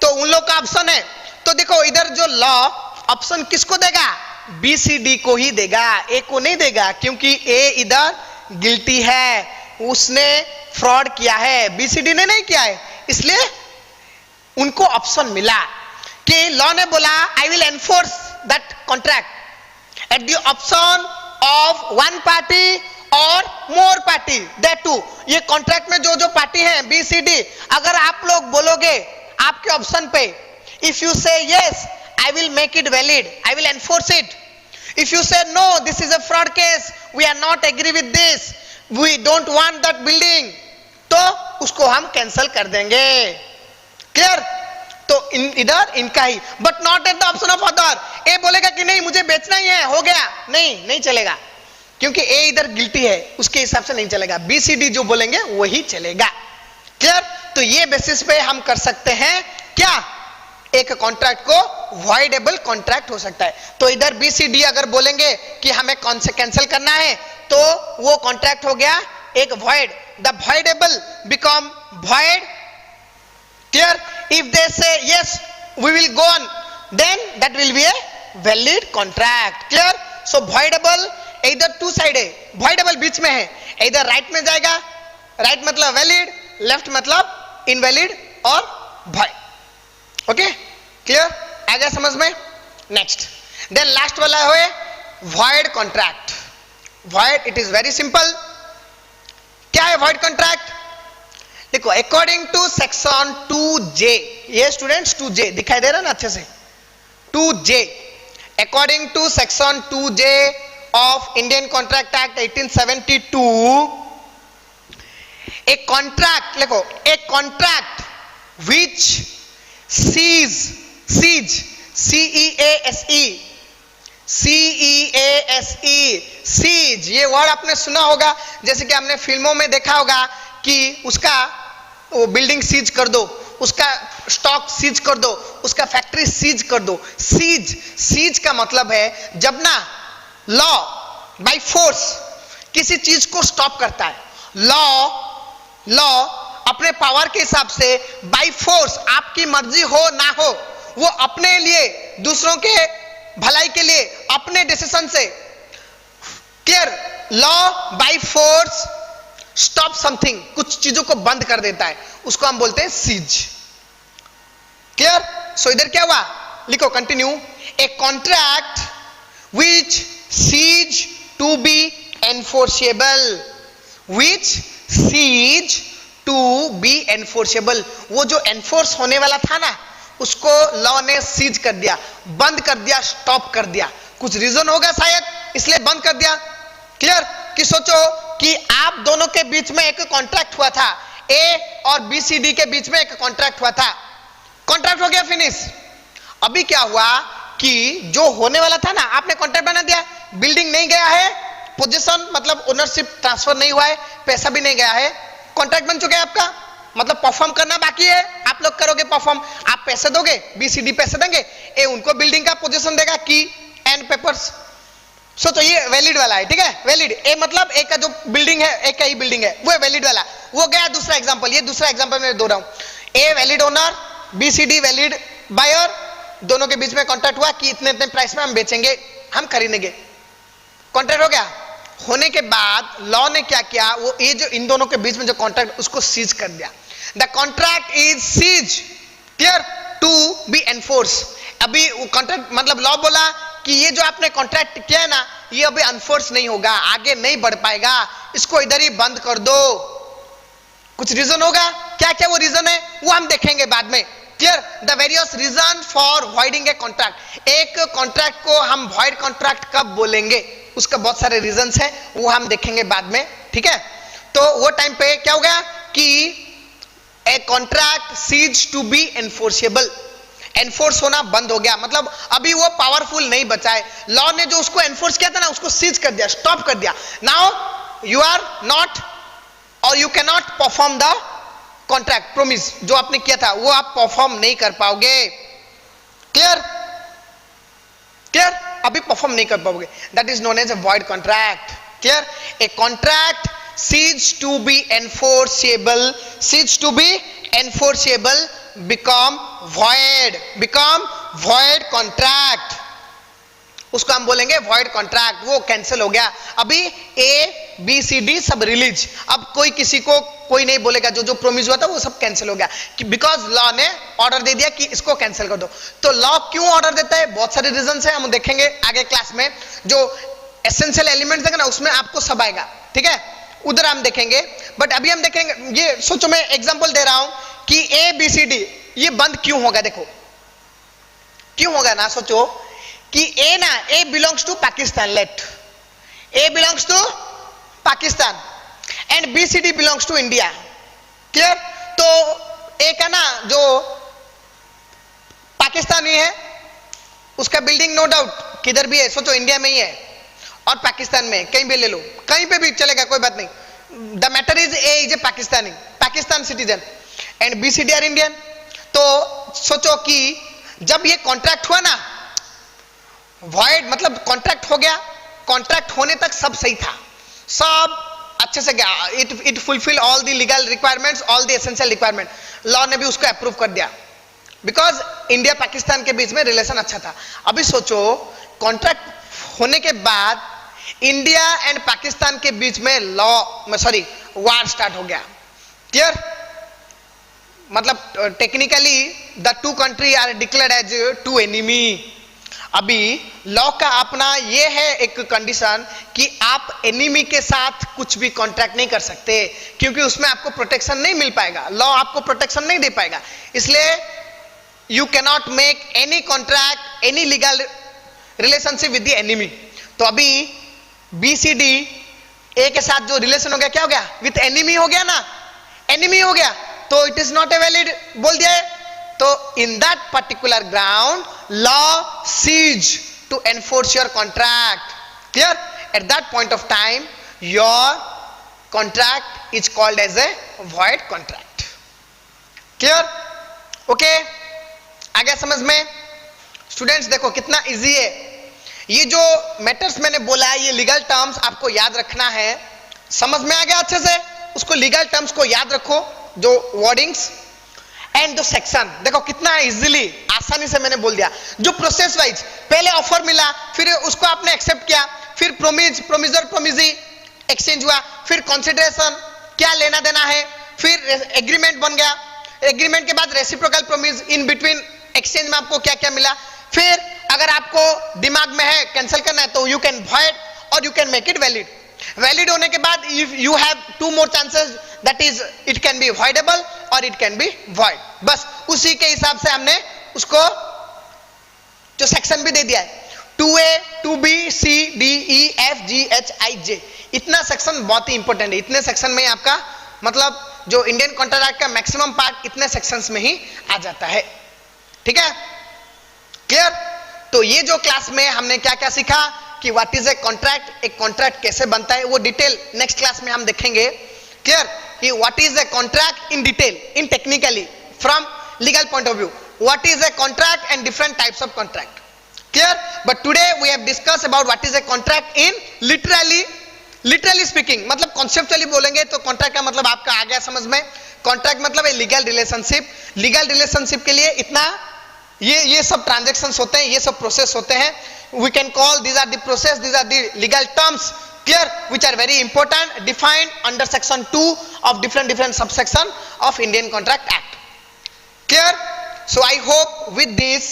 तो उन लोग का ऑप्शन है, तो देखो इधर जो लॉ ऑप्शन किसको देगा, बीसीडी को ही देगा, ए को नहीं देगा, क्योंकि ए इधर गिल्टी है, उसने फ्रॉड किया है, बीसीडी ने नहीं किया है, इसलिए उनको ऑप्शन मिला कि लॉ ने बोला आई will enforce that contract at the option of one party और मोर पार्टी दैट टू। ये कॉन्ट्रैक्ट में जो जो पार्टी है बीसीडी, अगर आप लोग बोलोगे आपके ऑप्शन पे, if you say yes I will make it valid, I will enforce it, if you say no this is a fraud case, we are not agree with this, we don't want that building, तो उसको हम cancel कर देंगे। Clear? तो इधर इनका ही, but not at the option of other. A बोलेगा कि नहीं मुझे बेचना ही है, हो गया, नहीं चलेगा, क्योंकि ए इधर गिल्टी है, उसके हिसाब से नहीं चलेगा, बीसीडी जो बोलेंगे वही चलेगा। क्लियर? तो ये बेसिस पे हम कर सकते हैं क्या, एक कॉन्ट्रैक्ट को वॉइडेबल कॉन्ट्रैक्ट हो सकता है। तो इधर बीसीडी अगर बोलेंगे कि हमें कौन से कैंसिल करना है, तो वो कॉन्ट्रैक्ट हो गया एक void, the voidable become void. Clear? If they say yes, we will go on, then that will be a valid contract. Clear? So voidable either two side है, voidable बीच में है, either right में जाएगा, right मतलब valid, left मतलब invalid और void. Okay? Clear? आ गया समझ में? Next. Then last वाला है void contract. Void, it is very simple. क्या है void contract? देखो अकॉर्डिंग टू सेक्शन 2J, ये स्टूडेंट्स 2J दिखाई दे रहा ना अच्छे से, 2J, according to section 2J of Indian contract act 1872, a contract, देखो a contract which cease, cease, ये वर्ड आपने सुना होगा, जैसे कि आपने फिल्मों में देखा होगा कि उसका वो बिल्डिंग सीज कर दो, उसका स्टॉक सीज कर दो, उसका फैक्ट्री सीज कर दो। सीज का मतलब है जब ना लॉ बाय फोर्स किसी चीज को स्टॉप करता है, लॉ अपने पावर के हिसाब से बाय फोर्स, आपकी मर्जी हो ना हो, वो अपने लिए, दूसरों के भलाई के लिए, अपने डिसीजन से, clear, law by force stop something, कुछ चीजों को बंद कर देता है, उसको हम बोलते हैं सीज। क्लियर? सो इधर क्या हुआ, लिखो continue, a contract which ceases to be enforceable, which ceases to be enforceable, वो जो एनफोर्स होने वाला था ना, उसको लॉ ने सीज कर दिया, बंद कर दिया, स्टॉप कर दिया, कुछ रीजन होगा शायद इसलिए बंद कर दिया। क्लियर? कि सोचो कि आप दोनों के बीच में एक कॉन्ट्रैक्ट हुआ था, ए और बीसीडी के बीच में एक कॉन्ट्रैक्ट हुआ था, कॉन्ट्रैक्ट हो गया फिनिश। अभी क्या हुआ कि जो होने वाला था ना, आपने कॉन्ट्रैक्ट बना दिया, बिल्डिंग नहीं गया है, पोजीशन मतलब ओनरशिप ट्रांसफर नहीं हुआ है, पैसा भी नहीं गया है, कॉन्ट्रैक्ट बन चुका है आपका, मतलब परफॉर्म करना बाकी है, आप लोग करोगे परफॉर्म, आप पैसे दोगे, बीसीडी पैसे देंगे, ए उनको बिल्डिंग का पोजीशन देगा, की एंड पेपर्स। सोचो ये वैलिड वाला है, ठीक है, वैलिड, ए मतलब एक का जो बिल्डिंग है, एक का ही बिल्डिंग है, वो है वैलिड वाला, वो गया। दूसरा एग्जांपल, ये दूसरा एग्जांपल मैं दो रहा हूं, A valid owner, BCD valid buyer, दोनों के बीच में कॉन्ट्रैक्ट हुआ कि इतने इतने प्राइस में हम बेचेंगे, हम खरीदेंगे, कॉन्ट्रैक्ट हो गया। होने के बाद लॉ ने क्या किया, वो ये जो इन दोनों के बीच में जो कॉन्ट्रैक्ट, उसको सीज कर दिया, the contract is cease, clear, to be enforce. अभी कॉन्ट्रैक्ट मतलब लॉ बोला कि ये जो आपने कॉन्ट्रैक्ट किया है ना, ये अभी अनफोर्स नहीं होगा, आगे नहीं बढ़ पाएगा, इसको इधर ही बंद कर दो। कुछ रीजन होगा, क्या क्या वो रीजन है वो हम देखेंगे बाद में। Clear? The various reason for voiding a contract, एक कॉन्ट्रैक्ट को हम वॉइड कॉन्ट्रैक्ट कब बोलेंगे, उसका बहुत सारे रीजंस हैं, वो हम देखेंगे बाद में, ठीक है। तो वो टाइम पे क्या हो गया कि a contract cease to be enforceable, enforce होना बंद हो गया, मतलब अभी वो पावरफुल नहीं बचा है, लॉ ने जो उसको एनफोर्स किया था ना, उसको सीज कर दिया, स्टॉप कर दिया। नाउ यू आर नॉट और you can not perform the contract promise, जो आपने किया था वो आप परफॉर्म नहीं कर पाओगे। क्लियर? क्लियर? अभी परफॉर्म नहीं कर पाओगे, that is known as a void contract. Clear? A contract ceased to be enforceable become void contract, उसको हम बोलेंगे void contract, वो कैंसिल हो गया। अभी A B C D सब रिलीज, अब कोई किसी को कोई नहीं बोलेगा, जो प्रोमिस हुआ था वो सब कैंसिल हो गया, बिकॉज लॉ ने ऑर्डर दे दिया कि इसको कैंसिल कर दो। तो लॉ क्यों ऑर्डर देता है? बहुत सारे रीजन है, हम देखेंगे आगे क्लास में। जो एसेंशियल एलिमेंट्स है ना उसमें आपको सब आएगा, ठीक है, उधर हम देखेंगे। बट अभी हम देखेंगे, ये सोचो मैं एग्जांपल दे रहा हूं कि ए बी सी डी ये बंद क्यों होगा। देखो क्यों होगा ना, सोचो कि A belongs to Pakistan, let A belongs to Pakistan and B C D belongs to India. Clear? तो ए का ना जो पाकिस्तानी है उसका बिल्डिंग नो डाउट किधर भी है, सोचो इंडिया में ही है और पाकिस्तान में, कहीं भी ले लो, कहीं पे भी चलेगा, कोई बात नहीं। The matter is A is a Pakistan citizen and B C D are Indian. तो सोचो कि जब ये कॉन्ट्रैक्ट हुआ ना, वॉइड मतलब कॉन्ट्रैक्ट हो गया, कॉन्ट्रैक्ट होने तक सब सही था, सब अच्छे से गया, it fulfil all the legal requirements, all the essential requirement, law ने भी उसको अप्रूव कर दिया, बिकॉज इंडिया पाकिस्तान के बीच में रिलेशन अच्छा था। अभी सोचो कॉन्ट्रैक्ट होने के बाद इंडिया एंड पाकिस्तान के बीच में वार स्टार्ट हो गया। क्लियर? मतलब technically the two country are declared as two enemy. अभी लॉ का अपना ये है एक कंडीशन कि आप एनिमी के साथ कुछ भी कॉन्ट्रैक्ट नहीं कर सकते, क्योंकि उसमें आपको प्रोटेक्शन नहीं मिल पाएगा, लॉ आपको प्रोटेक्शन नहीं दे पाएगा, इसलिए you cannot make any contract, any legal relationship with the enemy. तो अभी बी सी डी ए के साथ जो रिलेशन हो गया, क्या हो गया? विथ एनिमी हो गया ना, एनिमी हो गया, तो it is not a valid बोल दिया है। तो in that particular ground law cease to enforce your contract. Clear? At that point of time your contract is called as a void contract. Clear? Okay, आ गया समझ में? Students देखो कितना इजी है, ये जो मैटर्स मैंने बोला है, ये लीगल टर्म्स आपको याद रखना है। समझ में आ गया अच्छे से? उसको लीगल टर्म्स को याद रखो, जो वर्डिंग्स एंड जो सेक्शन, देखो कितना इजीली आसानी से मैंने बोल दिया। जो प्रोसेस वाइज पहले ऑफर मिला, फिर उसको आपने एक्सेप्ट किया, फिर प्रोमिजी एक्सचेंज हुआ, फिर कंसिडरेशन क्या लेना देना है, फिर एग्रीमेंट बन गया, एग्रीमेंट के बाद reciprocal promise, in between exchange में आपको क्या क्या मिला, फिर अगर आपको दिमाग में है कैंसिल करना है तो यू कैन वॉइड और you can make it valid. Valid होने के बाद you have two more chances, that is it can be voidable और इट कैन बी वॉइड। बस उसी के हिसाब से हमने उसको जो सेक्शन भी दे दिया है, 2A 2B C D E F G H I J, इतना सेक्शन बहुत ही इंपॉर्टेंट है। इतने सेक्शन में आपका मतलब जो इंडियन कॉन्ट्रैक्ट का मैक्सिमम पार्ट इतने सेक्शंस में ही आ जाता है। ठीक है? क्लियर? तो ये जो क्लास में हमने क्या क्या सीखा कि व्हाट इज ए कॉन्ट्रैक्ट, एक कॉन्ट्रैक्ट कैसे बनता है, वो डिटेल नेक्स्ट क्लास में हम देखेंगे। क्लियर? कि what is a contract in detail, in technically from legal point of view, what is a contract and different types of contract. Clear? But today we have discuss about what is a contract in literally speaking, मतलब conceptually बोलेंगे तो contract का मतलब आपका आ गया समझ में। Contract मतलब ए लीगल रिलेशनशिप, लीगल रिलेशनशिप के लिए इतना ये सब ट्रांजैक्शंस होते हैं, ये सब प्रोसेस होते हैं। We can call these are the process, these are the legal terms, clear, which are very important, defined under section 2 of different subsection of Indian Contract Act. Clear? So I hope with this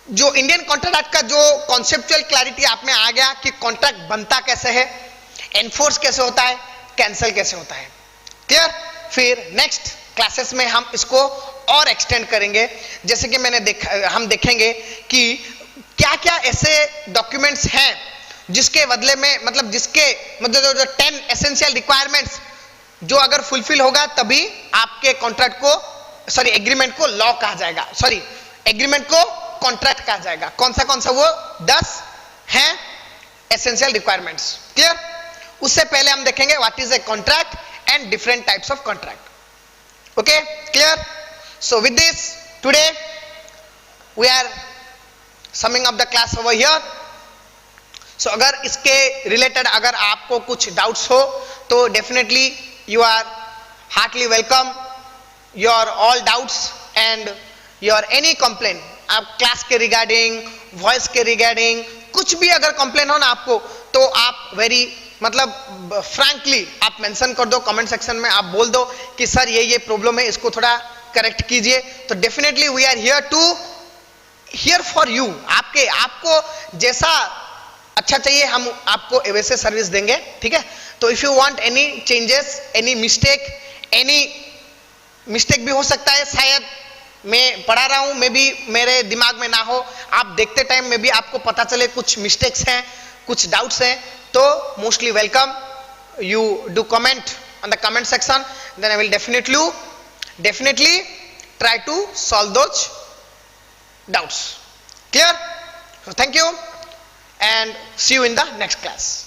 जो Indian contract act का जो conceptual clarity आप में आ गया कि contract बनता कैसे है, एनफोर्स कैसे होता है, कैंसिल कैसे होता है। क्लियर? फिर नेक्स्ट क्लासेस में हम इसको और एक्सटेंड करेंगे, जैसे कि हम देखेंगे कि क्या क्या ऐसे डॉक्यूमेंट्स हैं जिसके बदले में मतलब जो 10 एसेंशियल रिक्वायरमेंट्स जो अगर फुलफिल होगा तभी आपके कॉन्ट्रैक्ट को एग्रीमेंट को लॉ कहा जाएगा, एग्रीमेंट को कॉन्ट्रैक्ट कहा जाएगा। कौन सा वो 10 हैं एसेंशियल रिक्वायरमेंट्स। क्लियर? उससे पहले हम देखेंगे what is a contract and different types of contract. Okay? Clear? So with this today we are summing up the class over here. So अगर इसके रिलेटेड अगर आपको कुछ डाउट्स हो तो definitely you are heartily welcome. Your all doubts and your any complain, आप class के regarding, voice के रिगार्डिंग, कुछ भी अगर कंप्लेन हो ना आपको, तो आप वेरी मतलब फ्रैंकली आप मेंशन कर दो कमेंट सेक्शन में. आप बोल दो कि सर ये प्रॉब्लम है, इसको थोड़ा करेक्ट कीजिए. तो definitely we are here for you. आपको जैसा अच्छा चाहिए हम आपको वैसे सर्विस देंगे. ठीक है. तो if you want any changes, any mistake भी हो सकता है, शायद मैं पढ़ा रहा हूं, मे बी मेरे दिमाग में ना हो, आप देखते टाइम में भी आपको पता चले कुछ मिस्टेक्स हैं, कुछ डाउट्स हैं, तो mostly welcome. You do comment on the comment section, then I will definitely try to solve those doubts. Clear? So thank you and see you in the next class.